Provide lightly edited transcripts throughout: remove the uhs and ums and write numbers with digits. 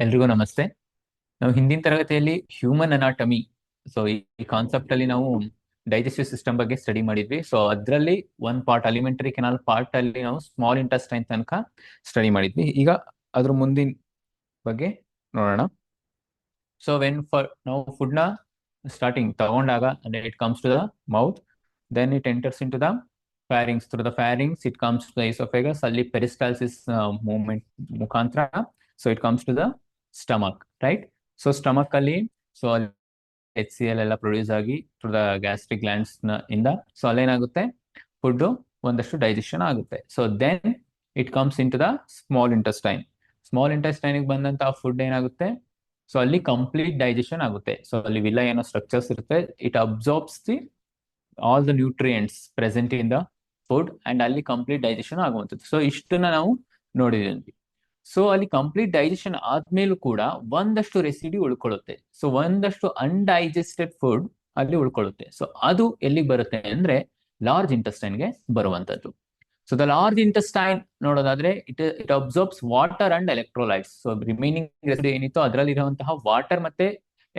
ಎಲ್ರಿಗೂ ನಮಸ್ತೆ. ನಾವು ಹಿಂದಿನ ತರಗತಿಯಲ್ಲಿ ಹ್ಯೂಮನ್ ಅನಾಟಮಿ, ಸೊ ಈ ಕಾನ್ಸೆಪ್ಟ್ ಅಲ್ಲಿ ನಾವು ಡೈಜೆಸ್ಟಿವ್ ಸಿಸ್ಟಮ್ ಬಗ್ಗೆ ಸ್ಟಡಿ ಮಾಡಿದ್ವಿ. ಸೊ ಅದರಲ್ಲಿ ಒಂದ್ ಪಾರ್ಟ್ ಅಲಿಮೆಂಟರಿ ಕೆನಾಲ್ ಪಾರ್ಟ್ ಅಲ್ಲಿ ನಾವು ಸ್ಮಾಲ್ ಇಂಟೆಸ್ಟೈನ್ ತನಕ ಸ್ಟಡಿ ಮಾಡಿದ್ವಿ. ಈಗ ಅದ್ರ ಮುಂದಿನ ಬಗ್ಗೆ ನೋಡೋಣ. ಸೊ ನಾವು ಫುಡ್ ನ ಸ್ಟಾರ್ಟಿಂಗ್ ತಗೊಂಡಾಗ it comes to the mouth, then it enters into the pharynx. Through the pharynx it comes to the oesophagus, ಅಲ್ಲಿ ಪೆರಿಸ್ಟಾಲ್ಸಿಸ್ ಮೂವ್ಮೆಂಟ್ ಮುಖಾಂತರ so it comes to the stomach, right? So stomach ಅಲ್ಲಿ so HCl ಎಲ್ಲ produce ಆಗಿ through the gastric glands ಇಂದ so ಅಲ್ಲೇನಾಗುತ್ತೆ, food ಒಂದಷ್ಟು digestion ಆಗುತ್ತೆ. So then it comes into the small intestine. Small intestine ಬಂದಂತಹ food ಏನಾಗುತ್ತೆ, so ಅಲ್ಲಿ ಕಂಪ್ಲೀಟ್ ಡೈಜೆಷನ್ ಆಗುತ್ತೆ. ಸೊ ಅಲ್ಲಿ ವಿಲ್ಲ ಏನೋ ಸ್ಟ್ರಕ್ಚರ್ಸ್ ಇರುತ್ತೆ, it absorbs the all the nutrients present in the food and ಅಲ್ಲಿ ಕಂಪ್ಲೀಟ್ ಡೈಜೆಷನ್ ಆಗುವಂಥದ್ದು. ಸೊ ಇಷ್ಟನ್ನ ನಾವು ನೋಡಿದ್ವಿ. ಸೊ ಅಲ್ಲಿ ಕಂಪ್ಲೀಟ್ ಡೈಜೆಷನ್ ಆದ್ಮೇಲೂ ಕೂಡ ಒಂದಷ್ಟು ರೆಸಿಡಿ ಉಳ್ಕೊಳ್ಳುತ್ತೆ. ಸೊ ಒಂದಷ್ಟು ಅನ್ಡೈಜೆಸ್ಟೆಡ್ ಫುಡ್ ಅಲ್ಲಿ ಉಳ್ಕೊಳ್ಳುತ್ತೆ. ಸೊ ಅದು ಎಲ್ಲಿಗೆ ಬರುತ್ತೆ ಅಂದ್ರೆ ಲಾರ್ಜ್ ಇಂಟೆಸ್ಟೈನ್ಗೆ ಬರುವಂತದ್ದು. ಸೊ ದ ಲಾರ್ಜ್ ಇಂಟೆಸ್ಟೈನ್ ನೋಡೋದಾದ್ರೆ it absorbs water and electrolytes. So remaining residue ಏನಿತ್ತು ಅದರಲ್ಲಿ ಇರುವಂತಹ ವಾಟರ್ ಮತ್ತೆ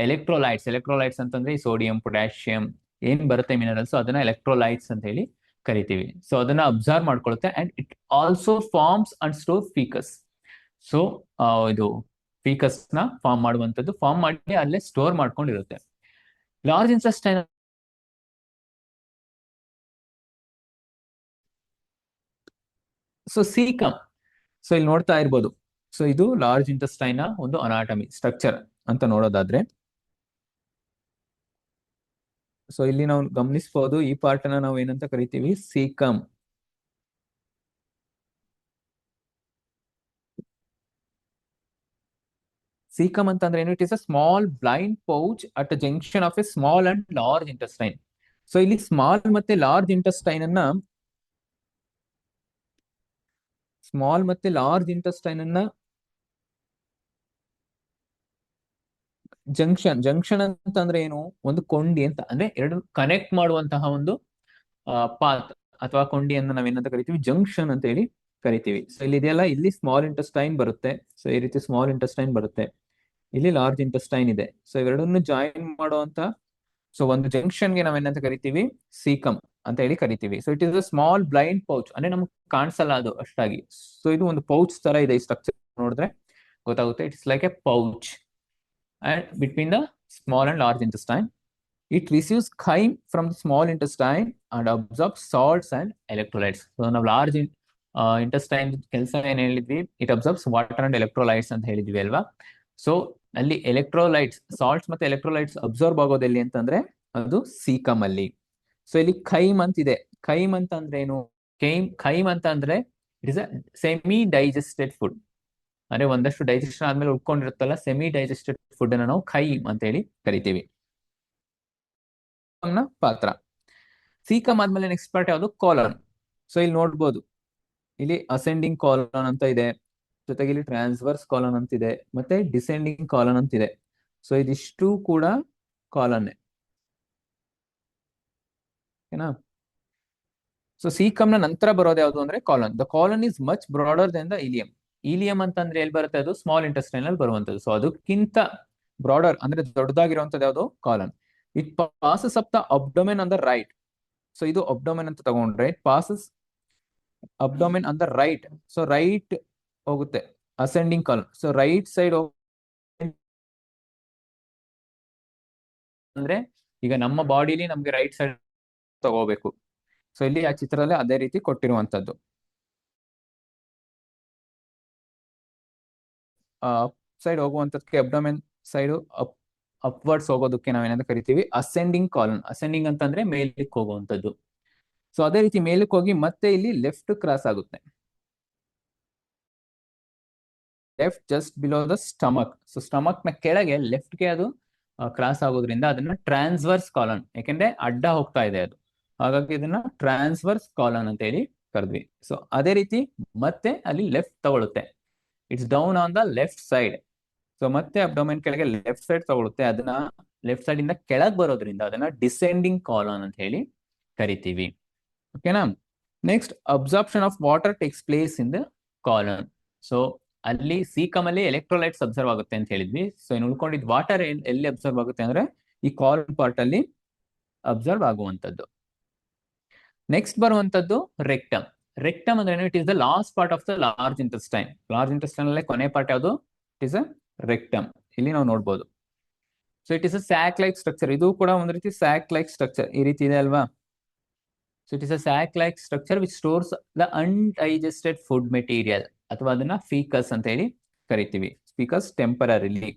ಎಲೆಕ್ಟ್ರೋಲೈಟ್ಸ್ ಅಂತಂದ್ರೆ ಸೋಡಿಯಂ, ಪೊಟ್ಯಾಷಿಯಂ ಏನ್ ಬರುತ್ತೆ ಮಿನರಲ್ಸ್, ಅದನ್ನ ಎಲೆಕ್ಟ್ರೋಲೈಟ್ಸ್ ಅಂತ ಹೇಳಿ ಕರಿತೀವಿ. ಸೊ ಅದನ್ನ ಅಬ್ಸರ್ವ್ ಮಾಡ್ಕೊಳ್ಳುತ್ತೆ and it also forms and store faeces. So ಇದು ಫೀಕಸ್ ನ ಫಾರ್ಮ್ ಮಾಡುವಂತದ್ದು, ಫಾರ್ಮ್ ಮಾಡಿ ಅಲ್ಲೇ ಸ್ಟೋರ್ ಮಾಡ್ಕೊಂಡಿರುತ್ತೆ. Large intestine so caecum, so ಇಲ್ಲಿ ನೋಡ್ತಾ ಇರ್ಬೋದು. ಸೊ ಇದು ಲಾರ್ಜ್ ಇಂಟೆಸ್ಟೈನ್ ನ ಒಂದು ಅನಾಟಮಿ ಸ್ಟ್ರಕ್ಚರ್ ಅಂತ ನೋಡೋದಾದ್ರೆ, ಸೊ ಇಲ್ಲಿ ನಾವು ಗಮನಿಸಬಹುದು ಈ ಪಾರ್ಟ್ ಅನ್ನ ನಾವು ಏನಂತ ಕರಿತೀವಿ, ಸೀಕಮ್. ಸೀಕಮ್ ಅಂತಂದ್ರೆ ಏನು, it is a small blind pouch at a junction of A small and large intestine. So ಇಲ್ಲಿ ಸ್ಮಾಲ್ ಮತ್ತೆ ಲಾರ್ಜ್ ಇಂಟೆಸ್ಟೈನ್ ಅನ್ನ ಜಂಕ್ಷನ್ ಅಂತಂದ್ರೆ ಏನು, ಒಂದು ಕೊಂಡಿ ಅಂತ, ಅಂದ್ರೆ ಎರಡು ಕನೆಕ್ಟ್ ಮಾಡುವಂತಹ ಒಂದು ಪಾತ್ ಅಥವಾ ಕೊಂಡಿಯನ್ನು ನಾವೇನಂತ ಕರಿತೀವಿ, ಜಂಕ್ಷನ್ ಅಂತ ಹೇಳಿ ಕರಿತೀವಿ. ಸೊ ಇಲ್ಲಿ ಇದೆಯಲ್ಲ, ಇಲ್ಲಿ ಸ್ಮಾಲ್ ಇಂಟೆಸ್ಟೈನ್ ಬರುತ್ತೆ. ಸೊ ಈ ರೀತಿ ಸ್ಮಾಲ್ ಇಂಟೆಸ್ಟೈನ್ ಬರುತ್ತೆ, ಇಲ್ಲಿ ಲಾರ್ಜ್ ಇಂಟೆಸ್ಟೈನ್ ಇದೆ. ಸೊ ಇವೆರಡನ್ನು ಜಾಯಿನ್ ಮಾಡುವಂತ ಸೊ ಒಂದು ಜಂಕ್ಷನ್ಗೆ ನಾವೇನಂತ ಕರಿತೀವಿ, ಸೀಕಮ್ ಅಂತ ಹೇಳಿ ಕರಿತೀವಿ. So it is a small blind pouch, ಅಂದ್ರೆ ನಮ್ಗೆ ಕಾಣಿಸಲ್ಲ ಅದು ಅಷ್ಟಾಗಿ. ಸೊ ಇದು ಒಂದು ಪೌಚ್ ತರ ಇದೆ, ಈ ಸ್ಟ್ರಕ್ಚರ್ ನೋಡಿದ್ರೆ ಗೊತ್ತಾಗುತ್ತೆ. It's like A pouch and between the small and large intestine. It receives chyme from the small intestine and absorbs salts and electrolytes. So ನಾವು ಲಾರ್ಜ್ ಇಂಟೆಸ್ಟೈನ್ ಕೆಲಸ ಏನ್ ಹೇಳಿದ್ವಿ, it absorbs water and electrolytes ಅಂತ ಹೇಳಿದ್ವಿ ಅಲ್ವಾ. So ಅಲ್ಲಿ electrolytes, salts ಮತ್ತೆ electrolytes observe ಆಗೋದು ಎಲ್ಲಿ ಅಂತಂದ್ರೆ ಅದು ಸೀಕಮ್ ಅಲ್ಲಿ. ಸೊ ಇಲ್ಲಿ ಖೈಮ್ ಅಂತಿದೆ. ಖೈಮ್ ಅಂತ ಅಂದ್ರೆ ಏನು, ಖೈಮ್ ಅಂತ ಅಂದ್ರೆ it is a semi digested food, ಅಂದ್ರೆ ಒಂದಷ್ಟು ಡೈಜೆಷನ್ ಆದ್ಮೇಲೆ ಉಳ್ಕೊಂಡಿರುತ್ತಲ್ಲ, ಸೆಮಿ ಡೈಜೆಸ್ಟೆಡ್ ಫುಡ್ ಅನ್ನ ನಾವು ಖೈಮ್ ಅಂತ ಹೇಳಿ ಕರಿತೀವಿ. ಪಾತ್ರ ಸೀಕಮ್ ಆದ್ಮೇಲೆ ನೆಕ್ಸ್ಟ್ ಪಾರ್ಟ್ ಯಾವುದು, ಕಾಲನ್. ಸೊ ಇಲ್ಲಿ ನೋಡ್ಬೋದು, ಇಲ್ಲಿ ಅಸೆಂಡಿಂಗ್ ಕಾಲನ್ ಅಂತ ಇದೆ, ಜೊತೆಗೆ ಇಲ್ಲಿ ಟ್ರಾನ್ಸ್ವರ್ಸ್ ಕಾಲನ್ ಅಂತಿದೆ, ಮತ್ತೆ ಡಿಸೆಂಡಿಂಗ್ ಕಾಲನ್ ಅಂತಿದೆ. ಸೊ ಇದಿಷ್ಟು ಕೂಡ ಕಾಲನ್. ಓಕೆನಾ? ಸೊ ಸೀಕಮ್ ನ ನಂತರ ಬರೋದು ಯಾವುದು ಅಂದ್ರೆ colon. The colon is much broader than the ileum. Ileum ಅಂತಂದ್ರೆ ಎಲ್ಲಿ ಬರುತ್ತೆ, ಅದು ಸ್ಮಾಲ್ ಇಂಟೆಸ್ಟೈನ್ ಅಲ್ಲಿ ಬರುವಂತದ್ದು. ಸೊ ಅದಕ್ಕಿಂತ ಬ್ರಾಡರ್ ಅಂದ್ರೆ ದೊಡ್ಡದಾಗಿರುವಂತದ್ದು ಯಾವುದು, colon. It passes up the abdomen on the right. So ಇದು ಅಬ್ಡೊಮೆನ್ ಅಂತ ತಗೊಂಡ್ರೆ it passes abdomen on the right. So right ಹೋಗುತ್ತೆ, ascending colon. So right side ಅಂದ್ರೆ ಈಗ ನಮ್ಮ ಬಾಡಿಲಿ ನಮ್ಗೆ ರೈಟ್ ಸೈಡ್ ತಗೋಬೇಕು. ಸೊ ಇಲ್ಲಿ ಆ ಚಿತ್ರದಲ್ಲಿ ಅದೇ ರೀತಿ ಕೊಟ್ಟಿರುವಂತದ್ದು. ಅಪ್ ಸೈಡ್ ಹೋಗುವಂತದಕ್ಕೆ, ಅಬ್ಡೊಮೆನ್ ಸೈಡ್ ಅಪ್ವರ್ಡ್ಸ್ ಹೋಗೋದಕ್ಕೆ ನಾವೇನಂತ ಕರಿತೀವಿ, ಅಸೆಂಡಿಂಗ್ ಕಾಲನ್. ಅಸೆಂಡಿಂಗ್ ಅಂತಂದ್ರೆ ಮೇಲಕ್ಕೆ ಹೋಗುವಂತದ್ದು. ಸೊ ಅದೇ ರೀತಿ ಮೇಲಕ್ಕೆ ಹೋಗಿ ಮತ್ತೆ ಇಲ್ಲಿ ಲೆಫ್ಟ್ ಕ್ರಾಸ್ ಆಗುತ್ತೆ, left just below the stomach. So stomach ನ ಕೆಳಗೆ ಲೆಫ್ಟ್ಗೆ ಅದು ಕ್ರಾಸ್ ಆಗೋದ್ರಿಂದ ಅದನ್ನ ಟ್ರಾನ್ಸ್ವರ್ಸ್ ಕಾಲನ್, ಯಾಕೆಂದ್ರೆ ಅಡ್ಡ ಹೋಗ್ತಾ ಇದೆ ಅದು, ಹಾಗಾಗಿ ಇದನ್ನ ಟ್ರಾನ್ಸ್ವರ್ಸ್ ಕಾಲನ್ ಅಂತ ಹೇಳಿ ಕರೆದ್ವಿ. ಸೊ ಅದೇ ರೀತಿ ಮತ್ತೆ ಅಲ್ಲಿ ಲೆಫ್ಟ್ ತಗೊಳುತ್ತೆ, it's down on the left side. So ಮತ್ತೆ ಅಬ್ಡೊಮೆನ್ ಕೆಳಗೆ ಲೆಫ್ಟ್ ಸೈಡ್ ತಗೊಳುತ್ತೆ, ಅದನ್ನ ಲೆಫ್ಟ್ ಸೈಡ್ ಇಂದ ಕೆಳಗೆ ಬರೋದ್ರಿಂದ ಅದನ್ನ ಡಿಸೆಂಡಿಂಗ್ ಕಾಲನ್ ಅಂತ ಹೇಳಿ ಕರಿತೀವಿ. ಓಕೆನಾ? Next, absorption of water takes place in the colon. So ಅಲ್ಲಿ ಸೀಕಮ್ ಅಲ್ಲಿ ಎಲೆಕ್ಟ್ರೋಲೈಟ್ಸ್ ಅಬ್ಸರ್ವ್ ಆಗುತ್ತೆ ಅಂತ ಹೇಳಿದ್ವಿ. ಸೊ ಇನ್ನು ಉಳ್ಕೊಂಡಿದ್ ವಾಟರ್ ಎಲ್ಲಿ ಅಬ್ಸರ್ವ್ ಆಗುತ್ತೆ ಅಂದ್ರೆ ಈ ಕಾಲನ್ ಪಾರ್ಟ್ ಅಲ್ಲಿ ಅಬ್ಸರ್ವ್ ಆಗುವಂತದ್ದು. ನೆಕ್ಸ್ಟ್ ಬರುವಂತದ್ದು ರೆಕ್ಟಮ್. ರೆಕ್ಟಮ್ ಅಂದ್ರೆ it is the last part of the large intestine. Large intestine ಅಲ್ಲೇ ಕೊನೆ ಪಾರ್ಟ್ ಯಾವುದು? It is a rectum. ಇಲ್ಲಿ ನಾವು ನೋಡ್ಬೋದು. So it is a sac like structure. ಇದು ಕೂಡ ಒಂದು ರೀತಿ ಸ್ಯಾಕ್ ಲೈಕ್ ಸ್ಟ್ರಕ್ಚರ್ ಈ ರೀತಿ ಇದೆ ಅಲ್ವಾ? So it is a sac like structure which stores the undigested food material, ಅಥವಾ ಅದನ್ನ ಫೀಕಸ್ ಅಂತ ಹೇಳಿ ಕರಿತೀವಿ. ಫೀಕಸ್ ಟೆಂಪರರಿಲಿ.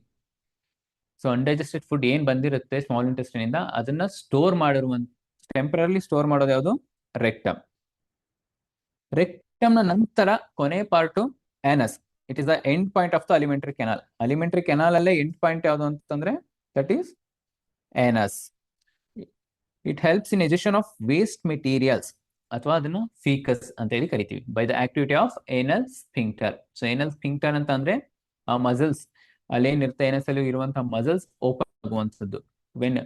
ಸೊ ಅನ್ಡೈಜೆಸ್ಟೆಡ್ ಫುಡ್ ಏನ್ ಬಂದಿರುತ್ತೆ ಸ್ಮಾಲ್ ಇಂಟೆಸ್ಟೈನ್ ಇಂದ, ಅದನ್ನ ಸ್ಟೋರ್ ಮಾಡಿರುವಂತ ಟೆಂಪರರಿ ಸ್ಟೋರ್ ಮಾಡೋದು ಯಾವುದು? ರೆಕ್ಟಮ್. ರೆಕ್ಟಮ್ ನ ನಂತರ ಕೊನೆ part anus. It is the end point of the alimentary canal. Alimentary canal ಅಲ್ಲೇ ಎಂಡ್ ಪಾಯಿಂಟ್ ಯಾವುದು ಅಂತಂದ್ರೆ that is anus. It helps in egestion of waste materials, ಅಥವಾ ಅದನ್ನು ಫೀಕಸ್ ಅಂತ ಹೇಳಿ ಕರಿತೀವಿ, by the activity of anal sphincter. So anal sphincter ಅಂತ ಅಂದ್ರೆ ಆ ಮಸಲ್ಸ್ ಅಲ್ಲೇನಿರುತ್ತೆ ಏನಸ್ ಅಲ್ಲಿ ಇರುವಂತಹ ಮಸಲ್ಸ್ ಓಪನ್ ಆಗುವಂಥದ್ದು. ವೆನ್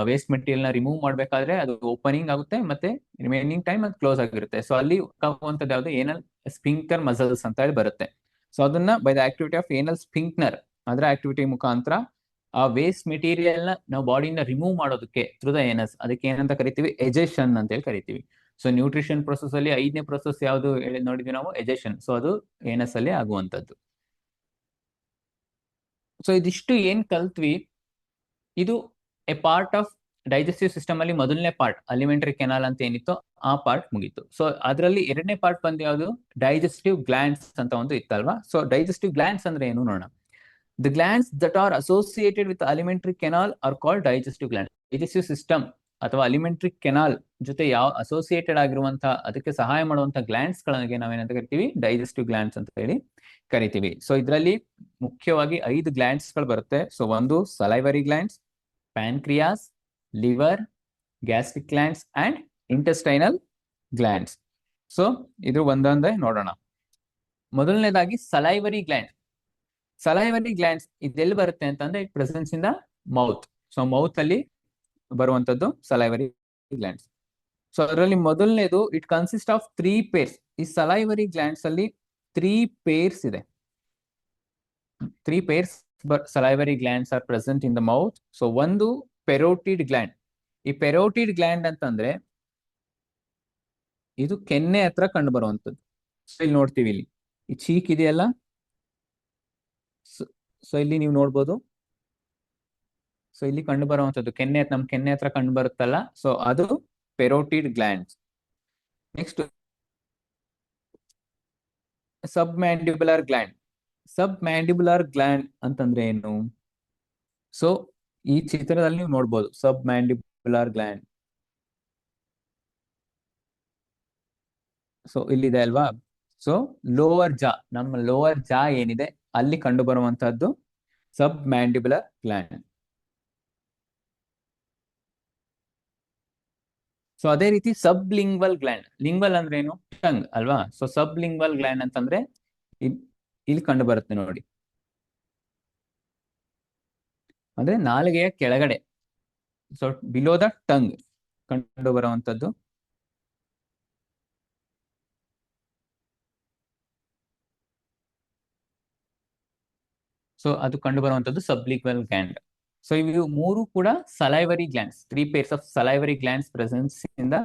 ವೇಸ್ಟ್ ಮೆಟೀರಿಯಲ್ ನ ರಿಮೂವ್ ಮಾಡ್ಬೇಕಾದ್ರೆ ಅದು ಓಪನಿಂಗ್ ಆಗುತ್ತೆ, ಮತ್ತೆ ರಿಮೈನಿಂಗ್ ಟೈಮ್ ಅದು ಕ್ಲೋಸ್ ಆಗಿರುತ್ತೆ. ಸೊ ಅಲ್ಲಿ ಆಗುವಂಥದ್ದು ಯಾವುದು? ಏನಲ್ ಸ್ಫಿಂಕ್ಟರ್ ಮಸಲ್ಸ್ ಅಂತ ಹೇಳಿ ಬರುತ್ತೆ. ಸೊ ಅದನ್ನ by the activity of anal sphincter, ಅದರ ಆಕ್ಟಿವಿಟಿ ಮುಖಾಂತರ ಆ ವೇಸ್ಟ್ ಮೆಟೀರಿಯಲ್ ನ ನಾವು ಬಾಡಿಯಿಂದ ರಿಮೂವ್ ಮಾಡೋದಕ್ಕೆ ಥ್ರೂ ದ ಏನಸ್, ಅದಕ್ಕೆ ಏನಂತ ಕರಿತೀವಿ? ಎಜೆಷನ್ ಅಂತ ಹೇಳಿ ಕರಿತೀವಿ. ಸೊ ನ್ಯೂಟ್ರಿಷನ್ ಪ್ರೊಸೆಸ್ ಅಲ್ಲಿ 5ನೇ ಪ್ರೊಸೆಸ್ ಯಾವುದು ನೋಡಿದ್ವಿ ನಾವು? ಎಜೆಷನ್. ಸೊ ಅದು ಏನಸ್ ಅಲ್ಲಿ ಆಗುವಂತದ್ದು. ಸೊ ಇದಿಷ್ಟು ಏನ್ ಕಲ್ತ್ವಿ, ಇದು A part of digestive system ಅಲ್ಲಿ ಮೊದಲನೇ ಪಾರ್ಟ್ ಅಲಿಮೆಂಟರಿ ಕೆನಾಲ್ ಅಂತ ಏನಿತ್ತು ಆ ಪಾರ್ಟ್ ಮುಗೀತು. ಸೊ ಅದರಲ್ಲಿ 2ನೇ ಪಾರ್ಟ್ ಬಂದು ಯಾವುದು? ಡೈಜೆಸ್ಟಿವ್ ಗ್ಲ್ಯಾಂಡ್ಸ್ ಅಂತ ಒಂದು ಇತ್ತಲ್ವಾ? ಸೊ ಡೈಜೆಸ್ಟಿವ್ ಗ್ಲ್ಯಾಂಡ್ಸ್ ಅಂದ್ರೆ ಏನು ನೋಡೋಣ. The glands that are associated with the alimentary canal are called digestive glands. Digestive system ಅಥವಾ ಅಲಿಮೆಂಟರಿ ಕೆನಾಲ್ ಜೊತೆ ಯಾವ ಅಸೋಸಿಯೇಟೆಡ್ ಆಗಿರುವಂತಹ, ಅದಕ್ಕೆ ಸಹಾಯ ಮಾಡುವಂತಹ ಗ್ಲ್ಯಾಂಡ್ಸ್ ಗಳಿಗೆ ನಾವೇನಂತ ಕರಿತೀವಿ? ಡೈಜೆಸ್ಟಿವ್ ಗ್ಲ್ಯಾಂಡ್ಸ್ ಅಂತ ಹೇಳಿ ಕರಿತೀವಿ. ಸೊ ಇದರಲ್ಲಿ ಮುಖ್ಯವಾಗಿ 5 ಗ್ಲ್ಯಾಂಡ್ಸ್ ಗಳು ಬರುತ್ತೆ. ಸೊ ಒಂದು salivary glands, pancreas, liver, gastric glands and intestinal glands. So ಇದು ಒಂದೊಂದೇ ನೋಡೋಣ. ಮೊದಲನೇದಾಗಿ ಸಲೈವರಿ ಗ್ಲ್ಯಾಂಡ್. ಸಲೈವರಿ ಗ್ಲ್ಯಾಂಡ್ಸ್ ಇದೆಲ್ಲಿ ಬರುತ್ತೆ ಅಂತಂದ್ರೆ it presence in the mouth. So mouth ಅಲ್ಲಿ ಬರುವಂತದ್ದು ಸಲೈವರಿ ಗ್ಲ್ಯಾಂಡ್ಸ್. ಸೊ ಅದರಲ್ಲಿ ಮೊದಲನೇದು ಇಟ್ ಕನ್ಸಿಸ್ಟ್ ಆಫ್ 3 ಪೇರ್ಸ್. ಈ ಸಲೈವರಿ ಗ್ಲ್ಯಾಂಡ್ಸ್ ಅಲ್ಲಿ 3 ಪೇರ್ಸ್ ಇದೆ. 3 pairs salivary glands are present in the mouth. So ಒಂದು ಪೆರೋಟಿಡ್ ಗ್ಲ್ಯಾಂಡ್. ಈ ಪೆರೋಟಿಡ್ ಗ್ಲ್ಯಾಂಡ್ ಅಂತಂದ್ರೆ ಇದು ಕೆನ್ನೆ ಹತ್ರ ಕಂಡು ಬರುವಂತದ್ದು. ಸೊ ಇಲ್ಲಿ ನೋಡ್ತೀವಿ, ಇಲ್ಲಿ ಈ ಚೀಕ್ ಇದೆಯಲ್ಲ, ಸೊ ಇಲ್ಲಿ ನೀವು ನೋಡ್ಬೋದು. ಸೊ ಇಲ್ಲಿ ಕಂಡು ಬರುವಂತದ್ದು ನಮ್ ಕೆನ್ನೆ ಹತ್ರ ಕಂಡು ಬರುತ್ತಲ್ಲ, ಸೊ ಅದು parotid glands. Next submandibular gland. Submandibular gland ಅಂತಂದ್ರೆ ಏನು? ಸೊ ಈ ಚಿತ್ರದಲ್ಲಿ ನೀವು ನೋಡ್ಬೋದು ಸಬ್ ಮ್ಯಾಂಡಿಬುಲರ್ ಗ್ಲ್ಯಾಂಡ್. ಸೊ ಇಲ್ಲಿದೆ ಅಲ್ವಾ? ಸೊ ಲೋವರ್ ಜಾ, ನಮ್ಮ ಲೋವರ್ ಜಾ ಏನಿದೆ ಅಲ್ಲಿ ಕಂಡು ಬರುವಂತಹದ್ದು ಸಬ್ ಮ್ಯಾಂಡಿಬುಲರ್ ಗ್ಲ್ಯಾಂಡ್. ಸೊ ಅದೇ ರೀತಿ ಸಬ್ ಲಿಂಗ್ವಲ್ ಗ್ಲ್ಯಾಂಡ್. ಲಿಂಗ್ವಲ್ ಅಂದ್ರೆ ಏನು? ಟಂಗ್ ಅಲ್ವಾ? ಸೊ ಸಬ್ ಲಿಂಗ್ವಲ್ ಗ್ಲ್ಯಾಂಡ್ ಅಂತಂದ್ರೆ ಇಲ್ಲಿ ಕಂಡು ಬರುತ್ತೆ ನೋಡಿ, ಅಂದ್ರೆ ನಾಲಿಗೆಯ ಕೆಳಗಡೆ, ಸೊ ಬಿಲೋ ದ ಟಂಗ್ ಕಂಡು ಬರುವಂತದ್ದು. ಸೊ ಅದು ಕಂಡು ಬರುವಂತದ್ದು ಸಬ್ಲಿಂಗ್ವಲ್ ಗ್ಲ್ಯಾಂಡ್. ಸೊ ಇವು 3 ಕೂಡ salivary glands. 3 pairs of salivary glands presence in the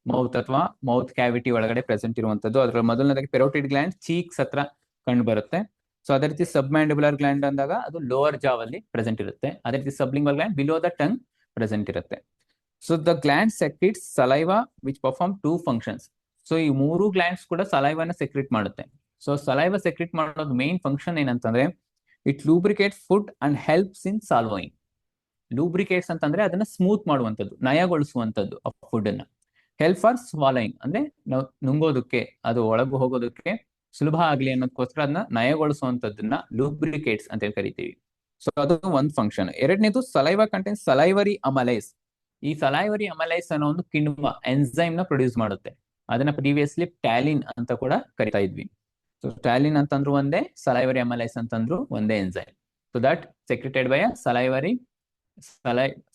mouth ಅಥವಾ ಮೌತ್ ಕ್ಯಾವಿಟಿ ಒಳಗಡೆ ಪ್ರೆಸೆಂಟ್ ಇರುವಂತದ್ದು. ಅದರ ಮೊದಲನೇದಾಗಿ ಪೆರೋಟಿಡ್ ಗ್ಲ್ಯಾಂಡ್ ಚೀಕ್ಸ್ ಹತ್ರ ಕಂಡು ಬರುತ್ತೆ. ಸೊ ಅದೇ ರೀತಿ ಸಬ್ ಮ್ಯಾಂಡಿಬುಲರ್ ಗ್ಲ್ಯಾಂಡ್ ಅಂದಾಗ ಅದು ಲೋವರ್ ಜಾವ್ ಅಲ್ಲಿ ಪ್ರೆಸೆಂಟ್ ಇರುತ್ತೆ. ಅದೇ ರೀತಿ sublingual gland below the tongue present ಇರುತ್ತೆ. So the gland secretes saliva which perform 2 functions. So ಈ 3 ಗ್ಲ್ಯಾಂಡ್ಸ್ ಕೂಡ ಸಲೈವಾನ ಸೆಕ್ರೀಟ್ ಮಾಡುತ್ತೆ. ಸೊ ಸಲೈವಾ ಸೆಕ್ರೀಟ್ ಮಾಡೋದು ಮೇನ್ ಫಂಕ್ಷನ್ ಏನಂತಂದ್ರೆ it lubricates food and helps in swallowing. Lubricates ಅಂತಂದ್ರೆ ಅದನ್ನ ಸ್ಮೂತ್ ಮಾಡುವಂಥದ್ದು, ನಯಗೊಳಿಸುವಂಥದ್ದು ಫುಡ್ ಅನ್ನ. ಹೆಲ್ಪ್ ಫಾರ್ ಸ್ವಾಲೋಯಿಂಗ್ ಅಂದ್ರೆ ನಾವು ನುಂಗೋದಕ್ಕೆ, ಅದು ಒಳಗು ಹೋಗೋದಕ್ಕೆ ಸುಲಭ ಆಗ್ಲಿ ಅನ್ನೋದಕ್ಕೋಸ್ಕರ ಅದನ್ನ ನಯಗೊಳಿಸುವಂತದ್ದನ್ನ ಲೂಬ್ರಿಕೇಟ್ಸ್ ಅಂತ ಹೇಳಿ ಕರಿತೀವಿ. ಸೊ ಅದು ಒಂದು ಫಂಕ್ಷನ್. ಎರಡನೇದು ಸಲೈವಾ ಕಂಟೆನ್ಸ್ ಸಲೈವರಿ ಅಮಲೈಸ್. ಈ ಸಲೈವರಿ ಅಮಲೈಸ್ ಅನ್ನೋ ಒಂದು ಕಿಣ್ವ ಎನ್ಸೈಮ್ ನ ಪ್ರೊಡ್ಯೂಸ್ ಮಾಡುತ್ತೆ. ಅದನ್ನ ಪ್ರೀವಿಯಸ್ಲಿ ಟ್ಯಾಲಿನ್ ಅಂತ ಕೂಡ ಕರಿತಾ ಇದ್ವಿ. ಸೊ ಟ್ಯಾಲಿನ್ ಅಂತಂದ್ರು ಒಂದೇ, ಸಲೈವರಿ ಅಮಲೈಸ್ ಅಂತಂದ್ರು ಒಂದೇ enzyme. So that secreted by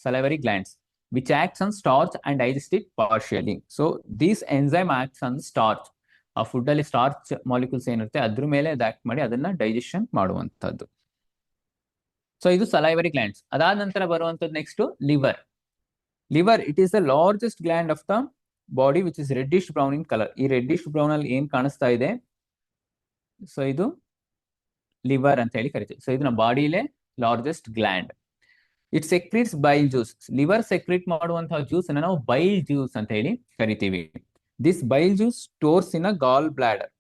salivary glands which acts on starch and digest it partially. So this enzyme acts on starch ಆ ಫುಡ್ ಅಲ್ಲಿ ಸ್ಟಾರ್ಚ್ ಮಾಲಿಕ್ಯೂಲ್ಸ್ ಏನಿರುತ್ತೆ ಅದ್ರ ಮೇಲೆ ಅದು ಆಕ್ಟ್ ಮಾಡಿ ಅದನ್ನ ಡೈಜೆಷನ್ ಮಾಡುವಂತದ್ದು. ಸೊ ಇದು ಸಲೈವರಿ ಗ್ಲ್ಯಾಂಡ್ಸ್. ಅದಾದ ನಂತರ ಬರುವಂತದ್ದು next liver. Liver it is the largest gland of the body which is reddish brown in colour. ಈ ರೆಡ್ಡಿಶ್ ಬ್ರೌನ್ ಅಲ್ಲಿ ಏನ್ ಕಾಣಿಸ್ತಾ ಇದೆ, ಸೊ ಇದು ಲಿವರ್ ಅಂತ ಹೇಳಿ ಕರಿತೀವಿ. ಸೊ ಇದು ನಮ್ಮ ಬಾಡಿಲೇ largest gland. It secretes bile juice. Liver secrete ಮಾಡುವಂತಹ ಜ್ಯೂಸ್ ಅನ್ನ ನಾವು ಬೈಲ್ ಜ್ಯೂಸ್ ಅಂತ ಹೇಳಿ ಕರಿತೀವಿ. This bile juice stores in a gall bladder.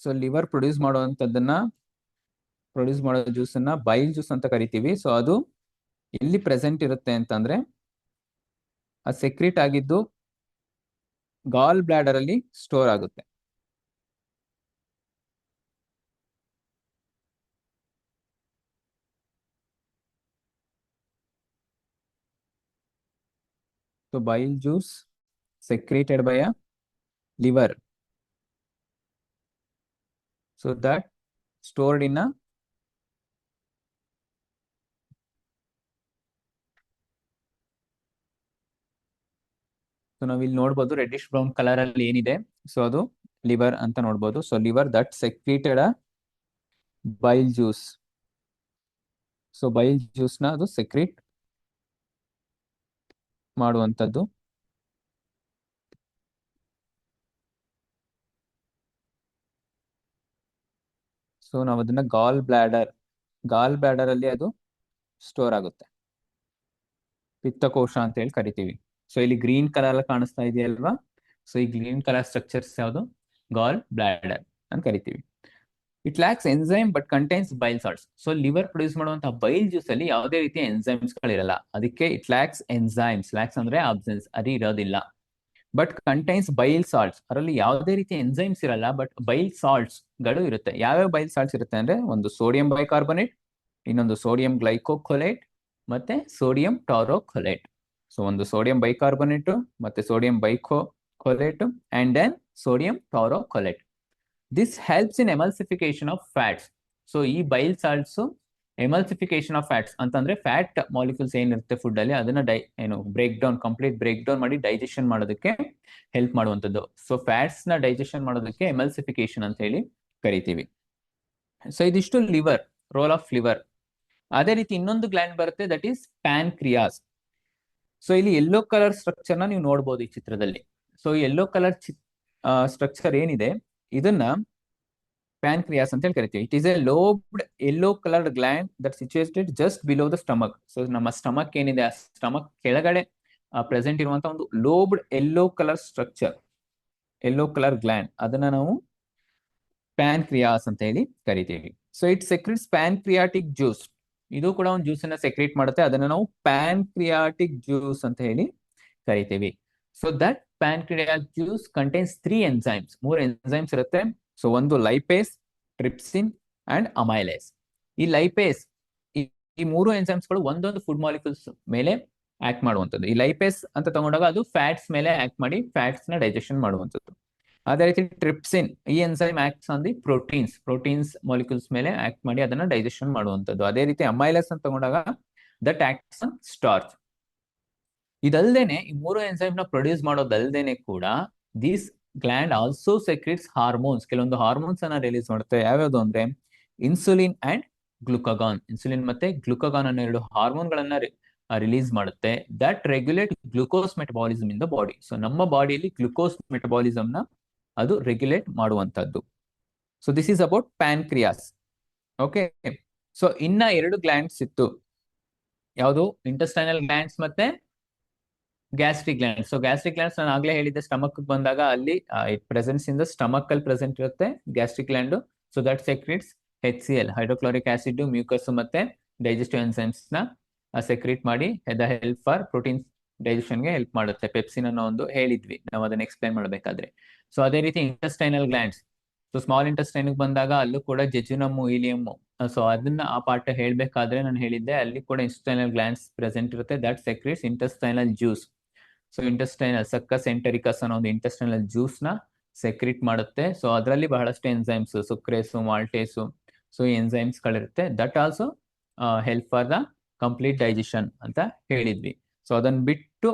So liver produce ಮಾಡೋ ಜ್ಯೂಸ್ ಅನ್ನ ಬೈಲ್ ಜ್ಯೂಸ್ ಅಂತ ಕರಿತೀವಿ. ಸೊ ಅದು ಎಲ್ಲಿ ಪ್ರೆಸೆಂಟ್ ಇರುತ್ತೆ ಅಂತಂದ್ರೆ ಆ ಸೆಕ್ರೀಟ್ ಆಗಿದ್ದು ಗಾಲ್ ಬ್ಲಾಡರ್ ಅಲ್ಲಿ ಸ್ಟೋರ್ ಆಗುತ್ತೆ. So bile juice secreted by a liver. So that stored in a so ನಾವು ಇಲ್ಲಿ ನೋಡ್ಬೋದು ರೆಡ್ಡಿಶ್ ಬ್ರೌನ್ ಕಲರ್ ಅಲ್ಲಿ ಏನಿದೆ, ಸೊ ಅದು ಲಿವರ್ ಅಂತ ನೋಡ್ಬೋದು. So liver that secreted a bile juice. So bile juice ನ ಅದು ಸೆಕ್ರೀಟ್ ಮಾಡುವಂತದ್ದು. ಸೊ ನಾವು ಅದನ್ನ ಗಾಲ್ ಬ್ಲಾಡರ್ ಅಲ್ಲಿ ಅದು ಸ್ಟೋರ್ ಆಗುತ್ತೆ. ಪಿತ್ತಕೋಶ ಅಂತ ಹೇಳಿ ಕರಿತೀವಿ. ಸೊ ಇಲ್ಲಿ ಗ್ರೀನ್ ಕಲರ್ ಕಾಣಿಸ್ತಾ ಇದೆಯಲ್ವಾ, ಸೊ ಈ ಗ್ರೀನ್ ಕಲರ್ ಸ್ಟ್ರಕ್ಚರ್ಸ್ ಯಾವುದು, ಗಾಲ್ ಬ್ಲಾಡರ್ ಅಂತ ಕರಿತೀವಿ. It lacks enzyme but contains bile salts. So liver produce ಮಾಡುವಂತಹ ಬೈಲ್ ಜ್ಯೂಸ್ ಅಲ್ಲಿ ಯಾವುದೇ ರೀತಿಯ ಎನ್ಸೈಮ್ಸ್ ಗಳಿರಲ್ಲ, ಅದಕ್ಕೆ ಇಟ್ ಲ್ಯಾಕ್ಸ್ ಎನ್ಸೈಮ್ಸ್. ಲ್ಯಾಕ್ಸ್ ಅಂದ್ರೆ ಆಬ್ಸೆನ್ಸ್, ಅದು ಇರೋದಿಲ್ಲ. ಬಟ್ ಕಂಟೈನ್ಸ್ ಬೈಲ್ ಸಾಲ್ಟ್ಸ್, ಅದರಲ್ಲಿ ಯಾವುದೇ ರೀತಿಯ ಎನ್ಸೈಮ್ಸ್ ಇರಲ್ಲ, ಬಟ್ ಬೈಲ್ ಸಾಲ್ಟ್ಸ್ ಗಳು ಇರುತ್ತೆ. ಯಾವ್ಯಾವ ಬೈಲ್ ಸಾಲ್ಟ್ಸ್ ಇರುತ್ತೆ ಅಂದ್ರೆ ಒಂದು ಸೋಡಿಯಂ ಬೈಕಾರ್ಬೊನೇಟ್, ಇನ್ನೊಂದು ಸೋಡಿಯಂ ಗ್ಲೈಕೋಕೊಲೇಟ್, ಮತ್ತೆ ಸೋಡಿಯಂ ಟಾರೋಕೊಲೇಟ್. ಸೊ ಒಂದು ಸೋಡಿಯಂ ಬೈಕಾರ್ಬೊನೇಟ್ ಮತ್ತೆ sodium glycocholate and then sodium taurocholate. This helps in emulsification of fats. So ಈ bile salts emulsification of fats ಅಂತಂದ್ರೆ ಫ್ಯಾಟ್ ಮಾಲಿಕ್ಯೂಲ್ಸ್ ಏನಿರುತ್ತೆ ಫುಡ್ ಅಲ್ಲಿ ಅದನ್ನ ಕಂಪ್ಲೀಟ್ ಬ್ರೇಕ್ ಡೌನ್ ಮಾಡಿ digestion ಮಾಡೋದಕ್ಕೆ ಹೆಲ್ಪ್ ಮಾಡುವಂಥದ್ದು. ಸೊ ಫ್ಯಾಟ್ಸ್ ನ ಡೈಜೆಷನ್ ಮಾಡೋದಕ್ಕೆ ಎಮಲ್ಸಿಫಿಕೇಶನ್ ಅಂತ ಹೇಳಿ ಕರಿತೀವಿ. ಸೊ ಇದಿಷ್ಟು ಲಿವರ್, ರೋಲ್ ಆಫ್ ಲಿವರ್. ಅದೇ ರೀತಿ ಇನ್ನೊಂದು ಗ್ಲ್ಯಾಂಡ್ ಬರುತ್ತೆ, ದಟ್ ಈಸ್ ಪ್ಯಾನ್ಕ್ರಿಯಾಸ್. ಸೊ ಇಲ್ಲಿ ಯೆಲ್ಲೋ ಕಲರ್ ಸ್ಟ್ರಕ್ಚರ್ ನ ನೀವು ನೋಡಬಹುದು ಈ ಚಿತ್ರದಲ್ಲಿ. ಸೊ ಯೆಲ್ಲೋ ಕಲರ್ ಸ್ಟ್ರಕ್ಚರ್ ಏನಿದೆ ಇದನ್ನ ಪ್ಯಾನ್ಕ್ರಿಯಾಸ್ ಅಂತ ಹೇಳಿ ಕರಿತೀವಿ. It is a lobed yellow coloured gland that situated just below the stomach. So ನಮ್ಮ ಸ್ಟಮಕ್ ಏನಿದೆ ಆ ಸ್ಟಮಕ್ ಕೆಳಗಡೆ ಪ್ರೆಸೆಂಟ್ ಇರುವಂತಹ ಒಂದು lobed yellow colour structure, yellow colour gland, ಅದನ್ನ ನಾವು ಪ್ಯಾನ್ಕ್ರಿಯಾಸ್ ಅಂತ ಹೇಳಿ ಕರಿತೀವಿ. So it secretes pancreatic juice. ಇದು ಕೂಡ ಒಂದು ಜ್ಯೂಸ್ ಅನ್ನ ಸೆಕ್ರೀಟ್ ಮಾಡುತ್ತೆ, ಅದನ್ನ ನಾವು ಪ್ಯಾನ್ಕ್ರಿಯಾಟಿಕ್ ಜ್ಯೂಸ್ ಅಂತ ಹೇಳಿ ಕರಿತೀವಿ. So that pancreatic juice contains 3 enzymes. 3 enzymes ಇರುತ್ತೆ. ಸೊ ಒಂದು ಲೈಪೇಸ್, ಟ್ರಿಪ್ಸಿನ್ ಅಂಡ್ ಅಮೈಲೇಸ್. ಈ ಲೈಪೇಸ್, ಈ 3 enzymes ಗಳು ಒಂದೊಂದು ಫುಡ್ ಮಾಲಿಕ್ಯೂಲ್ಸ್ ಮೇಲೆ ಆಕ್ಟ್ ಮಾಡುವಂಥದ್ದು. ಈ ಲೈಪೇಸ್ ಅಂತ ತಗೊಂಡಾಗ ಅದು ಫ್ಯಾಟ್ಸ್ ಮೇಲೆ ಆಕ್ಟ್ ಮಾಡಿ ಫ್ಯಾಟ್ಸ್ ನ ಡೈಜೆಷನ್ ಮಾಡುವಂಥದ್ದು. ಅದೇ ರೀತಿ ಟ್ರಿಪ್ಸಿನ್, ಈ enzyme acts on the proteins molecules ಮೇಲೆ ಆಕ್ಟ್ ಮಾಡಿ ಅದನ್ನ ಡೈಜೆಷನ್ ಮಾಡುವಂಥದ್ದು. ಅದೇ ರೀತಿ ಅಮೈಲೇಸ್ ಅಂತ ತಗೊಂಡಾಗ ದಟ್ ಆಕ್ಟ್ಸ್ ಆನ್ ಸ್ಟಾರ್ಚ್. ಇದಲ್ದೇನೆ ಈ 3 ಎನ್ಸೈಮ್ ನ ಪ್ರೊಡ್ಯೂಸ್ ಮಾಡೋದಲ್ದೇನೆ ಕೂಡ this gland also secretes hormones. ಕೆಲವೊಂದು ಹಾರ್ಮೋನ್ಸ್ ಅನ್ನ ರಿಲೀಸ್ ಮಾಡುತ್ತೆ. ಯಾವ್ಯಾವುದು ಅಂದ್ರೆ ಇನ್ಸುಲಿನ್ ಅಂಡ್ ಗ್ಲುಕಗಾನ್. ಇನ್ಸುಲಿನ್ ಮತ್ತೆ ಗ್ಲುಕಗಾನ್ ಅನ್ನೋ 2 ಹಾರ್ಮೋನ್ ಗಳನ್ನ ರಿಲೀಸ್ ಮಾಡುತ್ತೆ. That regulate glucose metabolism in the body. So ನಮ್ಮ ಬಾಡಿಯಲ್ಲಿ ಗ್ಲುಕೋಸ್ ಮೆಟಬಾಲಿಸಮ್ ನ ಅದು ರೆಗ್ಯುಲೇಟ್ ಮಾಡುವಂತದ್ದು. So this is about pancreas. Okay. So ಇನ್ನ 2 ಗ್ಲ್ಯಾಂಡ್ಸ್ ಇತ್ತು, ಯಾವುದು ಇಂಟೆಸ್ಟೈನಲ್ ಗ್ಲ್ಯಾಂಡ್ಸ್ ಮತ್ತೆ gastric glands. So gastric glands ನಾನು ಆಗ್ಲೇ ಹೇಳಿದ್ದೆ, ಸ್ಟಮಕ್ ಬಂದಾಗ ಅಲ್ಲಿ it presence in the stomach ಅಲ್ಲಿ ಪ್ರೆಸೆಂಟ್ ಇರುತ್ತೆ gastric gland. So that secretes HCl, hydrochloric acid, mucus ಮತ್ತೆ ಡೈಜೆಸ್ಟಿವ್ ಎನ್ಸೈಮ್ಸ್ ನ ಸೆಕ್ರೀಟ್ ಮಾಡಿ the help for protein digestion ಗೆ ಹೆಲ್ಪ್ ಮಾಡುತ್ತೆ. ಪೆಪ್ಸಿನ್ ಅನ್ನೋ ಒಂದು ಹೇಳಿದ್ವಿ ನಾವು ಅದನ್ನ ಎಕ್ಸ್ಪ್ಲೈನ್ ಮಾಡಬೇಕಾದ್ರೆ. ಸೊ ಅದೇ ರೀತಿ intestinal glands. So small intestine ಬಂದಾಗ ಅಲ್ಲೂ ಕೂಡ ಜೆಜುನಮ್, ಇಲಿಯಮ್. ಸೊ ಅದನ್ನ ಆ ಪಾರ್ಟ್ ಹೇಳ್ಬೇಕಾದ್ರೆ ನಾನು ಹೇಳಿದ್ದೆ ಅಲ್ಲಿ ಕೂಡ ಇಂಟೆಸ್ಟೈನಲ್ ಗ್ಲ್ಯಾಂಡ್ಸ್ ಪ್ರೆಸೆಂಟ್ ಇರುತ್ತೆ. That secretes intestinal juice. So intestinal succus entericus ಅನ್ನೋ ಒಂದು ಇಂಟೆಸ್ಟೈನಲ್ ಜ್ಯೂಸ್ ನ ಸೆಕ್ರೀಟ್ ಮಾಡುತ್ತೆ. ಸೊ ಅದರಲ್ಲಿ ಬಹಳಷ್ಟು ಎನ್ಸೈಮ್ಸ್, ಸುಕ್ರೇಸು, ಮಾಲ್ಟೇಸು, ಸೊ ಈ ಎನ್ಸೈಮ್ಸ್ ಗಳಿರುತ್ತೆ. That also help for the complete digestion ಅಂತ ಹೇಳಿದ್ವಿ. ಸೊ ಅದನ್ನ ಬಿಟ್ಟು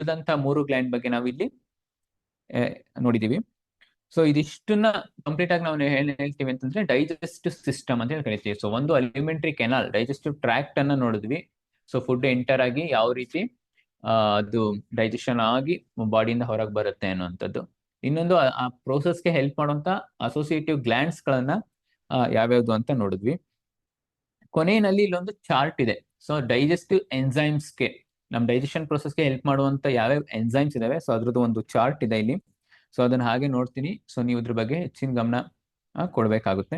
ಇದಂತ 3 ಗ್ಲ್ಯಾಂಡ್ ಬಗ್ಗೆ ನಾವಿಲ್ಲಿ ನೋಡಿದೀವಿ. ಸೊ ಇದಿಷ್ಟನ್ನ ಕಂಪ್ಲೀಟ್ ಆಗಿ ನಾವು ಹೇಳ್ತೀವಿ ಅಂತಂದ್ರೆ ಡೈಜೆಸ್ಟಿವ್ ಸಿಸ್ಟಮ್ ಅಂತ ಹೇಳಿ ಕರಿತೀವಿ. ಸೊ ಒಂದು ಅಲಿಮೆಂಟರಿ ಕೆನಾಲ್, ಡೈಜೆಸ್ಟಿವ್ ಟ್ರ್ಯಾಕ್ಟ್ ಅನ್ನ ನೋಡಿದ್ವಿ. ಸೊ ಫುಡ್ ಎಂಟರ್ ಆಗಿ ಯಾವ ರೀತಿ ಅದು ಡೈಜೆಷನ್ ಆಗಿ ಬಾಡಿಯಿಂದ ಹೊರಗೆ ಬರುತ್ತೆ ಅನ್ನುವಂಥದ್ದು. ಇನ್ನೊಂದು ಆ ಪ್ರೋಸೆಸ್ಗೆ ಹೆಲ್ಪ್ ಮಾಡುವಂತ ಅಸೋಸಿಯೇಟಿವ್ ಗ್ಲ್ಯಾಂಡ್ಸ್ ಗಳನ್ನ ಯಾವ್ಯಾವ್ದು ಅಂತ ನೋಡಿದ್ವಿ. ಕೊನೆಯಲ್ಲಿ ಇಲ್ಲೊಂದು ಚಾರ್ಟ್ ಇದೆ. ಸೊ ಡೈಜೆಸ್ಟಿವ್ ಎನ್ಸೈಮ್ಸ್ಗೆ, ನಮ್ ಡೈಜೆಷನ್ ಪ್ರೋಸೆಸ್ಗೆ ಹೆಲ್ಪ್ ಮಾಡುವಂತ ಯಾವ್ಯಾವ ಎನ್ಸೈಮ್ಸ್ ಇದಾವೆ, ಸೊ ಅದ್ರದ್ದು ಒಂದು ಚಾರ್ಟ್ ಇದೆ ಇಲ್ಲಿ. ಸೊ ಅದನ್ನ ಹಾಗೆ ನೋಡ್ತೀನಿ. ಸೊ ನೀವು ಇದ್ರ ಬಗ್ಗೆ ಹೆಚ್ಚಿನ ಗಮನ ಕೊಡ್ಬೇಕಾಗುತ್ತೆ.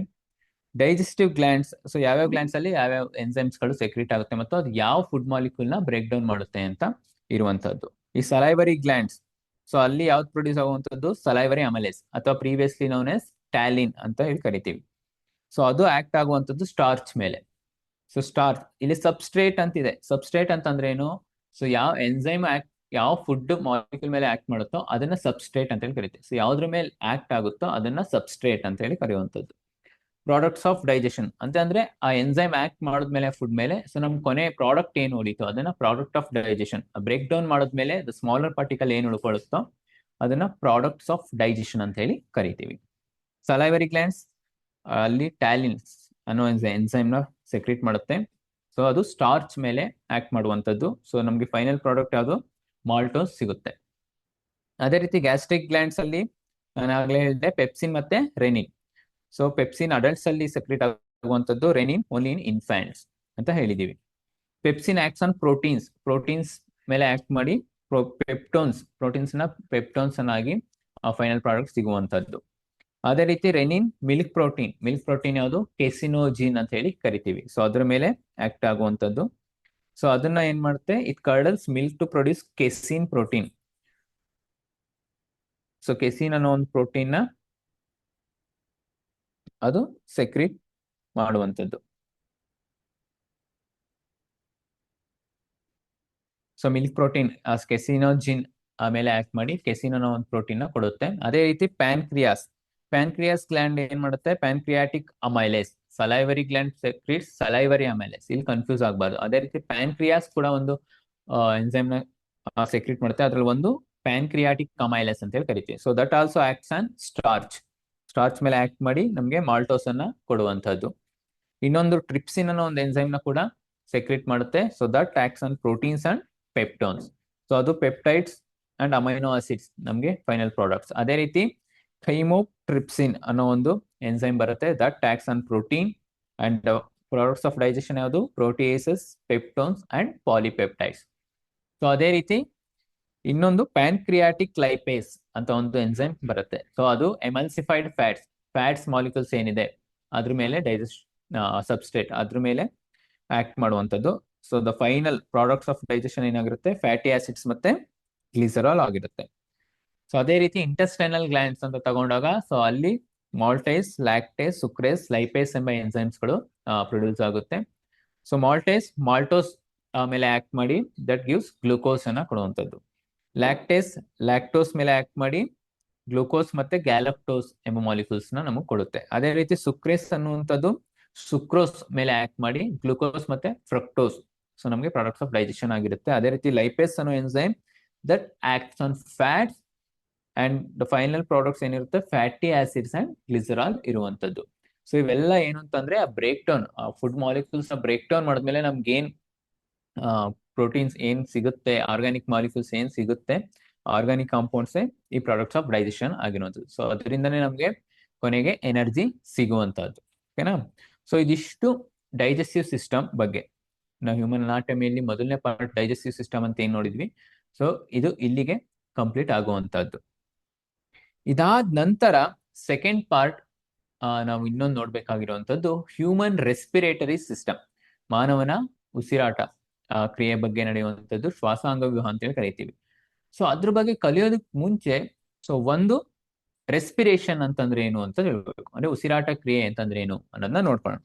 ಡೈಜೆಸ್ಟಿವ್ ಗ್ಲ್ಯಾಂಡ್ಸ್, ಸೊ ಯಾವ್ಯಾವ ಗ್ಲ್ಯಾಂಡ್ಸ್ ಅಲ್ಲಿ ಯಾವ್ಯಾವ ಎನ್ಸೈಮ್ಸ್ ಗಳು ಸೆಕ್ರೀಟ್ ಆಗುತ್ತೆ ಮತ್ತು ಅದು ಯಾವ ಫುಡ್ ಮಾಲಿಕ್ಯೂಲ್ ನ ಬ್ರೇಕ್ ಡೌನ್ ಮಾಡುತ್ತೆ ಅಂತ ಇರುವಂತದ್ದು. ಈ ಸಲೈವರಿ ಗ್ಲ್ಯಾಂಡ್ಸ್, ಸೊ ಅಲ್ಲಿ ಯಾವ್ದು ಪ್ರೊಡ್ಯೂಸ್ ಆಗುವಂತದ್ದು ಸಲೈವರಿ ಅಮಲೇಸ್ ಅಥವಾ ಪ್ರೀವಿಯಸ್ಲಿ ನೋನ್ ಎಸ್ ಟ್ಯಾಲಿನ್ ಅಂತ ಹೇಳಿ ಕರಿತೀವಿ. ಸೊ ಅದು ಆಕ್ಟ್ ಆಗುವಂತದ್ದು ಸ್ಟಾರ್ಚ್ ಮೇಲೆ. ಸೊ ಸ್ಟಾರ್ಚ್ ಇಲ್ಲಿ ಸಬ್ಸ್ಟ್ರೇಟ್ ಅಂತಿದೆ. ಸಬ್ಸ್ಟ್ರೇಟ್ ಅಂತಂದ್ರೆ ಏನು? ಸೊ ಯಾವ ಎನ್ಸೈಮ್ ಯಾವ ಫುಡ್ ಮಾಲಿಕ್ಯೂಲ್ ಮೇಲೆ ಆಕ್ಟ್ ಮಾಡುತ್ತೋ ಅದನ್ನ ಸಬ್ಸ್ಟ್ರೇಟ್ ಅಂತ ಹೇಳಿ ಕರಿತೀವಿ. ಸೊ ಯಾವ್ದ್ರ ಮೇಲೆ ಆಕ್ಟ್ ಆಗುತ್ತೋ ಅದನ್ನ ಸಬ್ಸ್ಟ್ರೇಟ್ ಅಂತ ಹೇಳಿ ಕರೆಯುವಂಥದ್ದು. ಪ್ರಾಡಕ್ಟ್ಸ್ ಆಫ್ ಡೈಜೆಷನ್ ಅಂತ ಅಂದ್ರೆ ಆ ಎನ್ಸೈಮ್ ಆಕ್ಟ್ ಮಾಡಿದ್ಮೇಲೆ ಫುಡ್ ಮೇಲೆ, ಸೊ ನಮ್ ಕೊನೆ ಪ್ರಾಡಕ್ಟ್ ಏನು ಉಳಿತೋ ಅದನ್ನ product of digestion. Break down ಮಾಡಿದ್ಮೇಲೆ ದ ಸ್ಮಾಲರ್ ಪಾರ್ಟಿಕಲ್ ಏನು ಉಳ್ಕೊಳ್ಳುತ್ತೋ ಅದನ್ನ ಪ್ರಾಡಕ್ಟ್ಸ್ ಆಫ್ ಡೈಜೆಷನ್ ಅಂತ ಹೇಳಿ ಕರಿತೀವಿ. ಸಲೈವರಿ ಗ್ಲ್ಯಾಂಡ್ಸ್ ಅಲ್ಲಿ ಟ್ಯಾಲಿನ್ಸ್ ಅನ್ನೋ ಎನ್ಸೈಮ್ ನ ಸೆಕ್ರೀಟ್ ಮಾಡುತ್ತೆ. ಸೊ ಅದು ಸ್ಟಾರ್ಚ್ ಮೇಲೆ ಆಕ್ಟ್ ಮಾಡುವಂತದ್ದು. ಸೊ ನಮ್ಗೆ ಫೈನಲ್ ಪ್ರಾಡಕ್ಟ್ ಯಾವುದು? ಮಾಲ್ಟೋಸ್ ಸಿಗುತ್ತೆ. ಅದೇ ರೀತಿ ಗ್ಯಾಸ್ಟ್ರಿಕ್ ಗ್ಲ್ಯಾಂಡ್ಸ್ ಅಲ್ಲಿ ನಾನು ಆಗ್ಲೇ ಹೇಳಿದೆ ಪೆಪ್ಸಿನ್ ಮತ್ತೆ ರೆನಿನ್. ಸೊ ಪೆಪ್ಸಿನ್ ಅಡಲ್ಟ್ಸ್ ಅಲ್ಲಿ ಸೆಕ್ರೀಟ್ ಆಗುವಂತದ್ದು, ರೆನಿನ್ ಓನ್ಲಿ ಇನ್ ಇನ್ಫ್ಯಾಂಟ್ಸ್ ಅಂತ ಹೇಳಿದೀವಿ. Pepsin acts on proteins, proteins ಮೇಲೆ ಆಕ್ಟ್ ಮಾಡಿ ಪೆಪ್ಟೋನ್ಸ್, ಪ್ರೋಟೀನ್ಸ್ ನ ಪೆಪ್ಟೋನ್ಸ್ ಅನ್ನಾಗಿ ಫೈನಲ್ ಪ್ರಾಡಕ್ಟ್ ಸಿಗುವಂತದ್ದು. ಅದೇ ರೀತಿ renin milk protein, milk protein ಯಾವುದು? ಕೆಸಿನೋಜಿನ್ ಅಂತ ಹೇಳಿ ಕರಿತೀವಿ. ಸೊ ಅದ್ರ ಮೇಲೆ ಆಕ್ಟ್ ಆಗುವಂತದ್ದು. ಸೊ ಅದನ್ನ ಏನ್ ಮಾಡುತ್ತೆ? It curdles milk to produce casein protein. So casein ಅನ್ನೋ ಒಂದು ಪ್ರೋಟೀನ್ ನ ಅದು ಸೆಕ್ರೀಟ್ ಮಾಡುವಂತದ್ದು. ಸೊ ಮಿಲ್ಕ್ ಪ್ರೋಟೀನ್ ಕೆಸಿನೋಜಿನ್ ಆಮೇಲೆ ಆಕ್ಟ್ ಮಾಡಿ ಕೆಸಿನ್ ಅನ್ನೋ ಒಂದು ಪ್ರೋಟೀನ್ ನ ಕೊಡುತ್ತೆ. ಅದೇ ರೀತಿ ಪ್ಯಾನ್ಕ್ರಿಯಾಸ್, ಪ್ಯಾನ್ಕ್ರಿಯಾಸ್ ಗ್ಲ್ಯಾಂಡ್ ಏನ್ ಮಾಡುತ್ತೆ? Pancreatic amylase. Salivary gland secretes salivary amylase, ಇಲ್ಲಿ ಕನ್ಫ್ಯೂಸ್ ಆಗಬಾರ್ದು. ಅದೇ ರೀತಿ ಪ್ಯಾನ್ಕ್ರಿಯಾಸ್ ಕೂಡ ಒಂದು ಎನ್ಸೈಮ್ ನ ಸೆಕ್ರೀಟ್ ಮಾಡುತ್ತೆ. ಅದ್ರಲ್ಲಿ ಒಂದು ಪ್ಯಾನ್ಕ್ರಿಯಾಟಿಕ್ ಅಮೈಲೇಸ್ ಅಂತ ಹೇಳಿ ಕರಿತೀವಿ. So that also acts on starch. Starch ಮೇಲೆ ಆಕ್ಟ್ ಮಾಡಿ ನಮಗೆ ಮಾಲ್ಟೋಸ್ ಅನ್ನ ಕೊಡುವಂತದ್ದು. ಇನ್ನೊಂದು ಟ್ರಿಪ್ಸಿನ್ ಅನ್ನೋ ಒಂದು ಎನ್ಸೈಮ್ ನ ಕೂಡ ಸೆಕ್ರೀಟ್ ಮಾಡುತ್ತೆ. So that acts on proteins and peptones. So ಅದು ಪೆಪ್ಟೈಡ್ಸ್ ಅಂಡ್ ಅಮೈನೋ ಆಸಿಡ್ಸ್ ನಮಗೆ ಫೈನಲ್ ಪ್ರಾಡಕ್ಟ್ಸ್. ಅದೇ ರೀತಿ ಥೈಮೋಟ್ರಿಪ್ಸಿನ್ ಅನ್ನೋ ಒಂದು ಎನ್ಸೈಮ್ ಬರುತ್ತೆ. That acts on protein and products of digestion ಯಾವುದು? Proteases, peptones and polypeptides. So ಅದೇ ರೀತಿ ಇನ್ನೊಂದು ಪ್ಯಾನ್ಕ್ರಿಯಾಟಿಕ್ ಲೈಪೇಸ್ ಅಂತ ಒಂದು ಎನ್ಸೈಮ್ ಬರುತ್ತೆ. ಸೊ ಅದು ಎಮಲ್ಸಿಫೈಡ್ ಫ್ಯಾಟ್ಸ್ ಮಾಲಿಕ್ಯೂಲ್ಸ್ ಏನಿದೆ ಅದ್ರ ಮೇಲೆ ಡೈಜೆಸ್ಟ್ ಸಬ್ಸ್ಟ್ರೇಟ್ ಅದ್ರ ಮೇಲೆ ಆಕ್ಟ್ ಮಾಡುವಂಥದ್ದು. So the final products of digestion ಏನಾಗಿರುತ್ತೆ? ಫ್ಯಾಟಿ ಆಸಿಡ್ಸ್ ಮತ್ತೆ ಗ್ಲಿಸರಾಲ್ ಆಗಿರುತ್ತೆ. ಸೊ ಅದೇ ರೀತಿ ಇಂಟೆಸ್ಟೈನಲ್ ಗ್ಲ್ಯಾಂಡ್ಸ್ ಅಂತ ತಗೊಂಡಾಗ, ಸೊ ಅಲ್ಲಿ ಮಾಲ್ಟೇಸ್, ಲ್ಯಾಕ್ಟೇಸ್, ಸುಕ್ರೇಸ್, ಲೈಪೇಸ್ ಎಂಬ ಎನ್ಸೈಮ್ಸ್ಗಳು ಪ್ರೊಡ್ಯೂಸ್ ಆಗುತ್ತೆ. ಸೊ ಮಾಲ್ಟೋಸ್ ಮೇಲೆ ಆಕ್ಟ್ ಮಾಡಿ ದಟ್ ಗಿವ್ಸ್ ಗ್ಲೂಕೋಸ್ ಅನ್ನ ಕೊಡುವಂಥದ್ದು. ಲ್ಯಾಕ್ಟೋಸ್ ಮೇಲೆ ಆಕ್ಟ್ ಮಾಡಿ ಗ್ಲೂಕೋಸ್ ಮತ್ತೆ ಗ್ಯಾಲಕ್ಟೋಸ್ ಎಂಬ ಮಾಲಿಕ್ಯೂಲ್ಸ್ ನ ನಮಗೆ ಕೊಡುತ್ತೆ. ಅದೇ ರೀತಿ ಸುಕ್ರೇಸ್ ಅನ್ನುವಂಥದ್ದು ಸುಕ್ರೋಸ್ ಮೇಲೆ ಆಕ್ಟ್ ಮಾಡಿ ಗ್ಲೂಕೋಸ್ ಮತ್ತೆ ಫ್ರಕ್ಟೋಸ್, ಸೊ ನಮಗೆ ಪ್ರಾಡಕ್ಟ್ಸ್ ಆಫ್ ಡೈಜೆಷನ್ ಆಗಿರುತ್ತೆ. ಅದೇ ರೀತಿ ಲೈಪೇಸ್ ಅನ್ನೋ enzyme that acts on fats and the final products ಏನಿರುತ್ತೆ? ಫ್ಯಾಟಿ ಆಸಿಡ್ಸ್ ಅಂಡ್ ಗ್ಲಿಸರಾಲ್ ಇರುವಂತದ್ದು. ಸೊ ಇವೆಲ್ಲ ಏನು ಅಂತಂದ್ರೆ ಆ ಬ್ರೇಕ್ ಡೌನ್, ಫುಡ್ ಮಾಲಿಕ್ಯೂಲ್ಸ್ ನ ಬ್ರೇಕ್ ಡೌನ್ ಮಾಡಿದ್ಮೇಲೆ ನಮ್ಗೆ ಏನ್ ಪ್ರೋಟೀನ್ಸ್ ಏನ್ ಸಿಗುತ್ತೆ, ಆರ್ಗ್ಯಾನಿಕ್ ಮಾಲಿಕ್ಯೂಲ್ಸ್ ಏನ್ ಸಿಗುತ್ತೆ, ಆರ್ಗ್ಯಾನಿಕ್ ಕಾಂಪೌಂಡ್ಸ್ ಈ ಪ್ರಾಡಕ್ಟ್ಸ್ ಆಫ್ ಡೈಜೆಷನ್ ಆಗಿರುವಂಥದ್ದು. ಸೊ ಅದರಿಂದನೇ ನಮ್ಗೆ ಕೊನೆಗೆ ಎನರ್ಜಿ ಸಿಗುವಂತಹದ್ದು. ಓಕೆನಾ? ಸೊ ಇದಿಷ್ಟು ಡೈಜೆಸ್ಟಿವ್ ಸಿಸ್ಟಮ್ ಬಗ್ಗೆ. ನಾವು ಹ್ಯೂಮನ್ ಅನಾಟಮಿಯಲ್ಲಿ ಮೊದಲನೇ ಪಾರ್ಟ್ ಡೈಜೆಸ್ಟಿವ್ ಸಿಸ್ಟಮ್ ಅಂತ ಏನ್ ನೋಡಿದ್ವಿ, ಸೊ ಇದು ಇಲ್ಲಿಗೆ ಕಂಪ್ಲೀಟ್ ಆಗುವಂತಹದ್ದು. ಇದಾದ ನಂತರ ಸೆಕೆಂಡ್ ಪಾರ್ಟ್ ನಾವು ಇನ್ನೊಂದು ನೋಡ್ಬೇಕಾಗಿರುವಂತದ್ದು ಹ್ಯೂಮನ್ ರೆಸ್ಪಿರೇಟರಿ ಸಿಸ್ಟಮ್, ಮಾನವನ ಉಸಿರಾಟ ಕ್ರಿಯೆ ಬಗ್ಗೆ ನಡೆಯುವಂಥದ್ದು ಶ್ವಾಸಾಂಗ ವ್ಯೂಹ ಅಂತೇಳಿ ಕರಿತೀವಿ. ಸೊ ಅದ್ರ ಬಗ್ಗೆ ಕಲಿಯೋದಕ್ಕೆ ಮುಂಚೆ ಸೊ ಒಂದು ರೆಸ್ಪಿರೇಷನ್ ಅಂತಂದ್ರೆ ಏನು ಅಂತ ಹೇಳ್ಬೇಕು. ಅಂದ್ರೆ ಉಸಿರಾಟ ಕ್ರಿಯೆ ಅಂತಂದ್ರೆ ಏನು ಅನ್ನೋದನ್ನ ನೋಡ್ಕೊಳ್ಳೋಣ.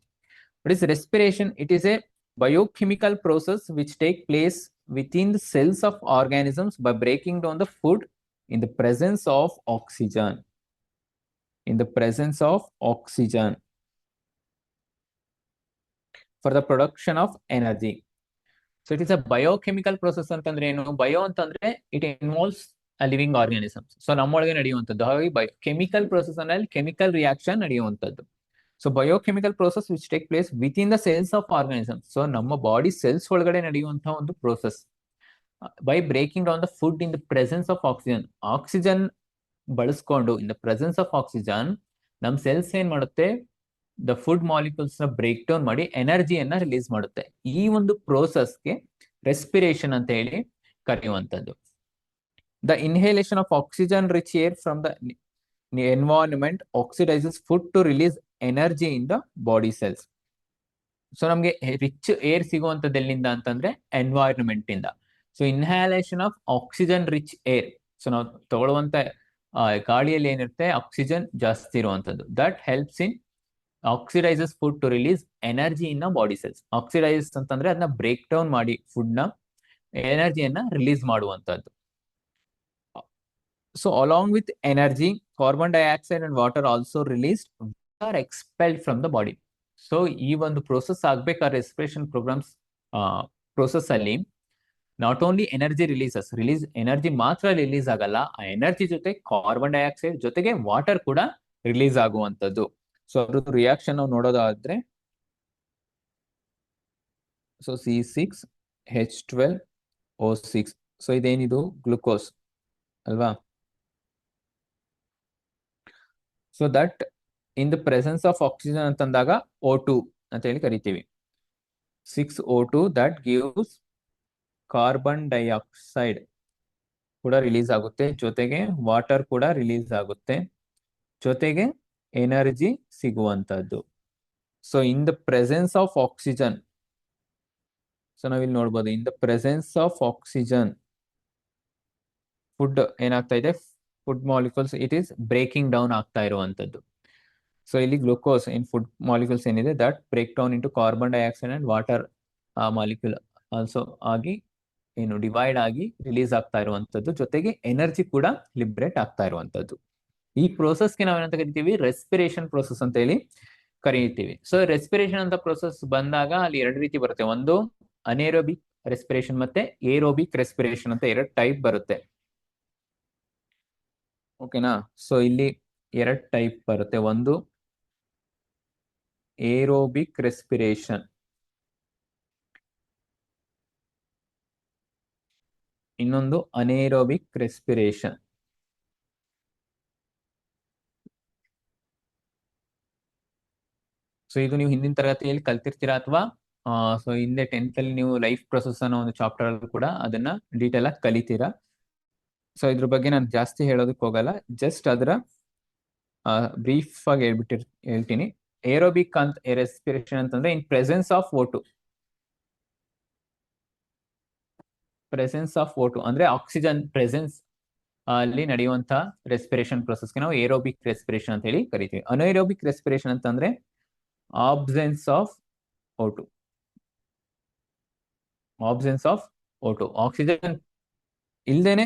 What is respiration? It is a biochemical process which take place within the cells of organisms by breaking down the food in the presence of oxygen. In the presence of oxygen for the production of energy. So it is a biochemical process ಅಂತಂದ್ರೆ ಏನು? Bio ಅಂತಂದ್ರೆ it involves ಲಿವಿಂಗ್ ಆರ್ಗಾನಿಸಮ್ಸ್. So ನಮ್ಮೊಳಗೆ ನಡೆಯುವಂಥದ್ದು. ಹಾಗಾಗಿ chemical process ಅಲ್ಲಿ chemical reaction ನಡೆಯುವಂಥದ್ದು. So biochemical process which take place within the cells of organisms. So ನಮ್ಮ ಬಾಡಿ ಸೆಲ್ಸ್ ಒಳಗಡೆ ನಡೆಯುವಂತಹ ಒಂದು process. By breaking down the food in the presence of oxygen. Oxygen ಬಳಸ್ಕೊಂಡು, in the presence of oxygen, ನಮ್ cells ಏನ್ ಮಾಡುತ್ತೆ, the food molecules ನ break down ಮಾಡಿ ಎನರ್ಜಿಯನ್ನ ರಿಲೀಸ್ ಮಾಡುತ್ತೆ. ಈ ಒಂದು ಪ್ರೋಸೆಸ್ಗೆ ರೆಸ್ಪಿರೇಷನ್ ಅಂತ ಹೇಳಿ ಕರೆಯುವಂಥದ್ದು. The inhalation of oxygen rich air from the environment oxidises food to release energy in the body cells. So ನಮ್ಗೆ ರಿಚ್ ಏರ್ ಸಿಗುವಂತದ್ದು ಎಲ್ಲಿಂದ ಅಂತಂದ್ರೆ ಎನ್ವೈರನ್ಮೆಂಟ್ ಇಂದ. So inhalation of oxygen rich air. So ನಾವು ತಗೊಳ್ಳುವಂತ ಗಾಳಿಯಲ್ಲಿ ಏನಿರುತ್ತೆ ಆಕ್ಸಿಜನ್ ಜಾಸ್ತಿ ಇರುವಂತದ್ದು. That helps in oxidises food to release energy in body cells. Oxidise ಅಂತಂದ್ರೆ ಅದನ್ನ ಬ್ರೇಕ್ ಡೌನ್ ಮಾಡಿ ಫುಡ್ ನ ಎನರ್ಜಿಯನ್ನ ರಿಲೀಸ್ ಮಾಡುವಂತದ್ದು. So along with energy, carbon dioxide and water also released or expelled from the body. So ಈ ಒಂದು process ಆಗ್ಬೇಕಾದ್ರೆ respiration programmes process ಅಲ್ಲಿ ನಾಟ್ ಓನ್ಲಿ ಎನರ್ಜಿ ಎನರ್ಜಿ ಮಾತ್ರ ರಿಲೀಸ್ ಆಗಲ್ಲ, ಆ ಎನರ್ಜಿ ಜೊತೆ ಕಾರ್ಬನ್ ಡೈಆಕ್ಸೈಡ್ ಜೊತೆಗೆ ವಾಟರ್ ಕೂಡ ರಿಲೀಸ್ ಆಗುವಂತದ್ದು. ಸೊ ಅದ್ರದ್ದು ರಿಯಾಕ್ಷನ್ ನಾವು ನೋಡೋದಾದ್ರೆ, ಸೊ C6H12O6. ಸೊ ಇದೇನಿದು ಗ್ಲುಕೋಸ್ ಅಲ್ವಾ? So that in the presence of oxygen ಅಂತಂದಾಗ O2 ಅಂತ ಹೇಳಿ ಕರಿತೀವಿ. 6O2 that gives carbon dioxide ಕೂಡ ರಿಲೀಸ್ ಆಗುತ್ತೆ, ಜೊತೆಗೆ ವಾಟರ್ ಕೂಡ ರಿಲೀಸ್ ಆಗುತ್ತೆ, ಜೊತೆಗೆ ಎನರ್ಜಿ ಸಿಗುವಂತದ್ದು. So in the presence of oxygen, so ನಾವಿಲ್ಲಿ ನೋಡ್ಬೋದು, in the presence of oxygen food ಏನಾಗ್ತಾ ಇದೆ, food molecules it is breaking down ಆಗ್ತಾ ಇರುವಂತದ್ದು. ಸೊ ಇಲ್ಲಿ ಗ್ಲೂಕೋಸ್ ಇನ್ ಫುಡ್ ಮಾಲಿಕ್ಯೂಲ್ಸ್ ಏನಿದೆ that break down into carbon dioxide and water molecule also ಆಗಿ ಏನು ಡಿವೈಡ್ ಆಗಿ ರಿಲೀಸ್ ಆಗ್ತಾ ಇರುವಂತದ್ದು, ಜೊತೆಗೆ ಎನರ್ಜಿ ಕೂಡ ಲಿಬ್ರೇಟ್ ಆಗ್ತಾ ಇರುವಂತದ್ದು. ಈ ಪ್ರೋಸೆಸ್ಗೆ ನಾವೇನಂತ ಕರಿತೀವಿ, ರೆಸ್ಪಿರೇಷನ್ ಪ್ರೋಸೆಸ್ ಅಂತ ಹೇಳಿ ಕರೀತೀವಿ. ಸೊ ರೆಸ್ಪಿರೇಷನ್ ಅಂತ ಪ್ರೋಸೆಸ್ ಬಂದಾಗ ಅಲ್ಲಿ ಎರಡು ರೀತಿ ಬರುತ್ತೆ. ಒಂದು ಅನೇರೋಬಿಕ್ ರೆಸ್ಪಿರೇಷನ್ ಮತ್ತೆ ಏರೋಬಿಕ್ ರೆಸ್ಪಿರೇಷನ್ ಅಂತ ಎರಡು ಟೈಪ್ ಬರುತ್ತೆ. ಓಕೆನಾ? ಸೊ ಇಲ್ಲಿ ಎರಡು ಟೈಪ್ ಬರುತ್ತೆ. ಒಂದು ಏರೋಬಿಕ್ ರೆಸ್ಪಿರೇಷನ್, ಇನ್ನೊಂದು ಅನೇರೋಬಿಕ್ ರೆಸ್ಪಿರೇಷನ್. ಸೊ ಇದು ನೀವು ಹಿಂದಿನ ತರಗತಿಯಲ್ಲಿ ಕಲ್ತಿರ್ತೀರಾ, ಅಥವಾ ಸೊ ಹಿಂದೆ 10th ಅಲ್ಲಿ ನೀವು ಲೈಫ್ ಪ್ರೊಸೆಸ್ ಅನ್ನೋ ಒಂದು ಚಾಪ್ಟರ್ ಅಲ್ಲಿ ಕೂಡ ಅದನ್ನ ಡೀಟೇಲ್ ಆಗಿ ಕಲಿತೀರಾ. ಸೊ ಇದ್ರ ಬಗ್ಗೆ ನಾನು ಜಾಸ್ತಿ ಹೇಳೋದಕ್ಕೆ ಹೋಗಲ್ಲ, ಜಸ್ಟ್ ಅದರ ಬ್ರೀಫ್ ಆಗಿ ಹೇಳ್ತೀನಿ. ಏರೋಬಿಕ್ ಅಂತ ರೆಸ್ಪಿರೇಷನ್ ಅಂತಂದ್ರೆ in presence of O2. Presence of O2 ಅಂದ್ರೆ ಆಕ್ಸಿಜನ್ ಪ್ರೆಸೆನ್ಸ್ ಅಲ್ಲಿ ನಡೆಯುವಂತಹ ರೆಸ್ಪಿರೇಷನ್ ಪ್ರೊಸೆಸ್ಗೆ ನಾವು ಏರೋಬಿಕ್ ರೆಸ್ಪಿರೇಷನ್ ಅಂತ ಹೇಳಿ ಕರಿತೀವಿ. ಅನೈರೋಬಿಕ್ ರೆಸ್ಪಿರೇಷನ್ ಅಂತಂದ್ರೆ absence of O2. Absence of O2, oxygen ಇಲ್ದೇನೆ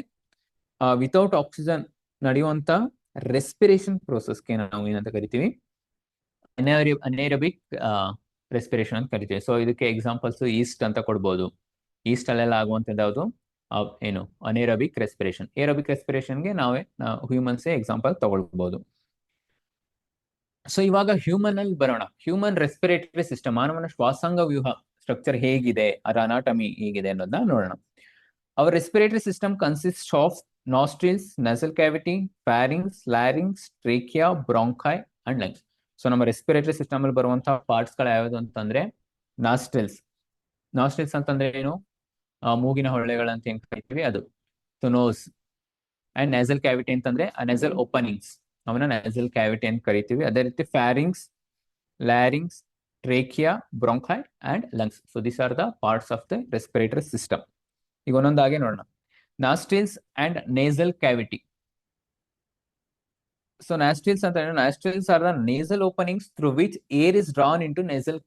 ವಿತೌಟ್ ಆಕ್ಸಿಜನ್ ನಡೆಯುವಂತ ರೆಸ್ಪಿರೇಷನ್ ಪ್ರೋಸೆಸ್ಗೆ ನಾವು ಏನಂತ ಕರಿತೀವಿ, ಅನೇರೋಬಿಕ್ ರೆಸ್ಪಿರೇಷನ್ ಅಂತ ಕರಿತೀವಿ. ಸೊ ಇದಕ್ಕೆ ಎಕ್ಸಾಂಪಲ್ಸ್ ಈಸ್ಟ್ ಅಂತ ಕೊಡ್ಬೋದು. ಈಸ್ಟ್ ಅಲ್ಲೆಲ್ಲ ಆಗುವಂತದ್ದು ಯಾವುದು, ಏನು ಅನೇರೋಬಿಕ್ ರೆಸ್ಪಿರೇಷನ್. ಏರೋಬಿಕ್ ರೆಸ್ಪಿರೇಷನ್ಗೆ ನಾವೇ ಹ್ಯೂಮನ್ಸ್ ಎಕ್ಸಾಂಪಲ್ ತಗೊಳ್ಬಹುದು. ಸೊ ಇವಾಗ ಹ್ಯೂಮನ್ ಅಲ್ಲಿ ಬರೋಣ. ಹ್ಯೂಮನ್ ರೆಸ್ಪಿರೇಟರಿ ಸಿಸ್ಟಮ್, ಮಾನವನ ಶ್ವಾಸಾಂಗ ವ್ಯೂಹ ಸ್ಟ್ರಕ್ಚರ್ ಹೇಗಿದೆ, ಅದರ ಅನಾಟಮಿ ಹೇಗಿದೆ ಅನ್ನೋದನ್ನ ನೋಡೋಣ. Our respiratory system consist of nostrils, nasal cavity, pharynx, larynx, trachea, bronchi and lungs. So ನಮ್ಮ ರೆಸ್ಪಿರೇಟರಿ ಸಿಸ್ಟಮ್ ಅಲ್ಲಿ ಬರುವಂತಹ ಪಾರ್ಟ್ಸ್ ಗಳು ಯಾವ್ದು ಅಂತಂದ್ರೆ ನಾಸ್ಟ್ರಿಲ್ಸ್. ನಾಸ್ಟ್ರಿಲ್ಸ್ ಅಂತಂದ್ರೆ ಏನು, ಮೂಗಿನ ಹೊಳ್ಳೆಗಳಂತ ಏನ್ ಕರಿತೀವಿ ಅದು. So nose. And nasal cavity ಅಂತಂದ್ರೆ ನೇಸಲ್ ಓಪನಿಂಗ್ಸ್, ಅವನ್ನ ನೇಸಲ್ ಕ್ಯಾವಿಟಿ ಅಂತ ಕರಿತೀವಿ. ಅದೇ ರೀತಿ pharynx, larynx, trachea, bronchi and lungs. So these are the parts of the respiratory system. ಈಗ ಒಂದೊಂದಾಗೆ ನೋಡೋಣ. Nostrils and nasal cavity. So nostrils are the nasal openings through which air is drawn into nasal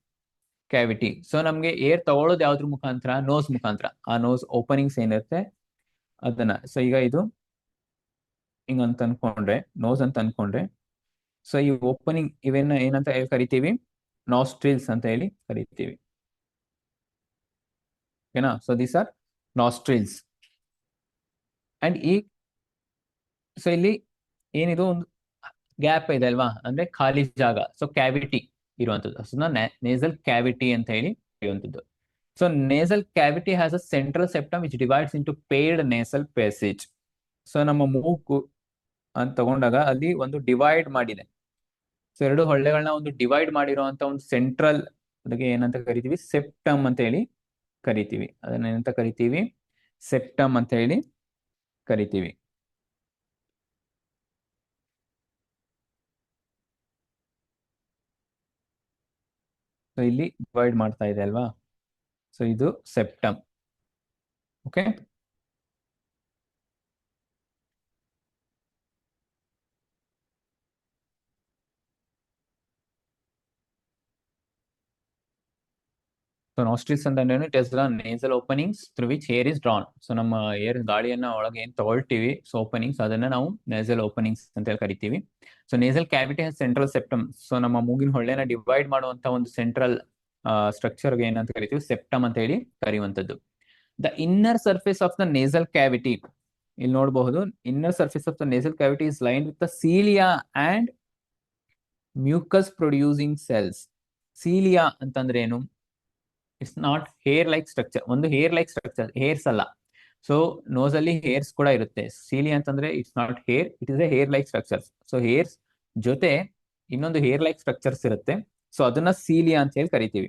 cavity. So ನಮ್ಗೆ air ತಗೊಳ್ಳೋದು ಯಾವ್ದ್ರ ಮುಖಾಂತರ, nose ಮುಖಾಂತರ. ಆ nose openings ಏನಿರುತ್ತೆ ಅದನ್ನ. ಸೊ ಈಗ ಇದು ಹಿಂಗ ಅಂತ ಅನ್ಕೊಂಡ್ರೆ, ನೋಸ್ ಅಂತ ಅನ್ಕೊಂಡ್ರೆ, ಸೊ ಈ ಓಪನಿಂಗ್ ಇವೆನ್ನ ಏನಂತ ಕರಿತೀವಿ, ನಾಸ್ಟ್ರಿಲ್ಸ್ ಅಂತ ಹೇಳಿ ಕರಿತೀವಿ. ಓಕೆನಾ? So these are nostrils. And ಈ ಸೊ ಇಲ್ಲಿ ಏನಿದು ಒಂದು ಗ್ಯಾಪ್ ಇದೆ ಅಲ್ವಾ, ಅಂದ್ರೆ ಖಾಲಿ ಜಾಗ, ಸೊ ಕ್ಯಾವಿಟಿ ಇರುವಂತದ್ದು, ಸೊ ನೇಸಲ್ ಕ್ಯಾವಿಟಿ ಅಂತ ಹೇಳಿ ಇರುವಂತದ್ದು. So nasal cavity has a central septum which divides into paired nasal passage. So ನಮ್ಮ ಮೂಗು ಅಂತ ತಗೊಂಡಾಗ ಅಲ್ಲಿ ಒಂದು ಡಿವೈಡ್ ಮಾಡಿದೆ. ಸೊ ಎರಡು ಹೊಳ್ಳೆಗಳನ್ನ ಒಂದು ಡಿವೈಡ್ ಮಾಡಿರುವಂತ ಒಂದು ಸೆಂಟ್ರಲ್, ಅದಕ್ಕೆ ಏನಂತ ಕರಿತೀವಿ, ಸೆಪ್ಟಮ್ ಅಂತ ಹೇಳಿ ಕರಿತೀವಿ. ಅದನ್ನ ಏನಂತ ಕರಿತೀವಿ, ಸೆಪ್ಟಮ್ ಅಂತ ಹೇಳಿ ಕರಿತೀವಿ. ಸೊ ಇಲ್ಲಿ ಡಿವೈಡ್ ಮಾಡ್ತಾ ಇದೆ ಅಲ್ವಾ, ಸೊ ಇದು ಸೆಪ್ಟಮ್. ಓಕೆ, ಸೊ ನಾಸ್ಟ್ರಿಲ್ಸ್ ಅಂದ್ರೆ it is the nasal openings through which air is drawn. So ನಮ್ಮ ಏರ್ ಗಾಳಿಯನ್ನ ಒಳಗೆ ಏನ್ ತಗೊಳ್ತೀವಿ, ಸೊ ಓಪನಿಂಗ್ಸ್, ಅದನ್ನ ನಾವು ನೇಸಲ್ ಓಪನಿಂಗ್ಸ್ ಅಂತ ಹೇಳಿ ಕರಿತೀವಿ. So nasal cavity has central septum. So ನಮ್ಮ ಮೂಗಿನ ಹೊಳ್ಳೆನ ಡಿವೈಡ್ ಮಾಡುವಂತ ಒಂದು ಸೆಂಟ್ರಲ್ ಸ್ಟ್ರಕ್ಚರ್ಗೆ ಏನಂತ ಕರಿತೀವಿ, ಸೆಪ್ಟಮ್ ಅಂತ ಹೇಳಿ ಕರೆಯುವಂತದ್ದು. The inner surface of the nasal cavity, ಇಲ್ಲಿ ನೋಡಬಹುದು, inner surface of the nasal cavity is line with the cilia and mucus producing cells. Cilia ಅಂತಂದ್ರೆ ಏನು? It's not hair like structure, ಒಂದು ಹೇರ್ ಲೈಕ್ ಸ್ಟ್ರಕ್ಚರ್, ಹೇರ್ಸ್ ಅಲ್ಲ. So nose ಅಲ್ಲಿ hairs ಕೂಡ ಇರುತ್ತೆ. Cilia ಅಂತಂದ್ರೆ it's not hair, it is a hair like structures. So hairs ಜೊತೆ ಇನ್ನೊಂದು ಹೇರ್ ಲೈಕ್ ಸ್ಟ್ರಕ್ಚರ್ಸ್ ಇರುತ್ತೆ, ಸೊ ಅದನ್ನ ಸೀಲಿಯಾ ಅಂತ ಹೇಳಿ ಕರಿತೀವಿ.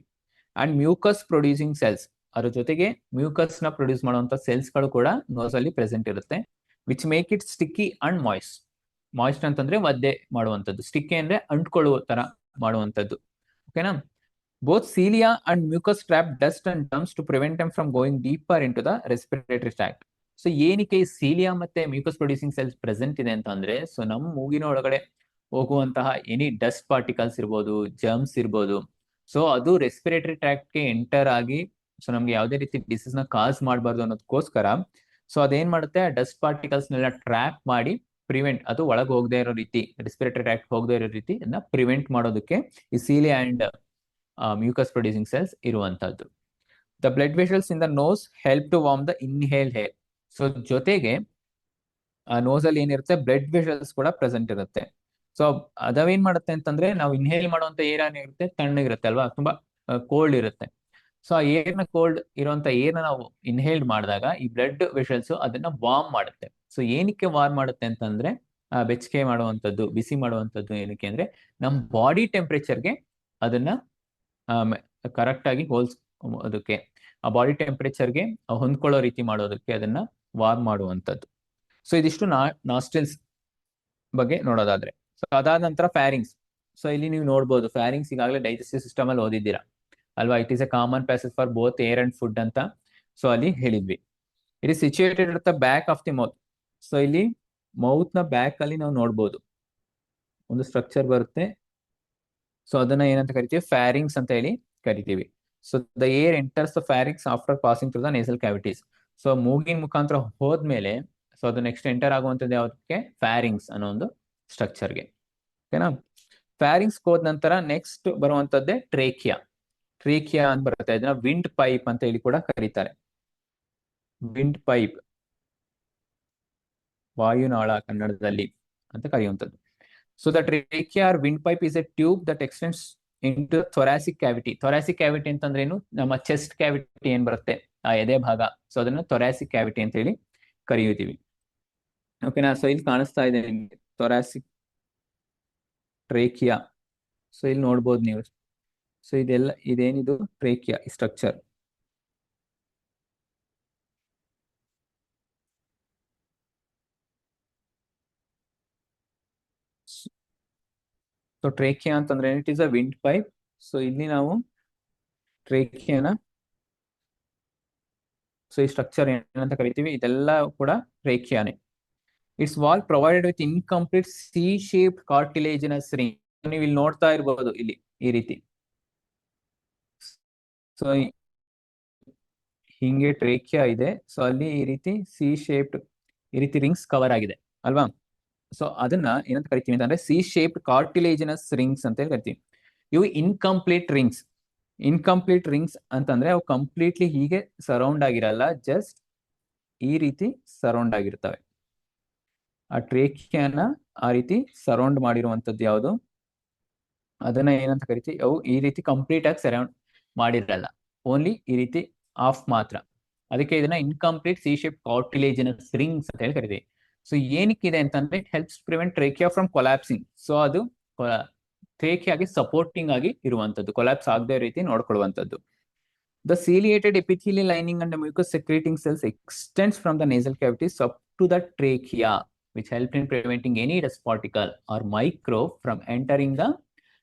ಅಂಡ್ ಮ್ಯೂಕಸ್ ಪ್ರೊಡ್ಯೂಸಿಂಗ್ ಸೆಲ್ಸ್, ಅದ್ರ ಜೊತೆಗೆ ಮ್ಯೂಕಸ್ ನ ಪ್ರೊಡ್ಯೂಸ್ ಮಾಡುವಂತ ಸೆಲ್ಸ್ ಗಳು ಕೂಡ ನೋಸ್ ಅಲ್ಲಿ ಪ್ರೆಸೆಂಟ್ ಇರುತ್ತೆ, which make it sticky and moist. Moist ಅಂತಂದ್ರೆ ಒದ್ದೆ ಮಾಡುವಂತದ್ದು, ಸ್ಟಿಕ್ಕಿ ಅಂದ್ರೆ ಅಂಟ್ಕೊಳ್ಳುವ ತರ ಮಾಡುವಂತದ್ದು. ಓಕೆನಾ? Both cilia and mucus trap dust and germs to prevent them from going deeper into the respiratory tract. So ಏನಕ್ಕೆ ಸೀಲಿಯಾ ಮತ್ತೆ ಮ್ಯೂಕಸ್ ಪ್ರೊಡ್ಯೂಸಿಂಗ್ ಸೆಲ್ಸ್ ಪ್ರೆಸೆಂಟ್ ಇದೆ ಅಂತ ಅಂದ್ರೆ, ಸೊ ನಮ್ಮ ಮೂಗಿನ ಒಳಗಡೆ ಹೋಗುವಂತಹ ಎನಿ ಡಸ್ಟ್ ಪಾರ್ಟಿಕಲ್ಸ್ ಇರ್ಬೋದು, ಜರ್ಮ್ಸ್ ಇರ್ಬೋದು, ಸೊ ಅದು ರೆಸ್ಪಿರೇಟರಿ ಟ್ರ್ಯಾಕ್ಟ್ ಗೆ ಎಂಟರ್ ಆಗಿ, ಸೊ ನಮ್ಗೆ ಯಾವುದೇ ರೀತಿ ಡಿಸೀಸ್ ನ ಕಾಸ್ ಮಾಡಬಾರ್ದು ಅನ್ನೋದಕ್ಕೋಸ್ಕರ, ಸೊ ಅದೇನ್ ಮಾಡುತ್ತೆ, ಆ ಡಸ್ಟ್ ಪಾರ್ಟಿಕಲ್ಸ್ ನೆಲ್ಲ ಟ್ರ್ಯಾಪ್ ಮಾಡಿ ಪ್ರಿವೆಂಟ್, ಅದು ಒಳಗೆ ಹೋಗದೆ ಇರೋ ರೀತಿ, ರೆಸ್ಪಿರೇಟರಿ ಟ್ರ್ಯಾಕ್ಟ್ ಹೋಗದೆ ಇರೋ ರೀತಿ ಅದನ್ನ ಪ್ರಿವೆಂಟ್ ಮಾಡೋದಕ್ಕೆ ಈ cilia and mucus producing cells ಇರುವಂತದ್ದು. The blood vessels in the nose help to warm the inhale air. So ಜೊತೆಗೆ ನೋಸ್ ಅಲ್ಲಿ ಏನಿರುತ್ತೆ, ಬ್ಲಡ್ ವೆಸಲ್ಸ್ ಕೂಡ ಪ್ರೆಸೆಂಟ್ ಇರುತ್ತೆ. ಸೊ ಅದವೇನ್ ಮಾಡುತ್ತೆ ಅಂತಂದ್ರೆ, ನಾವು ಇನ್ಹೇಲ್ ಮಾಡುವಂತ ಏರ್ ಏನಿರುತ್ತೆ ತಣ್ಣಗಿರುತ್ತೆ ಅಲ್ವಾ, ತುಂಬಾ ಕೋಲ್ಡ್ ಇರುತ್ತೆ. ಸೊ ಆ ಏರ್ನ, ಕೋಲ್ಡ್ ಇರುವಂತ ಏರ್ನ ನಾವು ಇನ್ಹೇಲ್ಡ್ ಮಾಡಿದಾಗ ಈ ಬ್ಲಡ್ ವೆಸಲ್ಸ್ ಅದನ್ನ ವಾರ್ಮ್ ಮಾಡುತ್ತೆ. ಸೊ ಏನಕ್ಕೆ ವಾರ್ಮ್ ಮಾಡುತ್ತೆ ಅಂತಂದ್ರೆ, ಬೆಚ್ಚಗೆ ಮಾಡುವಂಥದ್ದು, ಬಿಸಿ ಮಾಡುವಂಥದ್ದು ಏನಕ್ಕೆ ಅಂದ್ರೆ, ನಮ್ಮ ಬಾಡಿ ಟೆಂಪರೇಚರ್ಗೆ ಅದನ್ನ ಕರೆಕ್ಟ್ ಆಗಿ ಅದಕ್ಕೆ ಆ ಬಾಡಿ ಟೆಂಪರೇಚರ್ಗೆ ಹೊಂದ್ಕೊಳ್ಳೋ ರೀತಿ ಮಾಡೋದಕ್ಕೆ ಅದನ್ನ ವಾರ್ಮ್ ಮಾಡುವಂಥದ್ದು. ಸೊ ಇದಿಷ್ಟು ನಾಸ್ಟ್ರಿಲ್ಸ್ ಬಗ್ಗೆ ನೋಡೋದಾದ್ರೆ. ಸೊ ಅದಾದ ನಂತರ ಫ್ಯಾರಿಂಗ್ಸ್. ಸೊ ಇಲ್ಲಿ ನೀವು ನೋಡ್ಬೋದು, ಫ್ಯಾರಿಂಗ್ಸ್ ಈಗಾಗಲೇ ಡೈಜೆಸ್ಟಿವ್ ಸಿಸ್ಟಮ್ ಅಲ್ಲಿ ಓದಿದ್ದೀರಾ ಅಲ್ವಾ. It is A common passage for both air and food ಅಂತ ಸೊ ಅಲ್ಲಿ ಹೇಳಿದ್ವಿ. It is situated at the back of the mouth. So ಇಲ್ಲಿ ಮೌತ್ ನ ಬ್ಯಾಕ್ ಅಲ್ಲಿ ನಾವು ನೋಡ್ಬೋದು ಒಂದು ಸ್ಟ್ರಕ್ಚರ್ ಬರುತ್ತೆ. ಸೊ ಅದನ್ನ ಏನಂತ ಕರಿತೀವಿ, ಫ್ಯಾರಿಂಗ್ಸ್ ಅಂತ ಹೇಳಿ ಕರಿತೀವಿ. So the air enters the pharynx after passing through the nasal cavities. So ಮೂಗಿನ ಮುಖಾಂತರ ಹೋದ್ಮೇಲೆ, ಸೊ ಅದು ನೆಕ್ಸ್ಟ್ ಎಂಟರ್ ಆಗುವಂಥದ್ದು ಯಾವುದಕ್ಕೆ, ಫ್ಯಾರಿಂಗ್ಸ್ ಅನ್ನೋ ಒಂದು ಸ್ಟ್ರಕ್ಚರ್ಗೆ. ಓಕೆನಾ? ಫ್ಯಾರಿಂಗ್ಸ್ ಹೋದ ನಂತರ ನೆಕ್ಸ್ಟ್ ಬರುವಂತದ್ದೇ ಟ್ರೇಕಿಯಾ. ಟ್ರೇಕಿಯಾ ಅಂತ ಬರುತ್ತೆ, ಇದನ್ನ ವಿಂಡ್ ಪೈಪ್ ಅಂತ ಹೇಳಿ ಕೂಡ ಕರೀತಾರೆ. ವಿಂಡ್ ಪೈಪ್, ವಾಯುನಾಳ ಕನ್ನಡದಲ್ಲಿ ಅಂತ ಕರೆಯುವಂಥದ್ದು. So the trachea or wind pipe is a tube that extends into thoracic cavity. Thoracic cavity ಅಂತಂದ್ರೆ ಏನು, ನಮ್ಮ ಚೆಸ್ಟ್ ಕ್ಯಾವಿಟಿ ಏನ್ ಬರುತ್ತೆ, ಆ ಎದೆ ಭಾಗ, ಸೊ ಅದನ್ನ ಥೊರಾಸಿಕ್ ಕ್ಯಾವಿಟಿ ಅಂತ ಹೇಳಿ ಕರೆಯುತ್ತೀವಿ. ಓಕೆನಾ? ಸೊ ಇಲ್ಲಿ ಕಾಣಿಸ್ತಾ ಇದೆ ನಿಮ್ಗೆ ಥೊರಾಸಿಕ್, ಟ್ರೇಕಿಯಾ. ಸೊ ಇಲ್ಲಿ ನೋಡ್ಬೋದು ನೀವು. ಸೊ ಇದೆಲ್ಲ ಇದೇನಿದು ಟ್ರೇಕಿಯಾ ಸ್ಟ್ರಕ್ಚರ್. ಸೊ ಟ್ರೇಕಿಯಾ ಅಂತಂದ್ರೆ it is a wind pipe. So ಇಲ್ಲಿ ನಾವು ಟ್ರೇಕಿಯಾನ, ಸೊ ಈ ಸ್ಟ್ರಕ್ಚರ್ ಏನಂತ ಕರಿತೀವಿ, ಇದೆಲ್ಲ ಕೂಡ ಟ್ರೇಕಿಯಾನೆ. It's wall provided with incomplete C shaped cartilaginous ring. ನೀವು ಇಲ್ಲಿ ನೋಡ್ತಾ ಇರಬಹುದು ಇಲ್ಲಿ ಈ ರೀತಿ. ಸೊ ಹಿಂಗೆ ಟ್ರೇಕಿಯಾ ಇದೆ, ಸೊ ಅಲ್ಲಿ ಈ ರೀತಿ ಸಿ ಶೇಪ್ಡ್ ಈ ರೀತಿ ರಿಂಗ್ಸ್ ಕವರ್ ಆಗಿದೆ ಅಲ್ವಾ. ಸೊ ಅದನ್ನ ಏನಂತ ಕರಿತೀವಿ ಅಂತಂದ್ರೆ ಸಿ ಶೇಪ್ಡ್ ಕಾರ್ಟಿಲೇಜಿನಸ್ ರಿಂಗ್ಸ್ ಅಂತ ಹೇಳಿ ಕರಿತೀವಿ. ಇವು ಇನ್ಕಂಪ್ಲೀಟ್ ರಿಂಗ್ಸ್. ಇನ್ಕಂಪ್ಲೀಟ್ ರಿಂಗ್ಸ್ ಅಂತಂದ್ರೆ ಅವು ಕಂಪ್ಲೀಟ್ಲಿ ಹೀಗೆ ಸರೌಂಡ್ ಆಗಿರಲ್ಲ, ಜಸ್ಟ್ ಈ ರೀತಿ ಸರೌಂಡ್ ಆಗಿರ್ತವೆ ಆ ಟ್ರೇಕಿಯಾನ ಆ ರೀತಿ ಸರೌಂಡ್ ಮಾಡಿರುವಂತದ್ದು ಯಾವುದು, ಅದನ್ನ ಏನಂತ ಕರಿತೀವಿ, ಅವು ಈ ರೀತಿ ಕಂಪ್ಲೀಟ್ ಆಗಿ ಸರೌಂಡ್ ಮಾಡಿರಲ್ಲ, ಓನ್ಲಿ ಈ ರೀತಿ ಆಫ್ ಮಾತ್ರ. ಅದಕ್ಕೆ ಇದನ್ನ incomplete C shape cartilaginous rings ಅಂತ ಹೇಳಿ ಕರಿತೀವಿ. ಸೊ ಏನಕ್ಕಿದೆ ಅಂತಂದ್ರೆ it helps prevent trachea from collapsing. So ಅದು ಟ್ರೇಕಿಯಾಗಿ ಸಪೋರ್ಟಿಂಗ್ ಆಗಿ ಇರುವಂತದ್ದು, ಕೊಲಾಪ್ಸ್ ಆಗದೆ ರೀತಿ ನೋಡ್ಕೊಳ್ಳುವಂತದ್ದು. The ciliated epithelial lining and the mucus secreting cells extends from the nasal cavities up to the trachea, which help in preventing any dust particle or microbe from entering the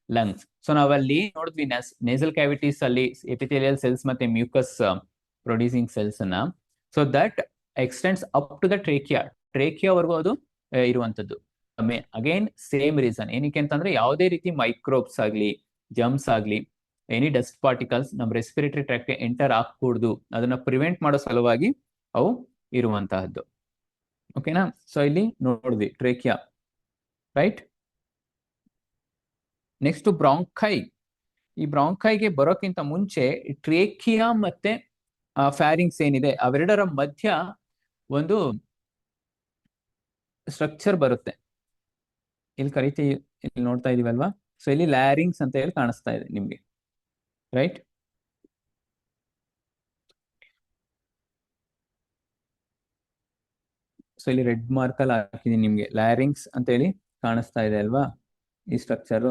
lungs. So ನಾವಲ್ಲಿ ನೋಡಿದ್ವಿ nasal cavities ಅಲ್ಲಿ epithelial cells ಮತ್ತೆ mucus producing cells ಅನ್ನ, so that extends up to the trachea ವರೆಗೂ ಅದು ಇರುವಂತದ್ದು. Again same reason, ಏನಕ್ಕೆ ಅಂತಂದ್ರೆ ಯಾವುದೇ ರೀತಿ ಮೈಕ್ರೋಬ್ಸ್ ಆಗ್ಲಿ, ಜಮ್ಸ್ ಆಗ್ಲಿ, ಎನಿ ಡಸ್ಟ್ ಪಾರ್ಟಿಕಲ್ಸ್ ನಮ್ಮ ರೆಸ್ಪಿರೇಟರಿ ಟ್ರ್ಯಾಕ್ಟ್ ಎಂಟರ್ ಆಗ್ಕೂಡ್ದು, ಅದನ್ನ ಪ್ರಿವೆಂಟ್ ಮಾಡೋ ಸಲುವಾಗಿ ಅವು ಇರುವಂತಹದ್ದು. ಓಕೆನಾ? ಸೊ ಇಲ್ಲಿ ನೋಡಿದ್ವಿ ಟ್ರೇಕಿಯಾ, ರೈಟ್. Next bronchi. ಈ ಬ್ರಾಂಕೈಗೆ ಬರೋಕ್ಕಿಂತ ಮುಂಚೆ ಟ್ರೇಕಿಯಾ ಮತ್ತೆ ಫ್ಯಾರಿಂಗ್ಸ್ ಏನಿದೆ ಅವೆರಡರ ಮಧ್ಯ ಒಂದು ಸ್ಟ್ರಕ್ಚರ್ ಬರುತ್ತೆ, ಇಲ್ಲಿ ಕರಿತೀವಿ, ಇಲ್ಲಿ ನೋಡ್ತಾ ಇದೀವಲ್ವಾ. ಸೊ ಇಲ್ಲಿ ಲ್ಯಾರಿಂಗ್ಸ್ ಅಂತ ಹೇಳಿ ಕಾಣಿಸ್ತಾ ಇದೆ ನಿಮ್ಗೆ, ರೈಟ್. ಸೊ ಇಲ್ಲಿ ರೆಡ್ ಮಾರ್ಕ್ ಅಲ್ಲಿ ಹಾಕಿದೀನಿ ನಿಮ್ಗೆ, ಲ್ಯಾರಿಂಗ್ಸ್ ಅಂತ ಹೇಳಿ ಕಾಣಿಸ್ತಾ ಇದೆ ಅಲ್ವಾ ಈ ಸ್ಟ್ರಕ್ಚರ್.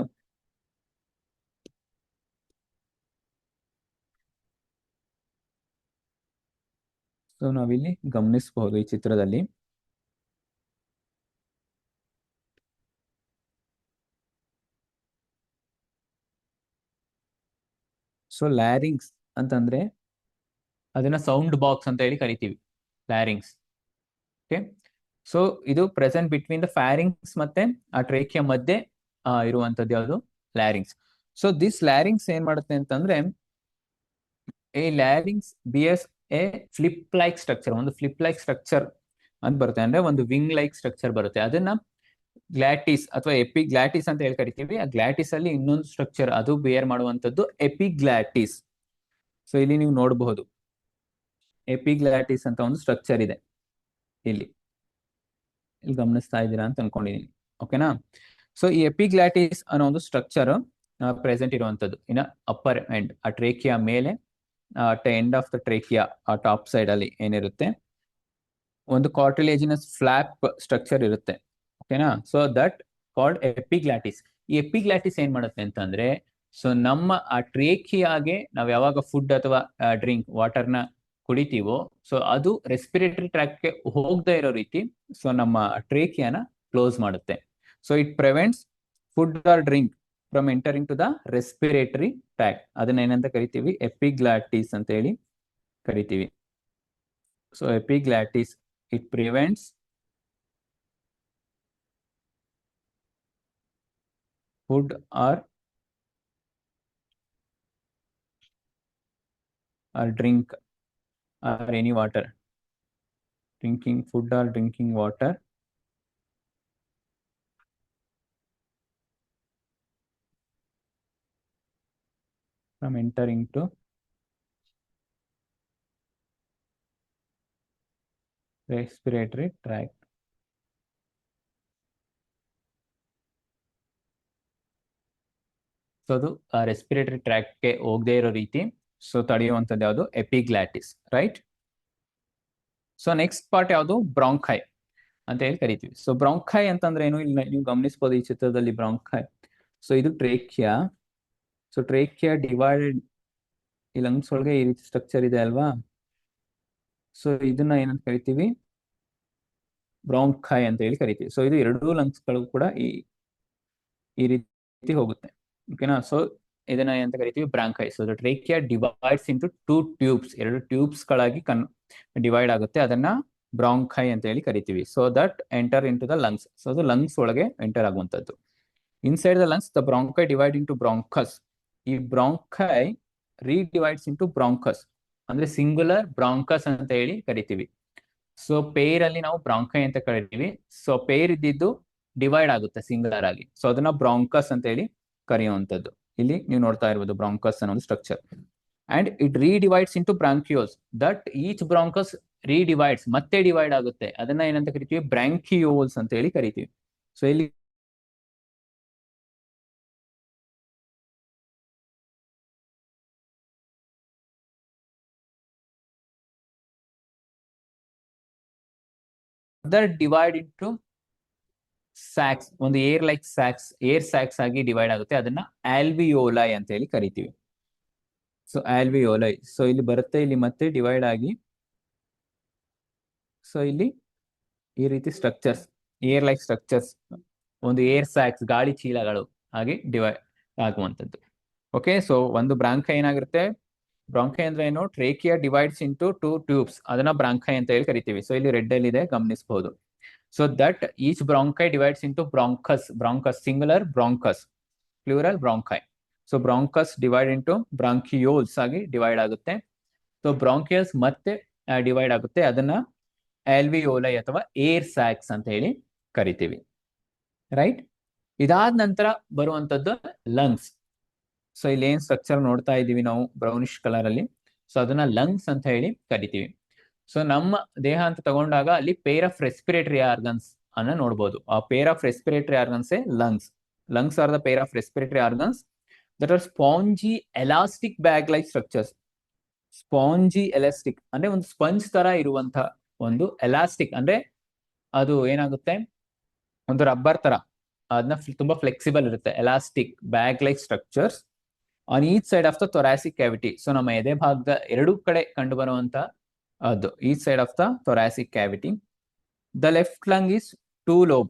ಸೊ ನಾವಿಲ್ಲಿ ಗಮನಿಸಬಹುದು ಈ ಚಿತ್ರದಲ್ಲಿ. ಸೊ ಲ್ಯಾರಿಂಗ್ಸ್ ಅಂತಂದ್ರೆ ಅದನ್ನ ಸೌಂಡ್ ಬಾಕ್ಸ್ ಅಂತ ಹೇಳಿ ಕರಿತೀವಿ, ಲ್ಯಾರಿಂಗ್ಸ್. ಓಕೆ, ಸೊ ಇದು ಪ್ರೆಸೆಂಟ್ ಬಿಟ್ವೀನ್ ದ ಫ್ಯಾರಿಂಗ್ಸ್ ಮತ್ತೆ ಆ ಟ್ರೇಕಿಯಾ ಮಧ್ಯೆ ಇರುವಂತದ್ದು ಯಾವುದು, ಲ್ಯಾರಿಂಗ್ಸ್. ಸೊ ದಿಸ್ ಲ್ಯಾರಿಂಗ್ಸ್ ಏನ್ ಮಾಡುತ್ತೆ ಅಂತಂದ್ರೆ, ಈ larynx bears A flip like structure, ಒಂದು ಫ್ಲಿಪ್ ಲೈಕ್ ಸ್ಟ್ರಕ್ಚರ್ ಅಂತ ಬರುತ್ತೆ, ಅಂದ್ರೆ ಒಂದು ವಿಂಗ್ ಲೈಕ್ ಸ್ಟ್ರಕ್ಚರ್ ಬರುತ್ತೆ. ಅದನ್ನ ಗ್ಲಾಟಿಸ್ ಅಥವಾ ಎಪಿಗ್ಲಾಟಿಸ್ ಅಂತ ಹೇಳಿ ಕರಿತೀವಿ. ಆ ಗ್ಲಾಟಿಸ್ ಅಲ್ಲಿ ಇನ್ನೊಂದು ಸ್ಟ್ರಕ್ಚರ್ ಅದು ಬೇರ್ ಮಾಡುವಂತದ್ದು ಎಪಿಗ್ಲಾಟಿಸ್. ಸೊ ಇಲ್ಲಿ ನೀವು ನೋಡಬಹುದು ಎಪಿಗ್ಲಾಟಿಸ್ ಅಂತ ಒಂದು ಸ್ಟ್ರಕ್ಚರ್ ಇದೆ, ಇಲ್ಲಿ ಗಮನಿಸ್ತಾ ಇದ್ದೀರಾ ಅಂತ ಅನ್ಕೊಂಡಿದೀನಿ. ಓಕೆನಾ? ಸೊ ಈ ಎಪಿಗ್ಲಾಟಿಸ್ ಅನ್ನೋ ಒಂದು ಸ್ಟ್ರಕ್ಚರ್ ಪ್ರೆಸೆಂಟ್ ಇರುವಂತದ್ದು ಇನ್ನ ಅಪ್ಪರ್ ಎಂಡ್, ಆ ಟ್ರೇಕಿಯಾ ಮೇಲೆ ಎಂಡ್ ಆಫ್ ದ ಟ್ರೇಕಿಯಾ ಆ ಟಾಪ್ ಸೈಡ್ ಅಲ್ಲಿ ಏನಿರುತ್ತೆ, ಒಂದು ಕಾರ್ಟಿಲೇಜಿನಸ್ ಫ್ಲಾಪ್ ಸ್ಟ್ರಕ್ಚರ್ ಇರುತ್ತೆ. ಓಕೆನಾ? So that called epiglottis. ಈ ಎಪಿಗ್ಲಾಟಿಸ್ ಏನ್ ಮಾಡುತ್ತೆ ಅಂತಂದ್ರೆ, ಸೊ ನಮ್ಮ ಆ ಟ್ರೇಕಿಯಾಗೆ ನಾವ್ ಯಾವಾಗ ಫುಡ್ ಅಥವಾ ಡ್ರಿಂಕ್ ವಾಟರ್ನ ಕುಡಿತೀವೋ, ಸೊ ಅದು ರೆಸ್ಪಿರೇಟರಿ ಟ್ರ್ಯಾಕ್ಟ್ಗೆ ಹೋಗದೆ ಇರೋ ರೀತಿ ಸೊ ನಮ್ಮ ಟ್ರೇಕಿಯಾನ ಕ್ಲೋಸ್ ಮಾಡುತ್ತೆ. So it prevents food or drink from entering to the respiratory tract. ಅದನ್ನ ಏನಂತ ಕರಿತೀವಿ, ಎಪಿಗ್ಲಾಟಿಸ್ ಅಂತ ಹೇಳಿ ಕರಿತೀವಿ. So epiglottis it prevents food or drink or any water, drinking food or drinking water from entering to respiratory tract. So ಅದು respiratory ಟ್ರ್ಯಾಕ್ಟ್ಗೆ ಹೋಗದೆ ಇರೋ ರೀತಿ ಸೊ ತಡೆಯುವಂಥದ್ದು ಯಾವುದು, epiglottis, right. So next part ಯಾವುದು, ಬ್ರಾಂಕೈ ಅಂತ ಹೇಳಿ ಕರಿತೀವಿ. ಸೊ ಬ್ರಾಂಕೈ ಅಂತಂದ್ರೆ ಏನು, ಇಲ್ಲಿ ನೀವು ಗಮನಿಸಬಹುದು ಈ ಚಿತ್ರದಲ್ಲಿ ಬ್ರಾಂಕೈ. ಸೊ ಇದು ಟ್ರೇಕಿಯಾ. ಸೊ ಟ್ರೇಕಿಯಾ ಡಿವೈಡೆಡ್, ಈ ಲಂಗ್ಸ್ ಒಳಗೆ ಈ ರೀತಿ ಸ್ಟ್ರಕ್ಚರ್ ಇದೆ ಅಲ್ವಾ. ಸೊ ಇದನ್ನ ಏನಂತ ಕರಿತೀವಿ, ಬ್ರಾಂಕೈ ಅಂತ ಹೇಳಿ ಕರಿತೀವಿ. ಸೊ ಇದು ಎರಡೂ ಲಂಗ್ಸ್ ಗಳು ಕೂಡ ಈ ರೀತಿ ಹೋಗುತ್ತೆ. ಓಕೆನಾ? ಸೊ ಇದನ್ನ ಏನಂತ ಕರಿತೀವಿ, bronchi. So the trachea divides into 2 tubes, 2 tubes ಗಳಾಗಿ ಡಿವೈಡ್ ಆಗುತ್ತೆ, ಅದನ್ನ ಬ್ರಾಂಕೈ ಅಂತ ಹೇಳಿ ಕರಿತೀವಿ. So that enter into the lungs. So ಅದು ಲಂಗ್ಸ್ ಒಳಗೆ ಎಂಟರ್ ಆಗುವಂತದ್ದು. Inside the lungs the bronchi divide into bronchus. ಈ ಬ್ರಾಂಕೈ ರೀಡಿವೈಡ್ಸ್ ಇಂಟು ಬ್ರಾಂಕಸ್, ಅಂದ್ರೆ ಸಿಂಗುಲರ್ ಬ್ರಾಂಕಸ್ ಅಂತ ಹೇಳಿ ಕರಿತೀವಿ. ಸೊ ಪೇರ್ ಅಲ್ಲಿ ನಾವು ಬ್ರಾಂಕೈ ಅಂತ ಕರಿತೀವಿ. ಸೊ ಪೇರ್ ಇದ್ದಿದ್ದು ಡಿವೈಡ್ ಆಗುತ್ತೆ ಸಿಂಗುಲರ್ ಆಗಿ, ಸೊ ಅದನ್ನ ಬ್ರಾಂಕಸ್ ಅಂತ ಹೇಳಿ ಕರೆಯುವಂಥದ್ದು. ಇಲ್ಲಿ ನೀವು ನೋಡ್ತಾ ಇರ್ಬೋದು ಬ್ರಾಂಕಸ್ ಅನ್ನೋ structure. And it redivides into bronchioles, that each bronchus redivides, ಮತ್ತೆ ಡಿವೈಡ್ ಆಗುತ್ತೆ, ಅದನ್ನ ಏನಂತ ಕರಿತೀವಿ, ಬ್ರಾಂಕಿಯೋಲ್ಸ್ ಅಂತ ಹೇಳಿ ಕರಿತೀವಿ. ಸೊ ಇಲ್ಲಿ ಡಿವೈಡ್ ಇಂಟು ಸ್ಯಾಕ್ಸ್, ಒಂದು ಏರ್ ಸ್ಯಾಕ್ಸ್ ಆಗಿ ಡಿವೈಡ್ ಆಗುತ್ತೆ, ಅದನ್ನ ಆಲ್ವಿಯೋಲೈ ಅಂತ ಹೇಳಿ ಕರಿತೀವಿ. ಸೊ ಆಲ್ವಿಯೋಲೈ, ಸೊ ಇಲ್ಲಿ ಬರುತ್ತೆ, ಇಲ್ಲಿ ಮತ್ತೆ ಡಿವೈಡ್ ಆಗಿ, ಸೊ ಇಲ್ಲಿ ಈ ರೀತಿ ಸ್ಟ್ರಕ್ಚರ್ಸ್, ಸ್ಟ್ರಕ್ಚರ್ಸ್, ಒಂದು ಏರ್ ಸ್ಯಾಕ್ಸ್, ಗಾಳಿ ಚೀಲಗಳು ಹಾಗೆ ಡಿವೈಡ್ ಆಗುವಂಥದ್ದು. ಓಕೆ, ಸೊ ಒಂದು ಬ್ರಾಂಕೈ ಏನಾಗಿರುತ್ತೆ, ಬ್ರಾಂಕೈ ಅಂದ್ರೆ ಏನು, ಟ್ರೇಕಿಯಾ ಡಿವೈಡ್ಸ್ ಇಂಟು 2 ಟ್ಯೂಬ್ಸ್, ಅದನ್ನ ಬ್ರಾಂಕೈ ಅಂತ ಹೇಳಿ ಕರಿತೀವಿ. ಸೊ ಇಲ್ಲಿ ರೆಡ್ ಅಲ್ಲಿ ಇದೆ, ಗಮನಿಸಬಹುದು. So that each bronchi divides into bronchus singular, bronchus plural bronchi. So bronchus divide into bronchioles ಆಗಿ ಡಿವೈಡ್ ಆಗುತ್ತೆ. ಸೊ ಬ್ರಾಂಕಿಯಲ್ಸ್ ಮತ್ತೆ ಡಿವೈಡ್ ಆಗುತ್ತೆ, ಅದನ್ನ ಆಲ್ವಿಯೋಲೈ ಅಥವಾ ಏರ್ ಸ್ಯಾಕ್ಸ್ ಅಂತ ಹೇಳಿ ಕರಿತೀವಿ. ರೈಟ್, ಇದಾದ ನಂತರ ಬರುವಂತದ್ದು ಲಂಗ್ಸ್. ಸೊ ಇಲ್ಲಿ ಏನ್ ಸ್ಟ್ರಕ್ಚರ್ ನೋಡ್ತಾ ಇದೀವಿ ನಾವು ಬ್ರೌನಿಶ್ ಕಲರ್ ಅಲ್ಲಿ, ಸೊ ಅದನ್ನ ಲಂಗ್ಸ್ ಅಂತ ಹೇಳಿ ಕರಿತೀವಿ. ಸೊ ನಮ್ಮ ದೇಹ ಅಂತ ತಗೊಂಡಾಗ ಅಲ್ಲಿ ಪೇರ್ ಆಫ್ ರೆಸ್ಪಿರೇಟರಿ ಆರ್ಗನ್ಸ್ ಅನ್ನ ನೋಡ್ಬೋದು. ಆ pair of respiratory organs lungs are the pair of respiratory organs that are spongy elastic bag like structures. Spongy elastic ಅಂದ್ರೆ ಒಂದು ಸ್ಪಂಜ್ ತರ ಇರುವಂತ ಒಂದು ಎಲಾಸ್ಟಿಕ್, ಅಂದ್ರೆ ಅದು ಏನಾಗುತ್ತೆ, ಒಂದು ರಬ್ಬರ್ ತರ, ಅದನ್ನ ತುಂಬಾ ಫ್ಲೆಕ್ಸಿಬಲ್ ಇರುತ್ತೆ. Elastic bag like structures on each side of the thoracic cavity. So ನಮ್ಮ ಎದೆ ಭಾಗದ ಎರಡೂ ಕಡೆ ಕಂಡು ಬರುವಂತ ಅದು each side of the thoracic cavity. The left lung is 2 lobe.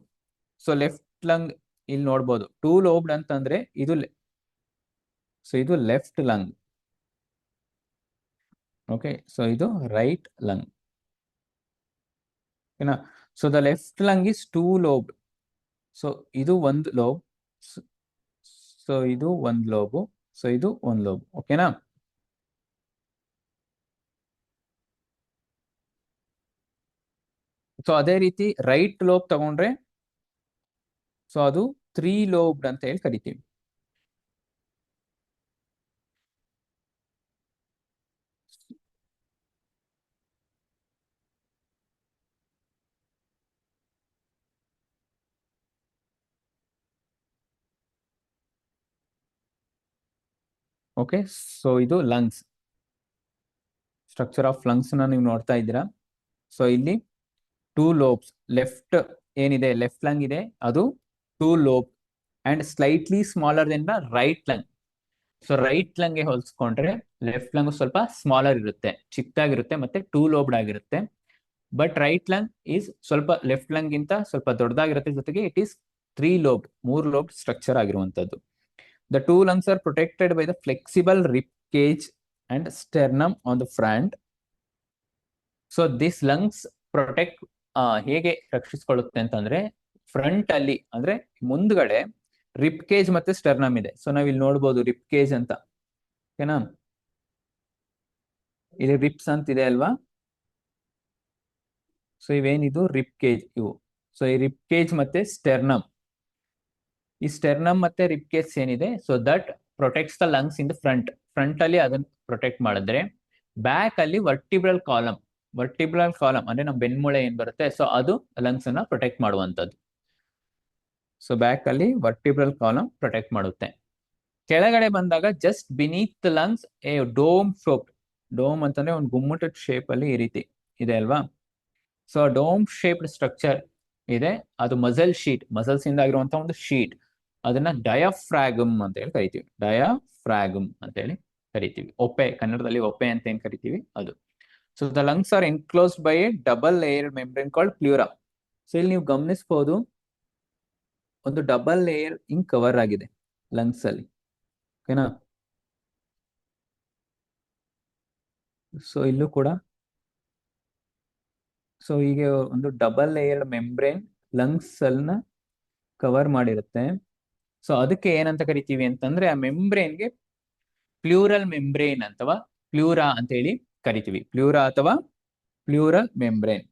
So left lung ಇಲ್ಲಿ ನೋಡ್ಬೋದು, 2 ಲೋಬ್ಡ್ ಅಂತಂದ್ರೆ ಇದು, ಸೊ ಇದು ಲೆಫ್ಟ್ ಲಂಗ್. ಓಕೆ, ಸೊ ಇದು ರೈಟ್ ಲಂಗ್. ಓಕೆನಾ. So the left lung is 2 lobed. So ಇದು ಒಂದು ಲೋಬ್, ಸೊ ಇದು ಒಂದು ಲೋಬು, ಸೊ ಇದು ಒಂದು ಲೋಬ್. ಓಕೆನಾ. ಸೊ ಅದೇ ರೀತಿ ರೈಟ್ ಲೋಬ್ ತಗೊಂಡ್ರೆ, ಸೊ ಅದು 3 ಲೋಬ್ಡ್ ಅಂತ ಹೇಳಿ ಕರಿತೀವಿ. ಓಕೆ, ಸೊ ಇದು ಲಂಗ್ಸ್, ಸ್ಟ್ರಕ್ಚರ್ ಆಫ್ ಲಂಗ್ಸ್ ನ ನೀವು ನೋಡ್ತಾ ಇದ್ದೀರಾ. ಸೊ ಇಲ್ಲಿ 2 ಲೋಬ್ಸ್, ಲೆಫ್ಟ್ ಏನಿದೆ, ಲೆಫ್ಟ್ ಲಂಗ್ ಇದೆ, ಅದು 2 lobe and slightly smaller than the right lung. So right ಲಂಗ್ಗೆ ಹೋಲಿಸ್ಕೊಂಡ್ರೆ ಲೆಫ್ಟ್ ಲಂಗ್ ಸ್ವಲ್ಪ ಸ್ಮಾಲರ್ ಇರುತ್ತೆ, ಚಿಕ್ಕದಾಗಿರುತ್ತೆ, ಮತ್ತೆ 2 ಲೋಬ್ಡ್ ಆಗಿರುತ್ತೆ. ಬಟ್ ರೈಟ್ ಲಂಗ್ ಈಸ್ ಸ್ವಲ್ಪ ಲೆಫ್ಟ್ ಲಂಗ್ ಗಿಂತ ಸ್ವಲ್ಪ ದೊಡ್ಡದಾಗಿರುತ್ತೆ, ಜೊತೆಗೆ it is 3 lobed, 3 lobed structure ಆಗಿರುವಂತದ್ದು. The 2 lungs are protected by the flexible rib cage and sternum on the front. So these lungs protect, ಹೇಗೆ ರಕ್ಷಿಸಿಕೊಳ್ಳುತ್ತೆ ಅಂತಂದ್ರೆ, ಫ್ರಂಟ್ ಅಲ್ಲಿ ಅಂದ್ರೆ ಮುಂದ್ಗಡೆ ರಿಪ್ ಕೇಜ್ ಮತ್ತೆ ಸ್ಟರ್ನಮ್ ಇದೆ. ಸೊ ನಾವ್ ಇಲ್ಲಿ ನೋಡ್ಬೋದು ರಿಪ್ ಕೇಜ್ ಅಂತ. ಓಕೆನಾ, ಇಲ್ಲಿ ರಿಪ್ಸ್ ಅಂತ ಇದೆ ಅಲ್ವಾ. ಸೊ ಇವೇನಿದು ರಿಪ್ ಕೇಜ್ ಇವು. ಸೊ ಈ ರಿಪ್ ಕೇಜ್ ಮತ್ತೆ ಸ್ಟೆರ್ನಮ್, ಈ ಸ್ಟೆರ್ನಮ್ ಮತ್ತೆ ರಿಪ್ ಕೇಜ್ ಏನಿದೆ, so that protects the lungs in the front ಅಲ್ಲಿ ಅದನ್ನ ಪ್ರೊಟೆಕ್ಟ್ ಮಾಡಿದ್ರೆ, ಬ್ಯಾಕ್ ಅಲ್ಲಿ ವರ್ಟಿಬ್ರಲ್ ಕಾಲಮ್ ಅಂದ್ರೆ ನಮ್ಮ ಬೆನ್ಮೂಳೆ ಏನ್ ಬರುತ್ತೆ, ಸೊ ಅದು ಲಂಗ್ಸ್ ಅನ್ನ ಪ್ರೊಟೆಕ್ಟ್ ಮಾಡುವಂತದ್ದು. ಸೊ ಬ್ಯಾಕ್ ಅಲ್ಲಿ ವರ್ಟಿಬ್ರಲ್ ಕಾಲಮ್ ಪ್ರೊಟೆಕ್ಟ್ ಮಾಡುತ್ತೆ. ಕೆಳಗಡೆ ಬಂದಾಗ just beneath lungs A dome ಅಂತಂದ್ರೆ ಒಂದು ಗುಮ್ಮಟದ ಶೇಪ್ ಅಲ್ಲಿ ಈ ರೀತಿ ಇದೆ ಅಲ್ವಾ. ಸೊ ಡೋಮ್ ಶೇಪ್ಡ್ ಸ್ಟ್ರಕ್ಚರ್ ಇದೆ, ಅದು ಮಸಲ್ಸ್ ಇಂದ ಆಗಿರುವಂತಹ ಒಂದು ಶೀಟ್, ಅದನ್ನ ಡಯಾಫ್ರಾಗಮ್ ಅಂತ ಹೇಳಿ ಕರಿತೀವಿ. ಒಪ್ಪೆ, ಕನ್ನಡದಲ್ಲಿ ಒಪ್ಪೆ ಅಂತ ಏನ್ ಕರಿತೀವಿ ಅದು. So the lungs are enclosed by a double layer membrane called pleura. So ಇಲ್ಲಿ ನೀವು ಗಮನಿಸಬಹುದು, ಒಂದು ಡಬಲ್ ಲೇಯರ್ ಹಿಂಗ್ ಕವರ್ ಆಗಿದೆ ಲಂಗ್ಸ್ ಅಲ್ಲಿ. ಓಕೆನಾ. ಸೊ ಇಲ್ಲೂ ಕೂಡ, ಸೊ ಹೀಗೆ ಒಂದು ಡಬಲ್ ಲೇಯರ್ ಮೆಂಬ್ರೇನ್ ಲಂಗ್ಸ್ ಅನ್ನ ಕವರ್ ಮಾಡಿರುತ್ತೆ. ಸೊ ಅದಕ್ಕೆ ಏನಂತ ಕರಿತೀವಿ ಅಂತಂದ್ರೆ, ಆ ಮೆಂಬ್ರೇನ್ಗೆ ಪ್ಲೂರಲ್ ಮೆಂಬ್ರೇನ್ ಅಥವಾ ಪ್ಲೂರಾ ಅಂತ ಹೇಳಿ ಕರಿತೀವಿ. ಪ್ಲೂರಾ ಅಥವಾ ಪ್ಲೂರಲ್ ಮೆಂಬ್ರೇನ್.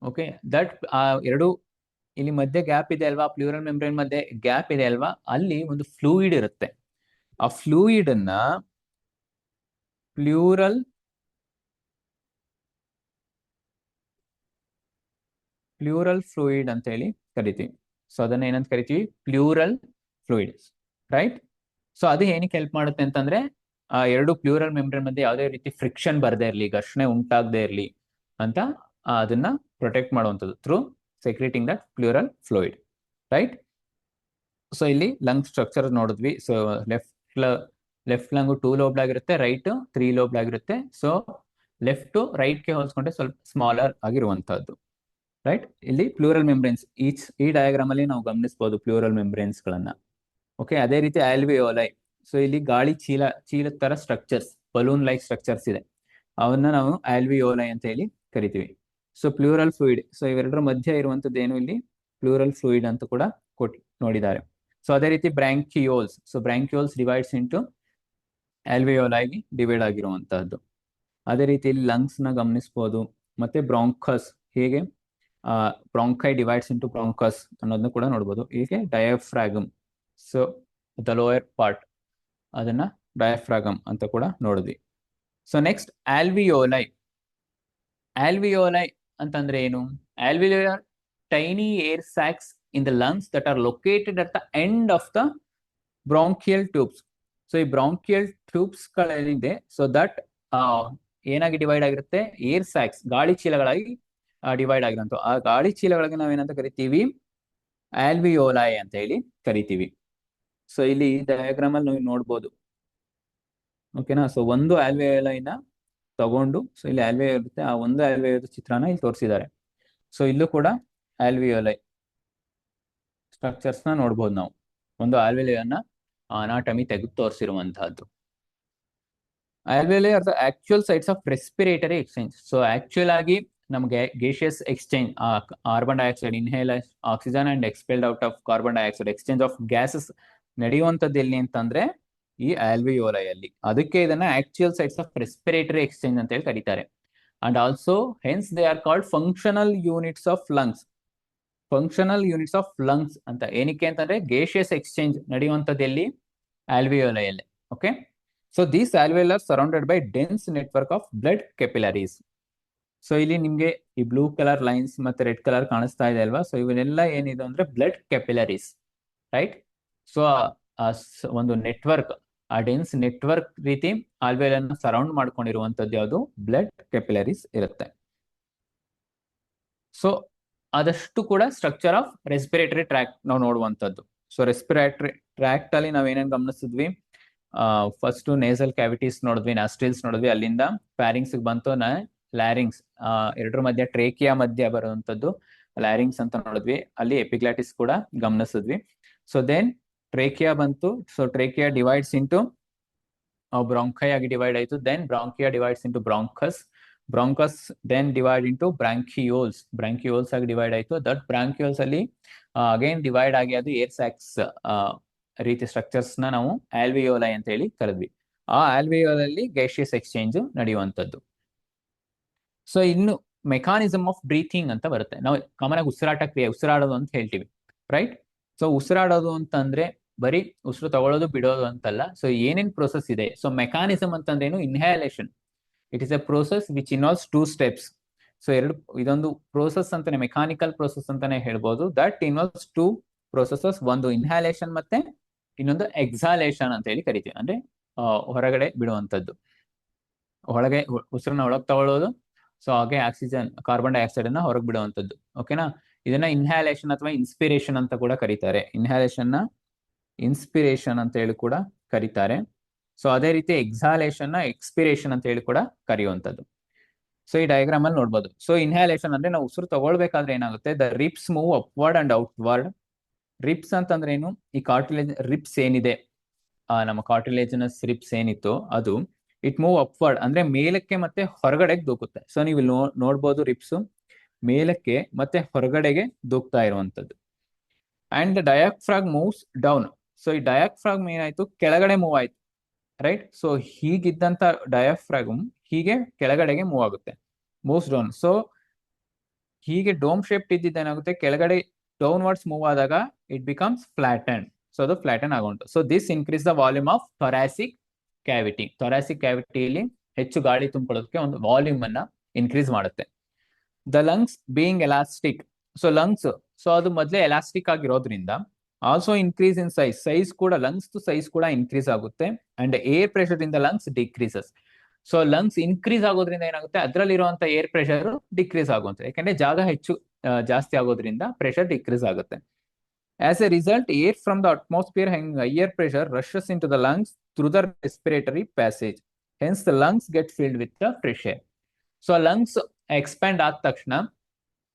ಓಕೆ, ದಟ್ ಎರಡು ಇಲ್ಲಿ ಮಧ್ಯೆ ಗ್ಯಾಪ್ ಇದೆ ಅಲ್ವಾ, ಪ್ಲೂರಲ್ ಮೆಂಬ್ರೇನ್ ಮಧ್ಯೆ ಗ್ಯಾಪ್ ಇದೆ ಅಲ್ವಾ, ಅಲ್ಲಿ ಒಂದು ಫ್ಲೂಯಿಡ್ ಇರುತ್ತೆ. ಆ ಫ್ಲೂಯಿಡ್ ಅನ್ನ ಪ್ಲೂರಲ್ ಪ್ಲೂರಲ್ ಫ್ಲೂಯಿಡ್ ಅಂತ ಹೇಳಿ ಕರಿತೀವಿ. ಸೊ ಅದನ್ನ ಏನಂತ ಕರಿತೀವಿ? Plural fluids, right? ಸೊ ಅದು ಏನಕ್ಕೆ ಹೆಲ್ಪ್ ಮಾಡುತ್ತೆ ಅಂತಂದ್ರೆ, ಆ ಎರಡು ಪ್ಲೂರಲ್ ಮೆಂಬ್ರೇನ್ ಮಧ್ಯೆ ಯಾವುದೇ ರೀತಿ ಫ್ರಿಕ್ಷನ್ ಬರದೇ ಇರಲಿ, ಘರ್ಷಣೆ ಉಂಟಾಗದೇ ಇರಲಿ ಅಂತ ಅದನ್ನ ಪ್ರೊಟೆಕ್ಟ್ ಮಾಡುವಂಥದ್ದು through secreting that pleural fluid, right? So ಇಲ್ಲಿ ಲಂಗ್ ಸ್ಟ್ರಕ್ಚರ್ ನೋಡಿದ್ವಿ. ಸೊ ಲೆಫ್ಟ್ ಲಂಗು 2 ಲೋಬ್ಡ್ ಆಗಿರುತ್ತೆ, ರೈಟ್ 3 ಲೋಬ್ಡ್ ಆಗಿರುತ್ತೆ. ಸೊ ಲೆಫ್ಟ್ ರೈಟ್ಗೆ ಹೋಲಿಸ್ಕೊಂಡ್ರೆ ಸ್ವಲ್ಪ ಸ್ಮಾಲರ್ ಆಗಿರುವಂತಹದ್ದು, ರೈಟ್? ಇಲ್ಲಿ ಪ್ಲೂರಲ್ ಮೆಂಬ್ರೇನ್ಸ್ ಈ ಡಯಾಗ್ರಾಮ್ ಅಲ್ಲಿ ನಾವು ಗಮನಿಸಬಹುದು ಪ್ಲೂರಲ್ ಮೆಂಬ್ರೇನ್ಸ್ ಗಳನ್ನ. ಓಕೆ, ಅದೇ ರೀತಿ ಆಲ್ವಿಯೋಲೈ. ಸೊ ಇಲ್ಲಿ ಗಾಳಿ ಚೀಲದ ತರ ಸ್ಟ್ರಕ್ಚರ್ಸ್, ಬಲೂನ್ ಲೈಕ್ ಸ್ಟ್ರಕ್ಚರ್ಸ್ ಇದೆ, ಅವನ್ನ ನಾವು ಆಲ್ವಿಯೋಲೈ ಅಂತ ಹೇಳಿ ಕರಿತೀವಿ. ಸೊ ಪ್ಲೂರಲ್ ಫ್ಲೂಯಿಡ್, ಸೊ ಇವೆರಡರ ಮಧ್ಯೆ ಇರುವಂತದ್ದು ಏನು ಇಲ್ಲಿ ಪ್ಲೂರಲ್ ಫ್ಲೂಯಿಡ್ ಅಂತ ಕೂಡ ನೋಡಿದ್ದಾರೆ. ಸೊ ಅದೇ ರೀತಿ bronchioles. So bronchioles divides into ಆಲ್ವಿಯೋಲೈಗೆ ಡಿವೈಡ್ ಆಗಿರುವಂತಹದ್ದು. ಅದೇ ರೀತಿ ಇಲ್ಲಿ ಲಂಗ್ಸ್ ನ ಗಮನಿಸಬಹುದು. ಮತ್ತೆ ಬ್ರಾಂಕಸ್, ಹೇಗೆ ಬ್ರಾಂಕೈ ಡಿವೈಡ್ಸ್ ಇಂಟು ಬ್ರಾಂಕಸ್ ಅನ್ನೋದನ್ನ ಕೂಡ ನೋಡಬಹುದು. ಹೀಗೆ ಡಯಾಫ್ರಾಗಮ್, ಸೊ ದ ಲೋಯರ್ ಪಾರ್ಟ್, ಅದನ್ನ ಡಯಾಫ್ರಾಗಮ್ ಅಂತ ಕೂಡ ನೋಡಿದ್ವಿ. So next alveoli. ಆಲ್ವಿಯೋಲೈ ಅಂತಂದ್ರೆ ಏನು? Alveoli are tiny air sacs in the lungs that are located at the end of the bronchial tubes. So ಈ ಬ್ರಾಂಕಿಯಲ್ ಟ್ಯೂಬ್ಸ್ ಗಳೇನಿದೆ, ಸೊ ದಟ್ ಏನಾಗಿ ಡಿವೈಡ್ ಆಗಿರುತ್ತೆ? ಏರ್ ಸ್ಯಾಕ್ಸ್, ಗಾಳಿ ಚೀಲಗಳಾಗಿ ಡಿವೈಡ್ ಆಗಿರೋಂಥ ಆ ಗಾಳಿ ಚೀಲಗಳಿಗೆ ನಾವೇನಂತ ಕರಿತೀವಿ? ಆಲ್ವಿಯೋಲೈ ಅಂತ ಹೇಳಿ ಕರಿತೀವಿ. ಸೊ ಇಲ್ಲಿ ಡಯಾಗ್ರಾಮ್ ಅಲ್ಲಿ ನೀವು ನೋಡ್ಬೋದು, ಓಕೆನಾ? ಸೊ ಒಂದು ಆಲ್ವಿಯೋಲೈನ ತಗೊಂಡು, ಸೊ ಇಲ್ಲಿ ಆಲ್ವಿಯೋ ಇರುತ್ತೆ, ಆ ಒಂದು ಆಲ್ವಿಯೋದ ಚಿತ್ರನ ಇಲ್ಲಿ ತೋರಿಸಿದ್ದಾರೆ. ಸೊ ಇಲ್ಲೂ ಕೂಡ ಆಲ್ವಿಯೋಲೈ ಸ್ಟ್ರಕ್ಚರ್ಸ್ ನ ನೋಡ್ಬೋದು ನಾವು. ಒಂದು ಆಲ್ವಿಯೋಲೈನ ಅನಾಟಮಿ ತೆಗೆದು ತೋರಿಸಿರುವಂತಹದ್ದು. Alveoli are the actual sites of respiratory exchange. So actual ಆಗಿ ನಮಗೆ gaseous exchange, carbon dioxide inhale oxygen and expelled out of carbon dioxide, exchange of gases ನಡೆಯುವಂತದ್ದು ಎಲ್ಲಿ ಅಂತಂದ್ರೆ ಈ ಆಲ್ವಿಯೋಲೈ ಅಲ್ಲಿ. ಅದಕ್ಕೆ ಇದನ್ನ actual sites of respiratory exchange ಅಂತ ಹೇಳಿ ಕರೀತಾರೆ. And also hence they are called functional units of lungs. Functional units of lungs ಅಂತ ಏನಕ್ಕೆ ಅಂತಂದ್ರೆ ಗೇಷಿಯಸ್ ಎಕ್ಸ್ಚೇಂಜ್ ನಡೆಯುವಂತದ್ದು ಎಲ್ಲಿ? ಆಲ್ವಿಯೋಲೈ ಅಲ್ಲಿ. Okay, so these alveoli R surrounded by dense network of blood capillaries. So ಇಲ್ಲಿ ನಿಮ್ಗೆ ಈ ಬ್ಲೂ ಕಲರ್ ಲೈನ್ಸ್ ಮತ್ತೆ ರೆಡ್ ಕಲರ್ ಕಾಣಿಸ್ತಾ ಇದೆ ಅಲ್ವಾ? ಸೊ ಇವನ್ನೆಲ್ಲ ಏನಿದೆ ಅಂದ್ರೆ ಬ್ಲಡ್ ಕೆಪಿಲರೀಸ್, ರೈಟ್? ಸೊ ಒಂದು ನೆಟ್ವರ್ಕ್, ಆ ಡೆನ್ಸ್ ನೆಟ್ವರ್ಕ್ ರೀತಿ ಆಲ್ವಿಯೋಲೈ ಸರೌಂಡ್ ಮಾಡ್ಕೊಂಡಿರುವಂತದ್ದು ಯಾವುದು? ಬ್ಲಡ್ ಕೆಪಿಲರೀಸ್ ಇರುತ್ತೆ. ಸೊ ಅದಷ್ಟು ಕೂಡ ಸ್ಟ್ರಕ್ಚರ್ ಆಫ್ ರೆಸ್ಪಿರೇಟರಿ ಟ್ರ್ಯಾಕ್ಟ್ ನಾವು ನೋಡುವಂತದ್ದು. ಸೊ ರೆಸ್ಪಿರೇಟರಿ ಟ್ರ್ಯಾಕ್ಟ್ ಅಲ್ಲಿ ನಾವ್ ಏನೇನ್ ಗಮನಿಸಿದ್ವಿ? ಫಸ್ಟ್ ನೇಸಲ್ ಕ್ಯಾವಿಟೀಸ್ ನೋಡಿದ್ವಿ, ನಾಸ್ಟ್ರಿಲ್ಸ್ ನೋಡಿದ್ವಿ, ಅಲ್ಲಿಂದ ಫ್ಯಾರಿಂಗ್ಸ್ ಬಂತು ಲ್ಯಾರಿಂಗ್ಸ್, ಎರಡರ ಮಧ್ಯ ಟ್ರೇಕಿಯಾ ಮಧ್ಯ ಬರುವಂತದ್ದು ಲ್ಯಾರಿಂಗ್ಸ್ ಅಂತ ನೋಡಿದ್ವಿ. ಅಲ್ಲಿ ಎಪಿಗ್ಲಾಟಿಸ್ ಕೂಡ ಗಮನಿಸಿದ್ವಿ. ಸೊ ದೆನ್ ಟ್ರೇಕಿಯಾ ಬಂತು. So trachea divides into bronchi ಆಗಿ ಡಿವೈಡ್ ಆಯಿತು. Then bronchi divides into bronchus, bronchus then divide into bronchioles, bronchioles ಆಗಿ ಡಿವೈಡ್ ಆಯಿತು. ದಟ್ ಬ್ರಾಂಕಿಯೋಲ್ಸ್ ಅಲ್ಲಿ ಅಗೇನ್ ಡಿವೈಡ್ ಆಗಿ ಅದು ಏರ್ ಸ್ಯಾಕ್ಸ್ ರೀತಿ ಸ್ಟ್ರಕ್ಚರ್ಸ್ ನ ನಾವು ಆಲ್ವಿಯೋಲೈ ಅಂತ ಹೇಳಿ ಕರೆದ್ವಿ. ಆ ಆಲ್ವಿಯೋಲಲ್ಲಿ ಗ್ಯಾಸಿಯಸ್ ಎಕ್ಸ್ಚೇಂಜ್ ನಡೆಯುವಂತದ್ದು. ಸೊ ಇನ್ನು ಮೆಕಾನಿಸಮ್ ಆಫ್ ಬ್ರೀಥಿಂಗ್ ಅಂತ ಬರುತ್ತೆ. ನಾವು ಕಾಮನ್ ಆಗಿ ಉಸಿರಾಟ ಕ್ರಿಯೆ, ಉಸಿರಾಡೋದು ಅಂತ ಹೇಳ್ತೀವಿ, ರೈಟ್? ಸೊ ಉಸಿರಾಡೋದು ಅಂತಂದ್ರೆ ಬರೀ ಉಸಿರು ತಗೊಳ್ಳೋದು ಬಿಡೋದು ಅಂತಲ್ಲ. ಸೊ ಏನೇನ್ ಪ್ರೋಸೆಸ್ ಇದೆ? ಸೊ ಮೆಕಾನಿಸಮ್ ಅಂತಂದ್ರೇನು? Inhalation, it is a process which involves 2 steps. So ಇದೊಂದು ಪ್ರೋಸೆಸ್ ಅಂತಾನೆ, ಮೆಕಾನಿಕಲ್ ಪ್ರೋಸೆಸ್ ಅಂತಾನೆ ಹೇಳ್ಬೋದು. ದಟ್ ಇನ್ವಾಲ್ವ್ಸ್ 2 ಪ್ರೋಸೆಸಸ್, ಒಂದು ಇನ್ಹ್ಯಾಲೇಷನ್ ಮತ್ತೆ ಇನ್ನೊಂದು ಎಕ್ಸಾಲೇಷನ್ ಅಂತ ಹೇಳಿ ಕರಿತೀವಿ. ಅಂದ್ರೆ ಹೊರಗಡೆ ಬಿಡುವಂತದ್ದು, ಒಳಗೆ ಉಸಿರನ್ನ ಒಳಗೆ ತಗೊಳ್ಳೋದು, ಸೊ ಹಾಗೆ ಆಕ್ಸಿಜನ್, ಕಾರ್ಬನ್ ಡೈಆಕ್ಸೈಡ್ ಅನ್ನ ಹೊರಗೆ ಬಿಡುವಂತದ್ದು. ಓಕೆನಾ? ಇದನ್ನ ಇನ್ಹ್ಯಾಲೇಷನ್ ಅಥವಾ ಇನ್ಸ್ಪಿರೇಷನ್ ಅಂತ ಕೂಡ ಕರೀತಾರೆ. ಇನ್ಹ್ಯಾಲೇಷನ್ ನ ಇನ್ಸ್ಪಿರೇಷನ್ ಅಂತ ಹೇಳಿ ಕೂಡ ಕರೀತಾರೆ. ಸೊ ಅದೇ ರೀತಿ ಎಕ್ಸಾಲೇಷನ್ ನ ಎಕ್ಸ್ಪಿರೇಷನ್ ಅಂತ ಹೇಳಿ ಕೂಡ ಕರೆಯುವಂತದ್ದು. ಸೊ ಈ ಡಯಾಗ್ರಾಮ್ ಅಲ್ಲಿ ನೋಡ್ಬೋದು. ಸೊ ಇನ್ಹ್ಯಾಲೇಷನ್ ಅಂದ್ರೆ ನಾವು ಉಸಿರು ತಗೊಳ್ಬೇಕಾದ್ರೆ ಏನಾಗುತ್ತೆ? The ribs move upward and outward. Reefs ಅಂತಂದ್ರೆ ಏನು? ಈ ಕಾರ್ಟಿಲೇಜ್ ರಿಪ್ಸ್ ಏನಿದೆ, ನಮ್ಮ ಕಾರ್ಟಿಲೇಜನಸ್ ರಿಪ್ಸ್ ಏನಿತ್ತು ಅದು ಇಟ್ ಮೂವ್ ಅಪ್ವರ್ಡ್ ಅಂದ್ರೆ ಮೇಲಕ್ಕೆ ಮತ್ತೆ ಹೊರಗಡೆಗೆ ದೂಕುತ್ತೆ. ಸೊ ನೀವು ನೋಡ್ಬೋದು ರಿಪ್ಸ್ ಮೇಲಕ್ಕೆ ಮತ್ತೆ ಹೊರಗಡೆಗೆ ದೂಕ್ತಾ ಇರುವಂತದ್ದು. And the diaphragm moves down. So ಈ ಡಯಾಫ್ರಾಗ್ ಏನಾಯ್ತು? ಕೆಳಗಡೆ ಮೂವ್ ಆಯ್ತು, ರೈಟ್? ಸೊ ಹೀಗಿದ್ದಂತ ಡಯಾಫ್ರಾಗಮ್ ಹೀಗೆ ಕೆಳಗಡೆಗೆ ಮೂವ್ ಆಗುತ್ತೆ, ಮೂವ್ಸ್ ಡೌನ್. ಸೊ ಹೀಗೆ ಡೋಮ್ ಶೇಪ್ ಇದ್ದಿದ್ದೇನಾಗುತ್ತೆ? ಕೆಳಗಡೆ ಡೌನ್ವರ್ಡ್ಸ್ ಮೂವ್ ಆದಾಗ ಇಟ್ ಬಿಕಮ್ಸ್ ಫ್ಲಾಟನ್. ಸೊ ಅದು ಫ್ಲಾಟನ್ ಆಗುಂಟು. So this increase the volume of thoracic cavity. Thoracic ಕ್ಯಾವಿಟಿಯಲ್ಲಿ ಹೆಚ್ಚು ಗಾಳಿ ತುಂಬಿಕೊಳ್ಳೋದಕ್ಕೆ ಒಂದು ವಾಲ್ಯೂಮ್ ಅನ್ನ ಇನ್ಕ್ರೀಸ್ ಮಾಡುತ್ತೆ. The lungs being elastic, so lungs, so ಅದು ಮೊದಲೇ ಎಲಾಸ್ಟಿಕ್ ಆಗಿರೋದ್ರಿಂದ ಆಲ್ಸೋ ಇನ್ಕ್ರೀಸ್ ಇನ್ ಸೈಜ್ ಕೂಡ ಲಂಗ್ಸ್ ಸೈಜ್ ಕೂಡ ಇನ್ಕ್ರೀಸ್ ಆಗುತ್ತೆ. And air pressure in the lungs decreases. So lungs increase ಆಗೋದ್ರಿಂದ ಏನಾಗುತ್ತೆ, ಅದರಲ್ಲಿರುವಂತ ಏರ್ ಪ್ರೆಷರ್ ಡಿಕ್ರೀಸ್ ಆಗುವಂತೆ, ಯಾಕಂದ್ರೆ ಜಾಗ ಹೆಚ್ಚು ಜಾಸ್ತಿ ಆಗೋದ್ರಿಂದ ಪ್ರೆಷರ್ ಡಿಕ್ರೀಸ್ ಆಗುತ್ತೆ. As a result, air from the atmosphere having higher pressure rushes into the lungs through the respiratory passage. Hence the lungs get filled with the fresh air. So lungs expand ಆದ ತಕ್ಷಣ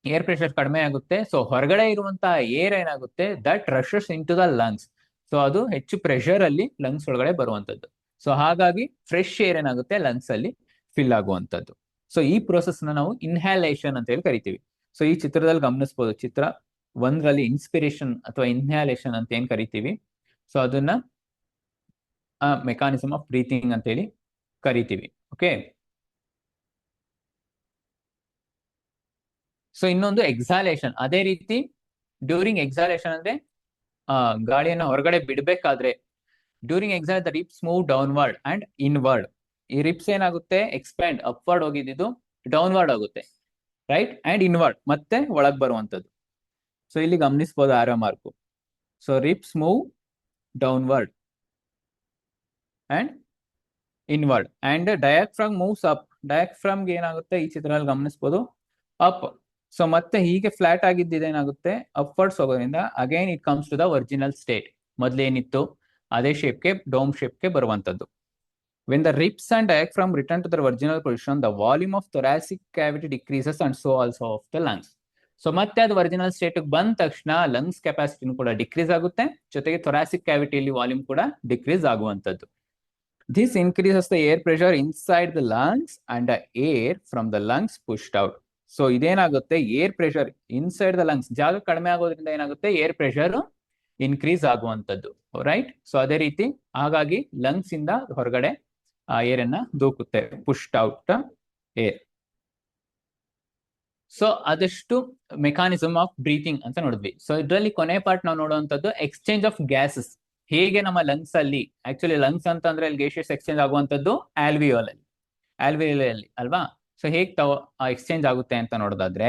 air pressure ಕಡಿಮೆ ಆಗುತ್ತೆ. So ಹೊರಗಡೆ ಇರುವಂತಹ air ಏನಾಗುತ್ತೆ, that rushes into the lungs. So ಅದು ಹೆಚ್ಚು pressure ಅಲ್ಲಿ ಲಂಗ್ಸ್ ಒಳಗಡೆ ಬರುವಂತದ್ದು. ಸೊ ಹಾಗಾಗಿ ಫ್ರೆಶ್ ಏರ್ ಏನಾಗುತ್ತೆ ಲಂಗ್ಸ್ ಅಲ್ಲಿ ಫಿಲ್ ಆಗುವಂತದ್ದು. ಸೊ ಈ ಪ್ರೋಸೆಸ್ ನಾವು ಇನ್ಹ್ಯಾಲೇಷನ್ ಅಂತ ಹೇಳಿ ಕರಿತೀವಿ. ಸೊ ಈ ಚಿತ್ರದಲ್ಲಿ ಗಮನಿಸಬಹುದು, ಚಿತ್ರ 1ರಲ್ಲಿ ಇನ್ಸ್ಪಿರೇಷನ್ ಅಥವಾ ಇನ್ಹ್ಯಾಲೇಷನ್ ಅಂತ ಏನ್ ಕರಿತೀವಿ, ಸೊ ಅದನ್ನ ಮೆಕಾನಿಸಮ್ ಆಫ್ ಬ್ರೀತಿಂಗ್ ಅಂತ ಹೇಳಿ ಕರಿತೀವಿ. ಓಕೆ. ಸೊ ಇನ್ನೊಂದು ಎಕ್ಸಾಲೇಷನ್. ಅದೇ ರೀತಿ ಡ್ಯೂರಿಂಗ್ ಎಕ್ಸಾಲೇಷನ್ ಅಂದ್ರೆ ಗಾಳಿಯನ್ನ ಹೊರಗಡೆ ಬಿಡಬೇಕಾದ್ರೆ during exhale the ribs move downward and inward. ಈ ರಿಪ್ಸ್ ಏನಾಗುತ್ತೆ, ಎಕ್ಸ್ಪ್ಯಾಂಡ್ ಅಪ್ವರ್ಡ್ ಹೋಗಿದ್ದು ಡೌನ್ವರ್ಡ್ ಆಗುತ್ತೆ, ರೈಟ್, ಅಂಡ್ ಇನ್ವರ್ಡ್ ಮತ್ತೆ ಒಳಗ್ ಬರುವಂತದ್ದು. ಸೊ ಇಲ್ಲಿ ಗಮನಿಸಬಹುದು arrow mark. So ribs move downward and inward and diaphragm moves up. ಡಯಾಫ್ರಾಮ್ಗೆ ಏನಾಗುತ್ತೆ, ಈ ಚಿತ್ರದಲ್ಲಿ ಗಮನಿಸಬಹುದು ಅಪ್. ಸೊ ಮತ್ತೆ ಹೀಗೆ ಫ್ಲಾಟ್ ಆಗಿದ್ದೇನಾಗುತ್ತೆ, ಅಪ್ವರ್ಡ್ಸ್ ಹೋಗೋದ್ರಿಂದ again it comes to the original state. ಮೊದಲೇನಿತ್ತು ಅದೇ ಶೇಪ್ಗೆ, ಡೋಮ್ ಶೇಪ್ಗೆ ಬರುವಂತದ್ದು. When the reefs and diaphragm return to the original position, the volume of thoracic cavity decreases and so also of the lungs. So ಮತ್ತೆ ಅದು original state ಬಂದ ತಕ್ಷಣ lungs ಕೆಪಾಸಿಟಿನೂ ಕೂಡ ಡಿಕ್ರೀಸ್ ಆಗುತ್ತೆ, ಜೊತೆಗೆ ಥೊರಾಸಿಕ್ ಕ್ಯಾವಿಟಿಯಲ್ಲಿ ವಾಲ್ಯೂಮ್ ಕೂಡ ಡಿಕ್ರೀಸ್ ಆಗುವಂತದ್ದು. This increases the air pressure inside the lungs and the air from the lungs pushed out. So ಇದೇನಾಗುತ್ತೆ, air pressure inside the lungs, ಜಾಗ ಕಡಿಮೆ ಆಗೋದ್ರಿಂದ ಏನಾಗುತ್ತೆ, ಏರ್ ಪ್ರೆಷರ್ ಇನ್ಕ್ರೀಸ್ ಆಗುವಂತದ್ದು, ರೈಟ್. ಸೊ ಅದೇ ರೀತಿ ಹಾಗಾಗಿ ಲಂಗ್ಸ್ ಇಂದ ಹೊರಗಡೆ ಏರ್ ಅನ್ನ ದೂಕುತ್ತೆ, ಪುಶ್ಡ್ ಔಟ್ ಏರ್. ಸೊ ಅದಷ್ಟು ಮೆಕಾನಿಸಮ್ ಆಫ್ ಬ್ರೀತಿಂಗ್ ಅಂತ ನೋಡಿದ್ವಿ. ಸೊ ಇದರಲ್ಲಿ ಕೊನೆ ಪಾರ್ಟ್ ನಾವು ನೋಡುವಂತದ್ದು ಎಕ್ಸ್ಚೇಂಜ್ ಆಫ್ ಗ್ಯಾಸಸ್. ಹೇಗೆ ನಮ್ಮ ಲಂಗ್ಸ್ ಅಲ್ಲಿ, ಆಕ್ಚುಲಿ ಲಂಗ್ಸ್ ಅಂತಂದ್ರೆ ಅಲ್ಲಿ ಗ್ಯಾಸಸ್ ಎಕ್ಸ್ಚೇಂಜ್ ಆಗುವಂತದ್ದು ಆಲ್ವಿಯೋಲಲ್ಲಿ ಅಲ್ವಾ. ಸೊ ಹೇಗೆ ಎಕ್ಸ್ಚೇಂಜ್ ಆಗುತ್ತೆ ಅಂತ ನೋಡೋದಾದ್ರೆ,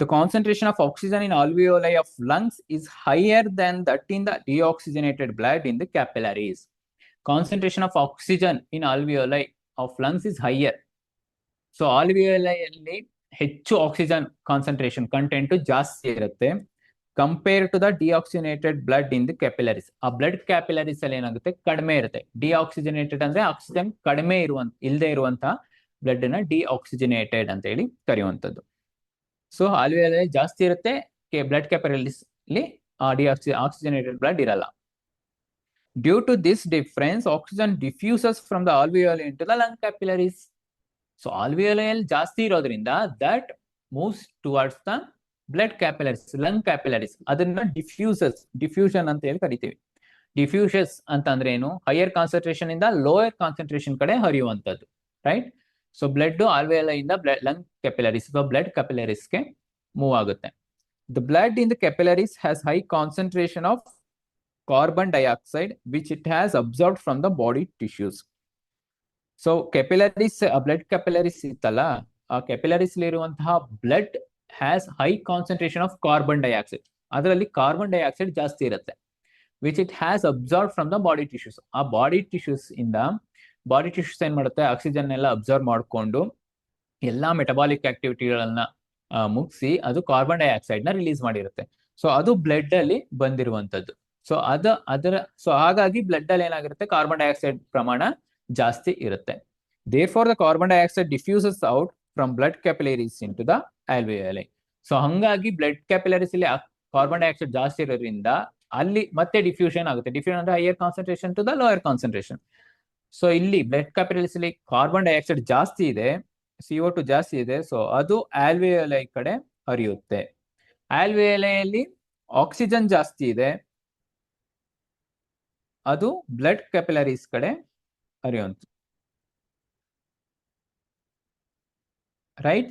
the concentration of oxygen in alveoli of lungs is higher than that in the deoxygenated blood in the capillaries. Concentration of oxygen in alveoli of lungs is higher. So ಆಲ್ವಿಯೋಲೈಯಲ್ಲಿ ಹೆಚ್ಚು oxygen concentration content ಜಾಸ್ತಿ ಇರುತ್ತೆ compare to the deoxygenated blood in the capillaries. ಆ blood capillaries ಅಲ್ಲಿ ಏನಾಗುತ್ತೆ, ಕಡಿಮೆ ಇರುತ್ತೆ. Deoxygenated ಅಂದ್ರೆ ಆಕ್ಸಿಜನ್ ಕಡಿಮೆ ಇಲ್ಲದೆ ಇರುವಂತಹ ಬ್ಲಡ್ ನ ಡಿಆಕ್ಸಿಜನೇಟೆಡ್ ಅಂತ ಹೇಳಿ ಕರೆಯುವಂತದ್ದು. ಸೊ ಆಲ್ವಿಯೋಲೈ ಜಾಸ್ತಿ ಇರುತ್ತೆ, ಬ್ಲಡ್ ಕ್ಯಾಪಿಲರೀಸ್ ಅಲ್ಲಿ ಆಕ್ಸಿಜನೇಟೆಡ್ ಬ್ಲಡ್ ಇರಲ್ಲ. Due to this difference, oxygen diffuses from the alveoli into the lung capillaries. So ಆಲ್ವಿಯೋಲೈಯಲ್ಲಿ ಜಾಸ್ತಿ ಇರೋದ್ರಿಂದ that moves towards the blood capillaries, lung capillaries. ಅದನ್ನ ಡಿಫ್ಯೂಷನ್ ಅಂತ ಹೇಳಿ ಕರಿತೀವಿ. ಡಿಫ್ಯೂಷಸ್ ಅಂತ ಅಂದ್ರೆ ಏನು, ಹೈಯರ್ ಕಾನ್ಸಂಟ್ರೇಷನ್ ಇಂದ ಲೋಯರ್ ಕಾನ್ಸಂಟ್ರೇಷನ್ ಕಡೆ ಹರಿಯುವಂತದ್ದು, ರೈಟ್. ಸೊ ಬ್ಲಡ್ ಆಲ್ವಿಯೋಲೈ ಇಂದ ಲಂಗ್ ಕ್ಯಾಪಿಲರೀಸ್ ಬ್ಲಡ್ ಕ್ಯಾಪಿಲರೀಸ್ಗೆ ಮೂವ್ ಆಗುತ್ತೆ. The blood in the capillaries has high concentration of carbon dioxide which it has observed from the body tissues. So capillaries, blood capillaries ಇತ್ತಲ್ಲ, ಆ capillaries ಇರುವಂತಹ blood has high concentration of carbon dioxide. ಅದರಲ್ಲಿ carbon dioxide ಜಾಸ್ತಿ ಇರುತ್ತೆ, which it has observe from the body tissues. ಆ body tissues ಏನ್ ಮಾಡುತ್ತೆ, oxygen ಎಲ್ಲ ಅಬ್ಸರ್ವ್ ಮಾಡಿಕೊಂಡು ಎಲ್ಲಾ ಮೆಟಬಾಲಿಕ್ ಆಕ್ಟಿವಿಟಿಗಳನ್ನ ಮುಗಿಸಿ ಅದು ಕಾರ್ಬನ್ ಡೈಆಕ್ಸೈಡ್ ನ ರಿಲೀಸ್ ಮಾಡಿರುತ್ತೆ. ಸೊ ಅದು ಬ್ಲಡ್ ಅಲ್ಲಿ ಬಂದಿರುವಂತದ್ದು. ಸೊ ಹಾಗಾಗಿ ಬ್ಲಡ್ ಅಲ್ಲಿ ಏನಾಗಿರುತ್ತೆ, ಕಾರ್ಬನ್ ಡೈಆಕ್ಸೈಡ್ ಪ್ರಮಾಣ ಜಾಸ್ತಿ ಇರುತ್ತೆ. Therefore, the carbon dioxide diffuses out from blood capillaries into the alveoli. So ಹಂಗಾಗಿ ಬ್ಲಡ್ ಕ್ಯಾಪಿಲರೀಸ್ ಅಲ್ಲಿ ಕಾರ್ಬನ್ ಡೈಆಕ್ಸೈಡ್ ಜಾಸ್ತಿ ಇರೋದ್ರಿಂದ ಅಲ್ಲಿ ಮತ್ತೆ ಡಿಫ್ಯೂಷನ್ ಆಗುತ್ತೆ. ಡಿಫ್ಯೂಷನ್ ಅಂದ್ರೆ higher concentration to the lower concentration. So ಇಲ್ಲಿ ಬ್ಲಡ್ ಕ್ಯಾಪಿಲರೀಸ್ ಅಲ್ಲಿ ಕಾರ್ಬನ್ ಡೈಆಕ್ಸೈಡ್ ಜಾಸ್ತಿ ಇದೆ, CO2 ಜಾಸ್ತಿ ಇದೆ. ಸೊ ಅದು ಆಲ್ವಿಯೋಲೈ ಕಡೆ ಹರಿಯುತ್ತೆ. ಆಲ್ವಿಯೋಲೈಯಲ್ಲಿ ಆಕ್ಸಿಜನ್ ಜಾಸ್ತಿ ಇದೆ, ಅದು ಬ್ಲಡ್ ಕ್ಯಾಪಿಲರೀಸ್ ಕಡೆ ಹರಿಯುವಂತ, ರೈಟ್.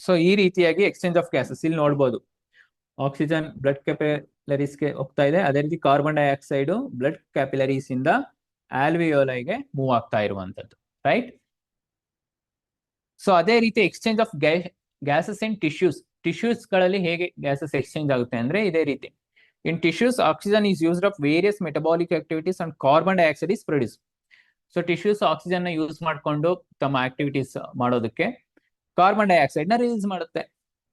ಸೊ ಈ ರೀತಿಯಾಗಿ ಎಕ್ಸ್ಚೇಂಜ್ ಆಫ್ ಗ್ಯಾಸಸ್ ಇಲ್ಲಿ ನೋಡ್ಬೋದು. ಆಕ್ಸಿಜನ್ ಬ್ಲಡ್ ಕ್ಯಾಪಿಲರೀಸ್ಗೆ ಹೋಗ್ತಾ ಇದೆ, ಅದೇ ರೀತಿ ಕಾರ್ಬನ್ ಡೈಆಕ್ಸೈಡ್ ಬ್ಲಡ್ ಕ್ಯಾಪಿಲರೀಸ್ ಇಂದ ಆಲ್ವಿಯೋಲೈಗೆ ಮೂವ್ ಆಗ್ತಾ ಇರುವಂತದ್ದು, ರೈಟ್. ಸೊ ಅದೇ ರೀತಿ exchange of gases in tissues. Tissues ಗಳಲ್ಲಿ ಹೇಗೆ ಗ್ಯಾಸಸ್ ಎಕ್ಸ್ಚೇಂಜ್ ಆಗುತ್ತೆ ಅಂದ್ರೆ ಇದೇ ರೀತಿ. In tissues oxygen is used of various metabolic activities and carbon dioxide is produce. So tissues oxygen ನ ಯೂಸ್ ಮಾಡಿಕೊಂಡು ತಮ್ಮ ಆಕ್ಟಿವಿಟೀಸ್ ಮಾಡೋದಕ್ಕೆ ಕಾರ್ಬನ್ ಡೈಆಕ್ಸೈಡ್ ನ ರಿಲೀಸ್ ಮಾಡುತ್ತೆ.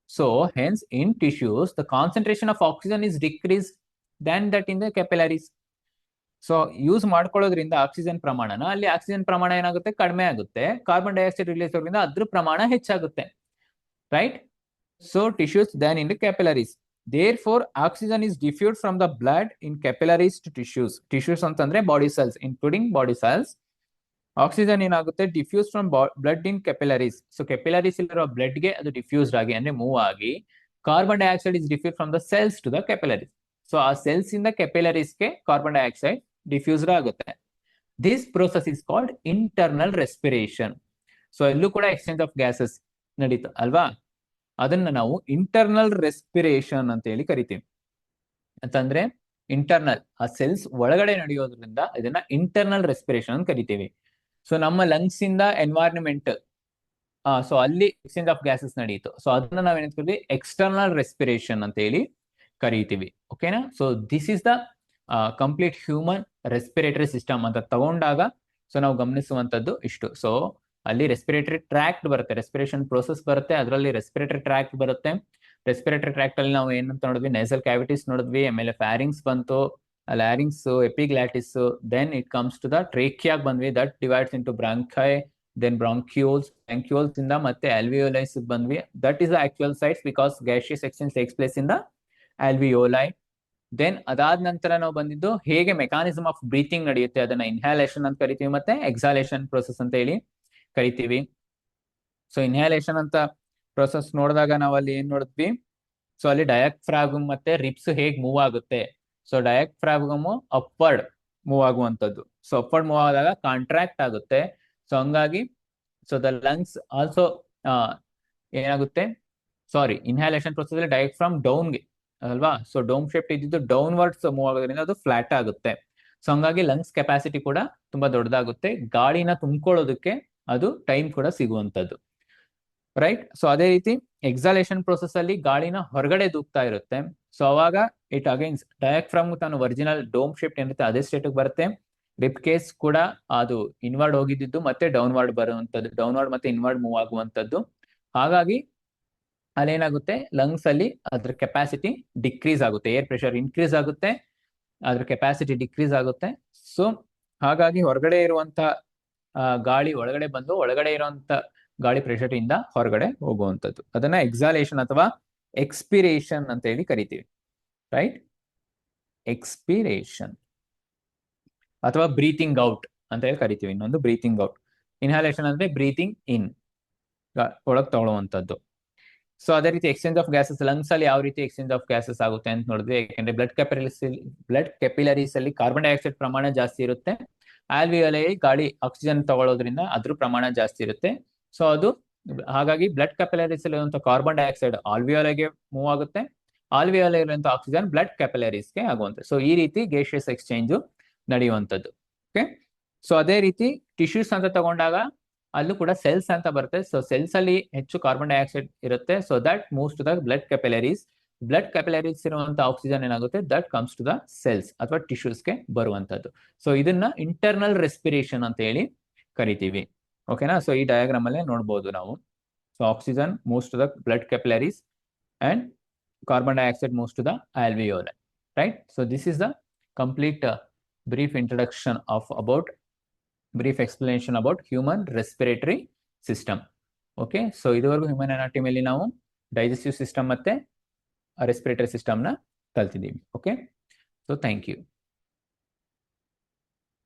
So hence in tissues the concentration of oxygen is decrease than that in the capillaries. So use ಮಾಡ್ಕೊಳ್ಳೋದ್ರಿಂದ oxygen ಪ್ರಮಾಣನ ಅಲ್ಲಿ oxygen ಪ್ರಮಾಣ ಏನಾಗುತ್ತೆ, ಕಡಿಮೆ ಆಗುತ್ತೆ. ಕಾರ್ಬನ್ ಡೈಆಕ್ಸೈಡ್ ರಿಲೀಸ್ ಆಗೋದ್ರಿಂದ ಅದ್ರ ಪ್ರಮಾಣ ಹೆಚ್ಚಾಗುತ್ತೆ, right? So tissues than in the capillaries. Therefore, oxygen is diffused from the blood in capillaries to tissues. Tissues ಅಂತಂದ್ರೆ body cells, including body cells. Oxygen ಏನಾಗುತ್ತೆ, diffuse from blood in capillaries. So capillaries ಇಲ್ಲಿರೋ blood ಗೆ ಅದು diffused ಆಗಿ ಅಂದ್ರೆ move ಆಗಿ carbon dioxide is diffuse from the cells to the capillaries. So ಆ cells ಇಂದ ಕೆಪಿಲರೀಸ್ ಗೆ ಕಾರ್ಬನ್ ಡೈಆಕ್ಸೈಡ್ ಡಿಫ್ಯೂಸ್ಡ್ ಆಗುತ್ತೆ. This process is called internal respiration. So ಇಲ್ಲೂ ಕೂಡ ಎಕ್ಸ್ಚೇಂಜ್ ಆಫ್ ಗ್ಯಾಸಸ್ ನಡೀತು ಅಲ್ವಾ? ಅದನ್ನ ನಾವು ಇಂಟರ್ನಲ್ ರೆಸ್ಪಿರೇಷನ್ ಅಂತ ಹೇಳಿ ಕರಿತೀವಿ. ಅಂತಂದ್ರೆ ಇಂಟರ್ನಲ್, ಆ ಸೆಲ್ಸ್ ಒಳಗಡೆ ನಡೆಯೋದ್ರಿಂದ ಇದನ್ನ ಇಂಟರ್ನಲ್ ರೆಸ್ಪಿರೇಷನ್ ಅಂತ ಕರಿತೀವಿ. ಸೊ ನಮ್ಮ ಲಂಗ್ಸ್ ಇಂದ ಎನ್ವೈರನ್ಮೆಂಟ್, ಸೊ ಅಲ್ಲಿ ಎಕ್ಸ್ಚೇಂಜ್ ಆಫ್ ಗ್ಯಾಸಸ್ ನಡೀತು. ಸೊ ಅದನ್ನ ನಾವೇನ್ ಕರಿತೀವಿ, ಎಕ್ಸ್ಟರ್ನಲ್ ರೆಸ್ಪಿರೇಷನ್ ಅಂತ ಹೇಳಿ ಕರಿತೀವಿ. ಓಕೆನಾ? So this is the complete human respiratory system ಅಂತ ತಗೊಂಡಾಗ ಸೊ ನಾವು ಗಮನಿಸುವಂತದ್ದು ಇಷ್ಟು. ಸೊ ಅಲ್ಲಿ ರೆಸ್ಪಿರೇಟರಿ ಟ್ರ್ಯಾಕ್ಟ್ ಬರುತ್ತೆ, ರೆಸ್ಪಿರೇಷನ್ ಪ್ರೋಸೆಸ್ ಬರುತ್ತೆ, ಅದರಲ್ಲಿ ರೆಸ್ಪಿರೇಟರಿ ಟ್ರ್ಯಾಕ್ಟ್ ಬರುತ್ತೆ. ರೆಸ್ಪಿರೇಟರಿ ಟ್ರ್ಯಾಕ್ಟ್ ಅಲ್ಲಿ ನಾವು ಏನಂತ ನೋಡಿದ್ವಿ, ನೇಸಲ್ ಕ್ಯಾವಿಟೀಸ್ ನೋಡಿದ್ವಿ, ಆಮೇಲೆ ಫ್ಯಾರಿಂಗ್ಸ್ ಬಂತು, larynx, epiglottis, then it comes to the ಟ್ರೇಕಿಯಾಗ್ ಬಂದ್ವಿ, that divides into bronchi, then bronchioles, bronchioles ಇಂದ ಮತ್ತೆ ಆಲ್ವಿಯೋಲೈಸ್ ಬಂದ್ವಿ. That is the actual sites because gaseous exchange takes place in the alveoli. Then ಅದಾದ ನಂತರ ನಾವು ಬಂದಿದ್ದು ಹೇಗೆ ಮೆಕಾನಿಸಮ್ ಆಫ್ ಬ್ರೀತಿಂಗ್ ನಡೆಯುತ್ತೆ, ಅದನ್ನ ಇನ್ಹ್ಯಾಲೇಷನ್ ಅಂತ ಕರಿತೀವಿ, ಮತ್ತೆ ಎಕ್ಸಾಲೇಷನ್ ಪ್ರೋಸೆಸ್ ಅಂತ ಹೇಳಿ ಕರಿತೀವಿ. ಸೊ ಇನ್ಹ್ಯಾಲೇಷನ್ ಅಂತ ಪ್ರೊಸೆಸ್ ನೋಡಿದಾಗ ನಾವು ಅಲ್ಲಿ ಏನ್ ನೋಡಿದ್ವಿ, ಸೊ ಅಲ್ಲಿ ಡಯಾಫ್ರಾಗಮ್ ಮತ್ತೆ ರಿಪ್ಸ್ ಹೇಗ್ ಮೂವ್ ಆಗುತ್ತೆ. ಸೊ ಡಯಾಫ್ರಾಗಮ್ ಅಪ್ವರ್ಡ್ ಮೂವ್ ಆಗುವಂತದ್ದು. ಸೊ ಅಪ್ವರ್ಡ್ ಮೂವ್ ಆದಾಗ ಕಾಂಟ್ರಾಕ್ಟ್ ಆಗುತ್ತೆ. ಸೊ ಹಂಗಾಗಿ ಸೊ ದ ಲಂಗ್ಸ್ ಆಲ್ಸೋ ಏನಾಗುತ್ತೆ, ಸಾರಿ, ಇನ್ಹ್ಯಾಲೇಷನ್ ಪ್ರೊಸೆಸ್ ಅಲ್ಲಿ ಡಯಾಫ್ರಾಮ್ ಡೌನ್ಗೆ ಅಲ್ವಾ, ಸೊ ಡೌನ್ ಶೇಪ್ ಇದ್ದಿದ್ದು ಡೌನ್ವರ್ಡ್ಸ್ ಮೂವ್ ಆಗೋದ್ರಿಂದ ಅದು ಫ್ಲಾಟ್ ಆಗುತ್ತೆ. ಸೊ ಹಂಗಾಗಿ ಲಂಗ್ಸ್ ಕೆಪಾಸಿಟಿ ಕೂಡ ತುಂಬಾ ದೊಡ್ಡದಾಗುತ್ತೆ, ಗಾಳಿನ ತುಂಬಿಕೊಳ್ಳೋದಕ್ಕೆ ಅದು ಟೈಮ್ ಕೂಡ ಸಿಗುವಂತದ್ದು, ರೈಟ್? ಸೊ ಅದೇ ರೀತಿ ಎಕ್ಸಾಲೇಷನ್ ಪ್ರೊಸೆಸ್ ಅಲ್ಲಿ ಗಾಳಿನ ಹೊರಗಡೆ ದೂಕ್ತಾ ಇರುತ್ತೆ. ಸೊ ಅವಾಗ ಇಟ್ ಅಗೈನ್ಸ್ ಡಯಾಫ್ರಾಮ್ ತಾನು ಒರಿಜಿನಲ್ ಡೋಮ್ ಶೇಪ್ ಏನಿರುತ್ತೆ ಅದೇ ಸ್ಟೇಟ್ ಬರುತ್ತೆ. ರಿಪ್ ಕೇಸ್ ಕೂಡ ಅದು ಇನ್ವರ್ಡ್ ಹೋಗಿದ್ದು ಮತ್ತೆ ಡೌನ್ವರ್ಡ್ ಬರುವಂತದ್ದು, ಡೌನ್ವರ್ಡ್ ಮತ್ತೆ ಇನ್ವರ್ಡ್ ಮೂವ್ ಆಗುವಂತದ್ದು. ಹಾಗಾಗಿ ಅಲ್ಲೇನಾಗುತ್ತೆ, ಲಂಗ್ಸ್ ಅಲ್ಲಿ ಅದ್ರ ಕೆಪಾಸಿಟಿ ಡಿಕ್ರೀಸ್ ಆಗುತ್ತೆ, ಏರ್ ಪ್ರೆಷರ್ ಇನ್ಕ್ರೀಸ್ ಆಗುತ್ತೆ, ಅದ್ರ ಕೆಪಾಸಿಟಿ ಡಿಕ್ರೀಸ್ ಆಗುತ್ತೆ. ಸೊ ಹಾಗಾಗಿ ಹೊರಗಡೆ ಇರುವಂತ ಗಾಳಿ ಒಳಗಡೆ ಬಂದು ಒಳಗಡೆ ಇರುವಂತ ಗಾಳಿ ಪ್ರೆಷರ್ ಇಂದ ಹೊರಗಡೆ ಹೋಗುವಂಥದ್ದು, ಅದನ್ನ ಎಕ್ಸಾಲೇಷನ್ ಅಥವಾ ಎಕ್ಸ್ಪಿರೇಷನ್ ಅಂತ ಹೇಳಿ ಕರಿತೀವಿ, ರೈಟ್? ಎಕ್ಸ್ಪಿರೇಷನ್ ಅಥವಾ ಬ್ರೀತಿಂಗ್ ಔಟ್ ಅಂತ ಹೇಳಿ ಕರಿತೀವಿ. ಇನ್ನೊಂದು ಬ್ರೀತಿಂಗ್ ಔಟ್. ಇನ್ಹ್ಯಾಲೇಷನ್ ಅಂದ್ರೆ ಬ್ರೀತಿಂಗ್ ಇನ್, ಒಳಗ್ ತಗೊಳ್ಳುವಂಥದ್ದು. ಸೊ ಅದೇ ರೀತಿ ಎಕ್ಸ್ಚೇಂಜ್ ಆಫ್ ಗ್ಯಾಸಸ್ ಲಂಗ್ಸ್ ಅಲ್ಲಿ ಯಾವ ರೀತಿ ಎಕ್ಸ್ಚೇಂಜ್ ಆಫ್ ಗ್ಯಾಸಸ್ ಆಗುತ್ತೆ ಅಂತ ನೋಡಿದ್ವಿ. ಯಾಕಂದ್ರೆ ಬ್ಲಡ್ ಕೆಪಿಲರೀಸ್ ಅಲ್ಲಿ ಕಾರ್ಬನ್ ಡೈಆಕ್ಸೈಡ್ ಪ್ರಮಾಣ ಜಾಸ್ತಿ ಇರುತ್ತೆ, ಆಲ್ವಿಯೋಲೈ ಗಾಳಿ ಆಕ್ಸಿಜನ್ ತಗೊಳ್ಳೋದ್ರಿಂದ ಅದ್ರ ಪ್ರಮಾಣ ಜಾಸ್ತಿ ಇರುತ್ತೆ. ಸೊ ಅದು ಹಾಗಾಗಿ ಬ್ಲಡ್ ಕ್ಯಾಪಿಲರೀಸ್ ಇರುವಂತಹ ಕಾರ್ಬನ್ ಡೈಆಕ್ಸೈಡ್ ಆಲ್ವಿಯೋಲೈಗೆ ಮೂವ್ ಆಗುತ್ತೆ, ಆಲ್ವಿಯೋಲೈ ಇರುವಂತಹ ಆಕ್ಸಿಜನ್ ಬ್ಲಡ್ ಕ್ಯಾಪಿಲರೀಸ್ಗೆ ಆಗುವಂತೆ. ಸೊ ಈ ರೀತಿ ಗ್ಯಾಸಿಯಸ್ ಎಕ್ಸ್ಚೇಂಜ್ ನಡೆಯುವಂಥದ್ದು. ಓಕೆ, ಸೊ ಅದೇ ರೀತಿ ಟಿಶ್ಯೂಸ್ ಅಂತ ತಗೊಂಡಾಗ ಅಲ್ಲೂ ಕೂಡ ಸೆಲ್ಸ್ ಅಂತ ಬರುತ್ತೆ. ಸೊ ಸೆಲ್ಸ್ ಅಲ್ಲಿ ಹೆಚ್ಚು ಕಾರ್ಬನ್ ಡೈಆಕ್ಸೈಡ್ ಇರುತ್ತೆ. So that moves to the blood capillaries. Blood capillaries ಇರುವಂತಹ ಆಕ್ಸಿಜನ್ ಏನಾಗುತ್ತೆ, that comes to the cells ಅಥವಾ ಟಿಶ್ಯೂಸ್ಗೆ ಬರುವಂತದ್ದು. ಸೊ ಇದನ್ನ ಇಂಟರ್ನಲ್ ರೆಸ್ಪಿರೇಷನ್ ಅಂತ ಹೇಳಿ ಕರಿತೀವಿ. ಓಕೆನಾ? ಸೊ ಈ ಡಯಾಗ್ರಾಮ್ ಅಲ್ಲೇ ನೋಡ್ಬೋದು ನಾವು. So oxygen moves to the blood capillaries and carbon dioxide moves to the alveoli, right? So this is the complete brief introduction of about brief explanation about human respiratory system. Okay, so ಇದುವರೆಗೂ human anatomy ಅಲ್ಲಿ ನಾವು digestive system ಮತ್ತೆ respiratory system ನ ಕಲ್ತಿದ್ದೀವಿ. Okay, so thank you.